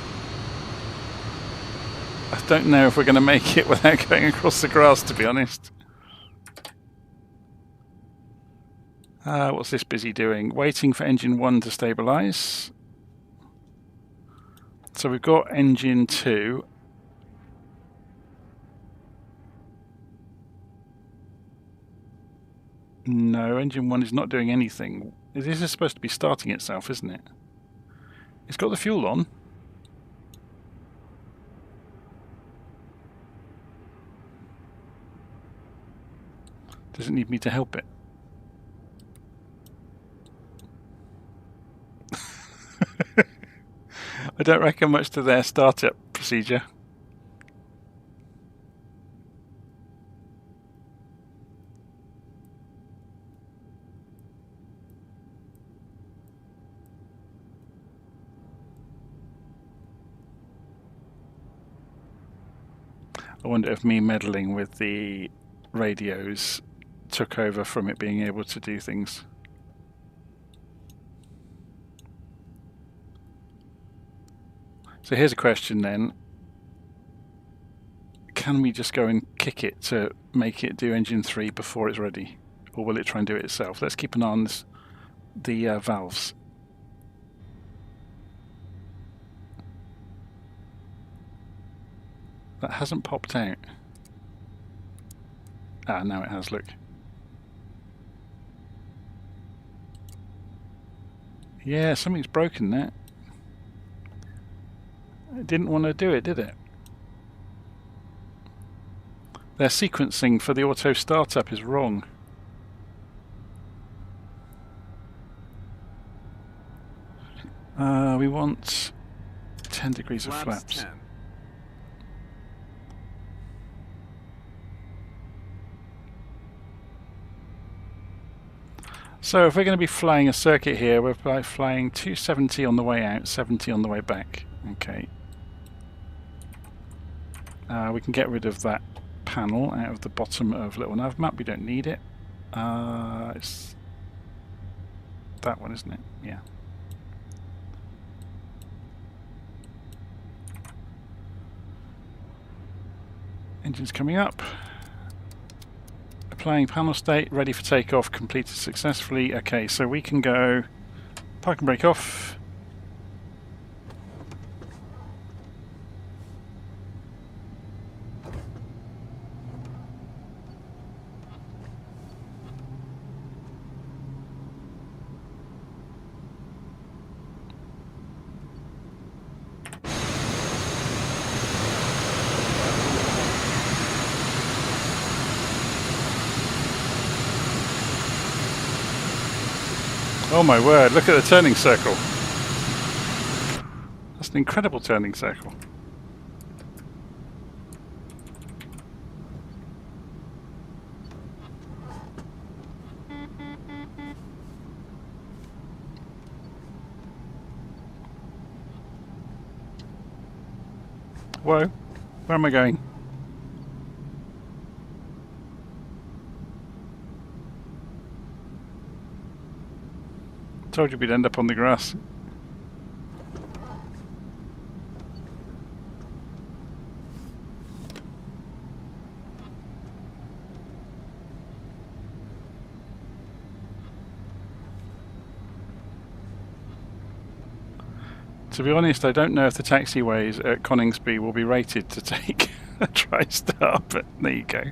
I don't know if we're going to make it without going across the grass, to be honest. What's this busy doing? Waiting for engine 1 to stabilise. So we've got engine 2. No, engine 1 is not doing anything. This is supposed to be starting itself, isn't it? It's got the fuel on. Does it need me to help it? I don't reckon much to their startup procedure. I wonder if me meddling with the radios took over from it being able to do things. So here's a question then. Can we just go and kick it to make it do engine 3 before it's ready? Or will it try and do it itself? Let's keep an eye on this, the valves. That hasn't popped out. Ah, now it has, look. Yeah, something's broken there. It didn't want to do it, did it? Their sequencing for the auto startup is wrong. We want 10 degrees of flaps. 10. So if we're going to be flying a circuit here, we're flying 270 on the way out, 70 on the way back. Okay. We can get rid of that panel out of the bottom of little nav map. We don't need it. It's that one, isn't it? Yeah. Engine's coming up. Applying panel state, ready for takeoff, completed successfully. Okay, so we can go park and brake off. Oh my word, look at the turning circle. That's an incredible turning circle. Whoa, where am I going? Told you we'd end up on the grass. To be honest, I don't know if the taxiways at Coningsby will be rated to take a TriStar, but there you go.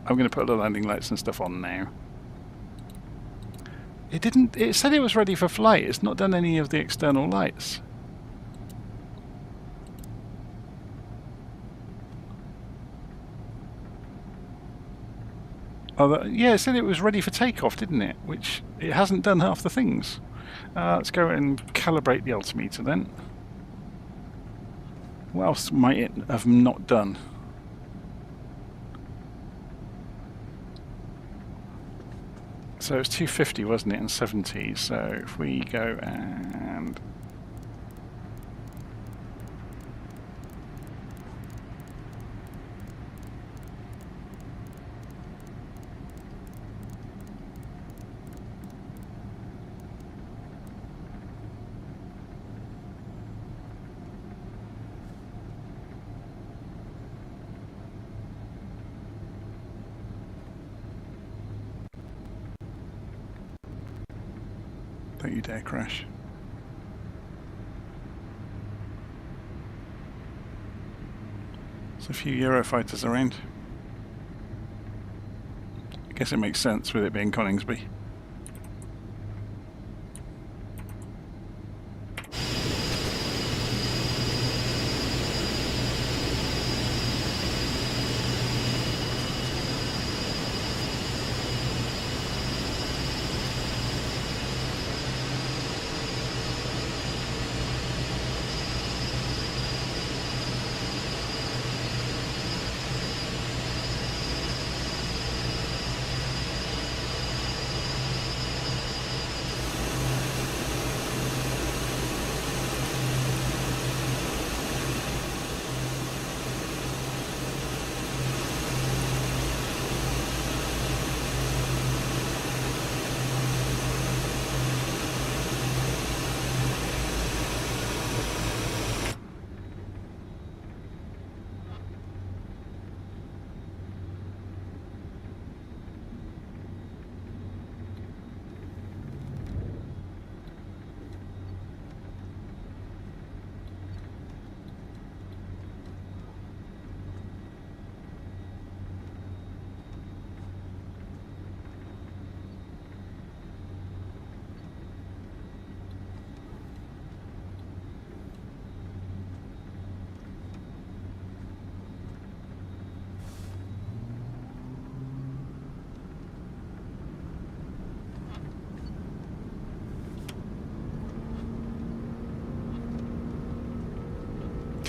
I'm going to put the landing lights and stuff on now. It said it was ready for flight. It's not done any of the external lights. Oh, yeah, it said it was ready for takeoff, didn't it? Which it hasn't done half the things. Let's go and calibrate the altimeter then. What else might it have not done? So it's 250, wasn't it, and 70. So if we go and... Don't you dare crash. There's a few Eurofighters around. I guess it makes sense with it being Coningsby.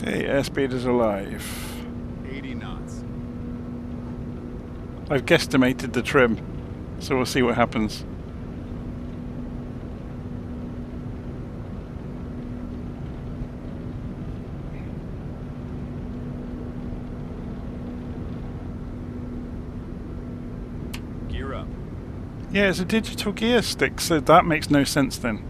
Okay, airspeed is alive. 80 knots. I've guesstimated the trim, so we'll see what happens. Gear up. Yeah, it's a digital gear stick, so that makes no sense then.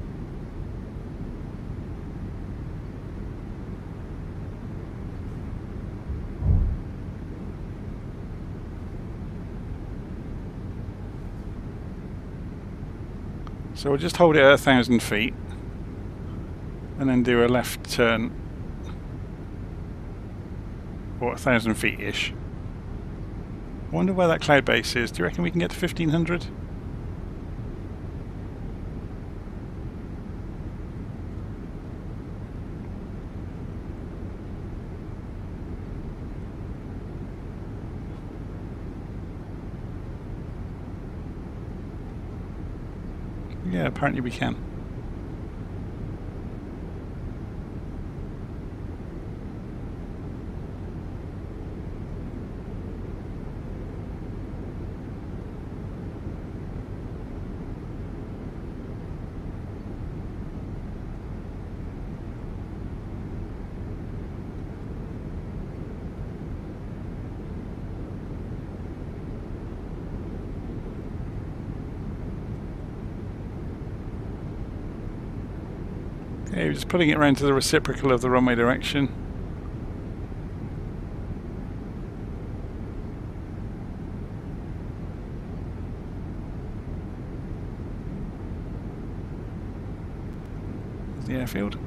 So we'll just hold it at 1,000 feet and then do a left turn, or 1,000 feet-ish. I wonder where that cloud base is. Do you reckon we can get to 1,500? Yeah, apparently we can. Okay, we're just putting it around to the reciprocal of the runway direction. There's the airfield.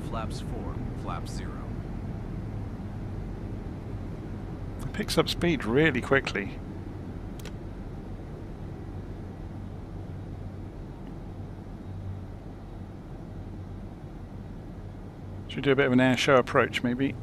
Flaps 4, flaps 0. It picks up speed really quickly. Should we do a bit of an air show approach, maybe?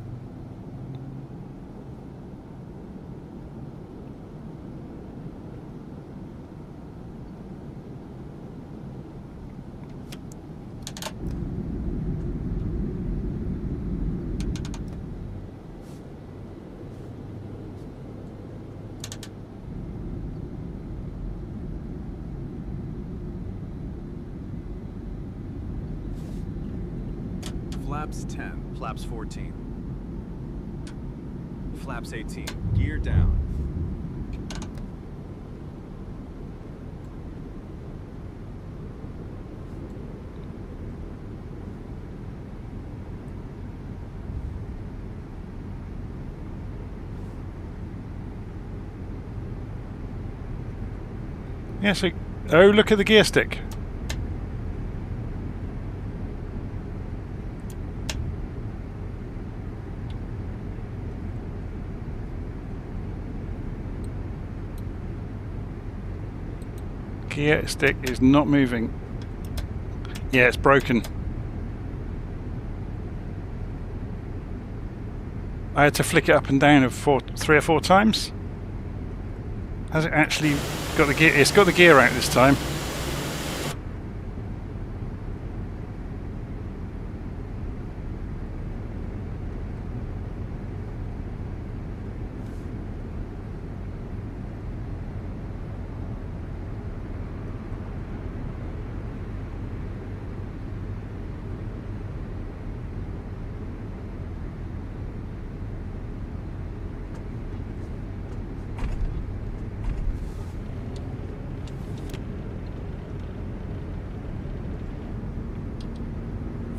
Flaps 10, flaps 14. Flaps 18, gear down. Yeah, so... Oh, look at the gear stick. Gear stick is not moving. Yeah, it's broken. I had to flick it up and down 3 or 4 times. Has it actually got the gear? It's got the gear out this time.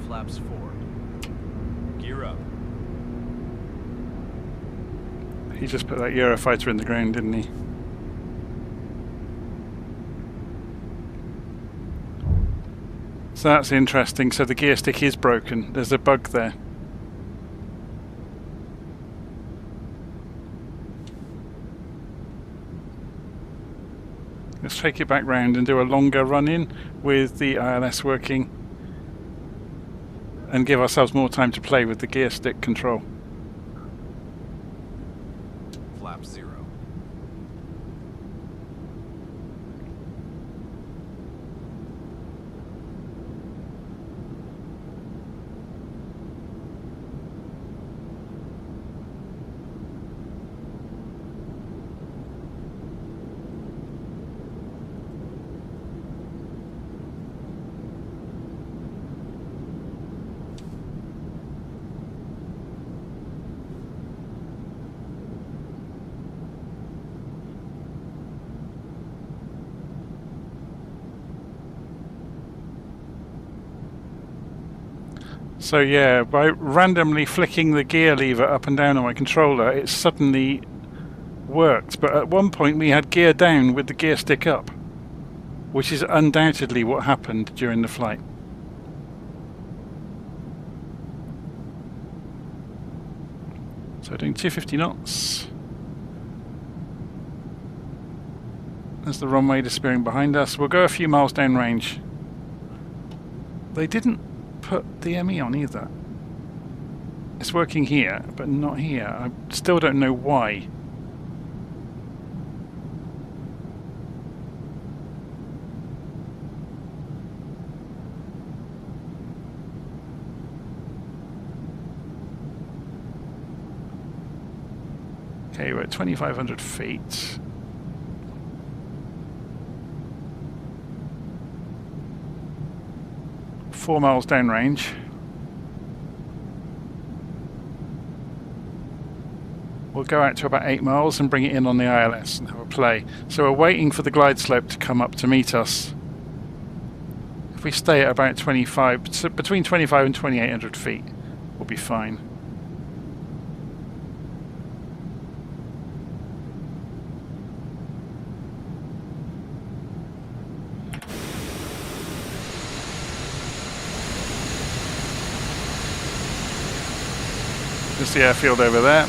Flaps 4. Gear up. He just put that Eurofighter in the ground, didn't he? So that's interesting. So the gear stick is broken. There's a bug there. Let's take it back round and do a longer run-in with the ILS working and give ourselves more time to play with the gear stick control. Flap 0. So yeah, by randomly flicking the gear lever up and down on my controller, it suddenly worked. But at one point we had gear down with the gear stick up, which is undoubtedly what happened during the flight. So doing 250 knots. There's the runway disappearing behind us. We'll go a few miles downrange. They didn't put the ME on either. It's working here, but not here. I still don't know why. Okay, we're at 2,500 feet. Four miles downrange. we'll go out to about 8 miles and bring it in on the ILS and have a play. So we're waiting for the glide slope to come up to meet us. If we stay at about 25, so between 25 and 2800 feet, we'll be fine. There's the airfield over there.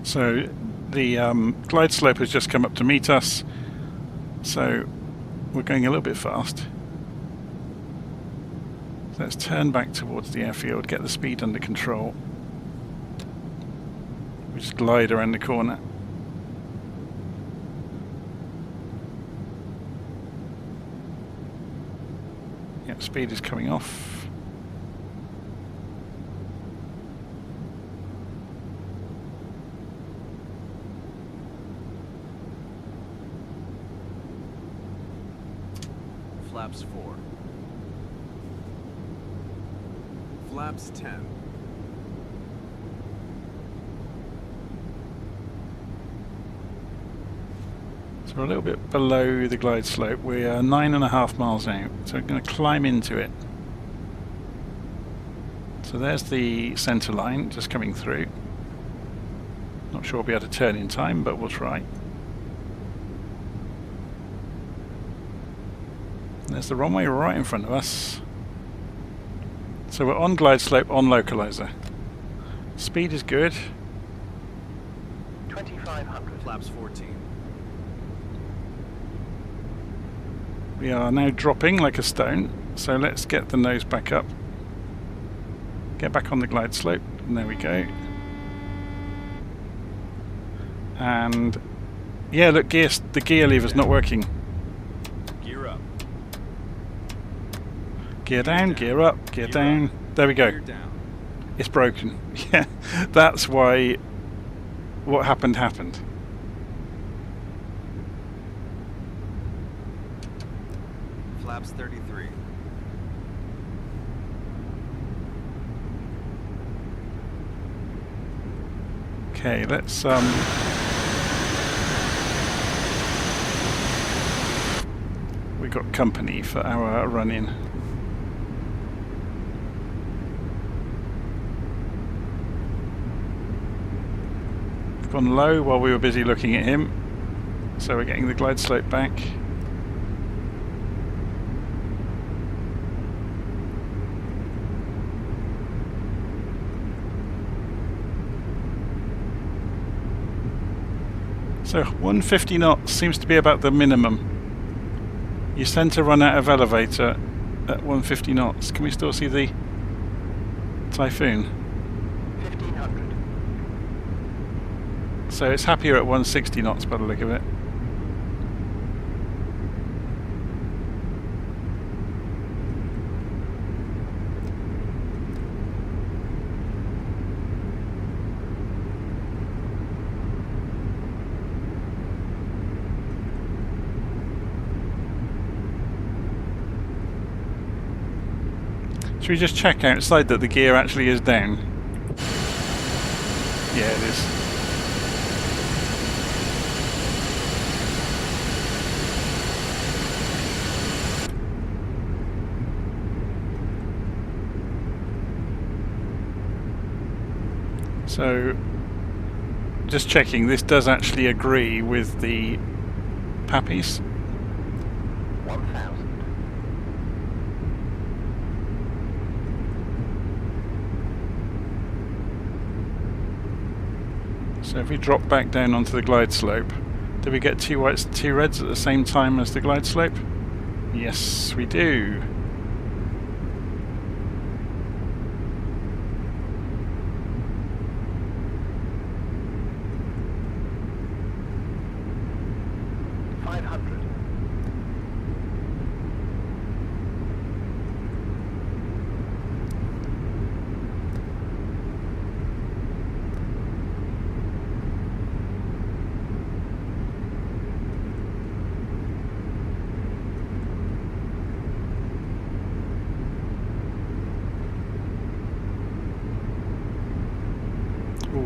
So the glide slope has just come up to meet us, so we're going a little bit fast. So let's turn back towards the airfield, get the speed under control. We just glide around the corner. Yep, speed is coming off. Flaps 4. Flaps 10. So we're a little bit below the glide slope. We are 9.5 miles out, so we're going to climb into it. So there's the centre line just coming through. Not sure we'll be able to turn in time, but we'll try. There's the runway right in front of us. So we're on glide slope, on localizer. Speed is good. 2500. Flaps 14. We are now dropping like a stone, so let's get the nose back up. Get back on the glide slope, and there we go. And yeah, look, the gear lever's not working. Gear up. Gear down, gear up, gear down. There we go. Gear down. It's broken. Yeah, that's why what happened. Flaps 33. Okay, let's we got company for our run-in. We've gone low while we were busy looking at him, so we're getting the glide slope back. So 150 knots seems to be about the minimum. You tend to run out of elevator at 150 knots. Can we still see the Typhoon? 1500. So it's happier at 160 knots by the look of it. Should we just check outside that the gear actually is down? Yeah, it is. So, just checking, this does actually agree with the Pappies. 1000. So if we drop back down onto the glide slope, do we get 2 whites and 2 reds at the same time as the glide slope? Yes, we do.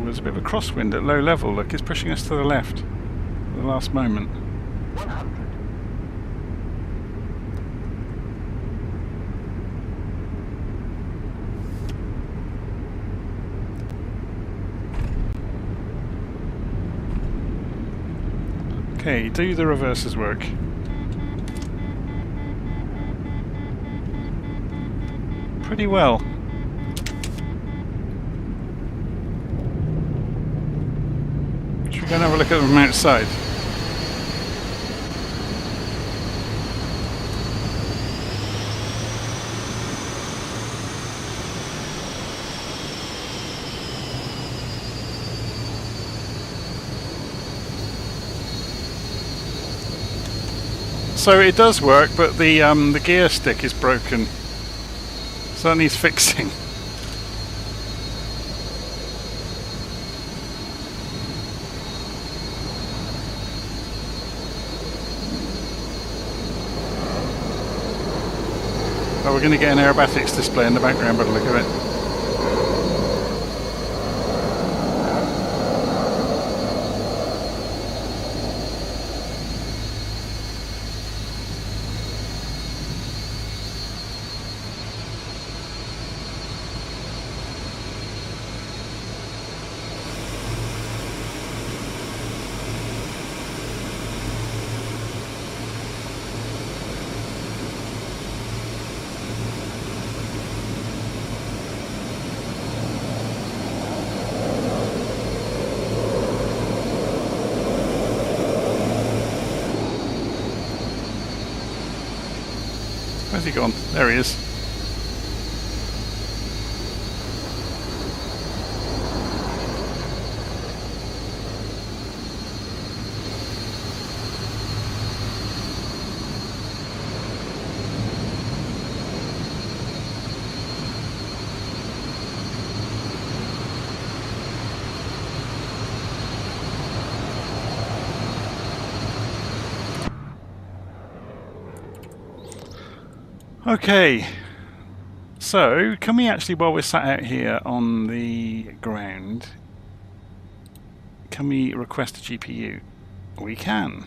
there's a bit of a crosswind at low level. Look, it's pushing us to the left at the last moment. 100. Okay, do the reverses work? Pretty well. Should we go and have a look at them outside? So it does work, but the gear stick is broken. So that needs fixing. Oh, we're going to get an aerobatics display in the background by the look of it. Where's he gone? There he is. Okay, so can we actually, while we're sat out here on the ground, can we request a GPU? We can.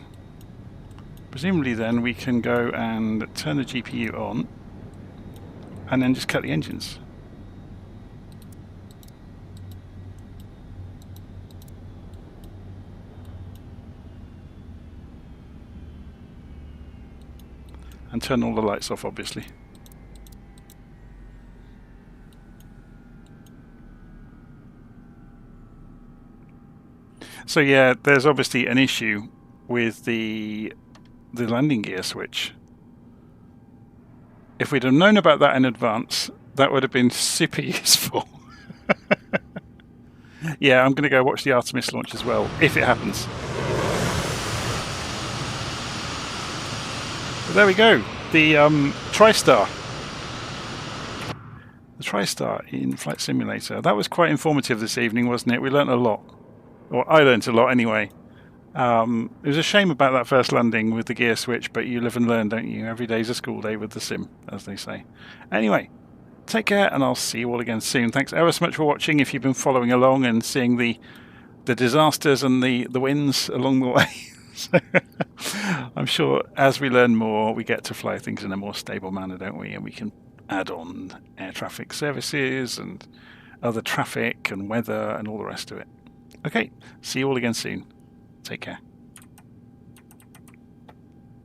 Presumably then we can go and turn the GPU on and then just cut the engines. And turn all the lights off, obviously. So yeah, there's obviously an issue with the landing gear switch. If we'd have known about that in advance, that would have been super useful. Yeah, I'm going to go watch the Artemis launch as well, if it happens. But there we go, the TriStar. The TriStar in Flight Simulator. That was quite informative this evening, wasn't it? We learnt a lot. Or I learnt a lot anyway. It was a shame about that first landing with the gear switch, but you live and learn, don't you? Every day's a school day with the sim, as they say. Anyway, take care, and I'll see you all again soon. Thanks ever so much for watching. If you've been following along and seeing the disasters and the wins along the way. So, I'm sure as we learn more, we get to fly things in a more stable manner, don't we? And we can add on air traffic services and other traffic and weather and all the rest of it. Okay, see you all again soon. Take care.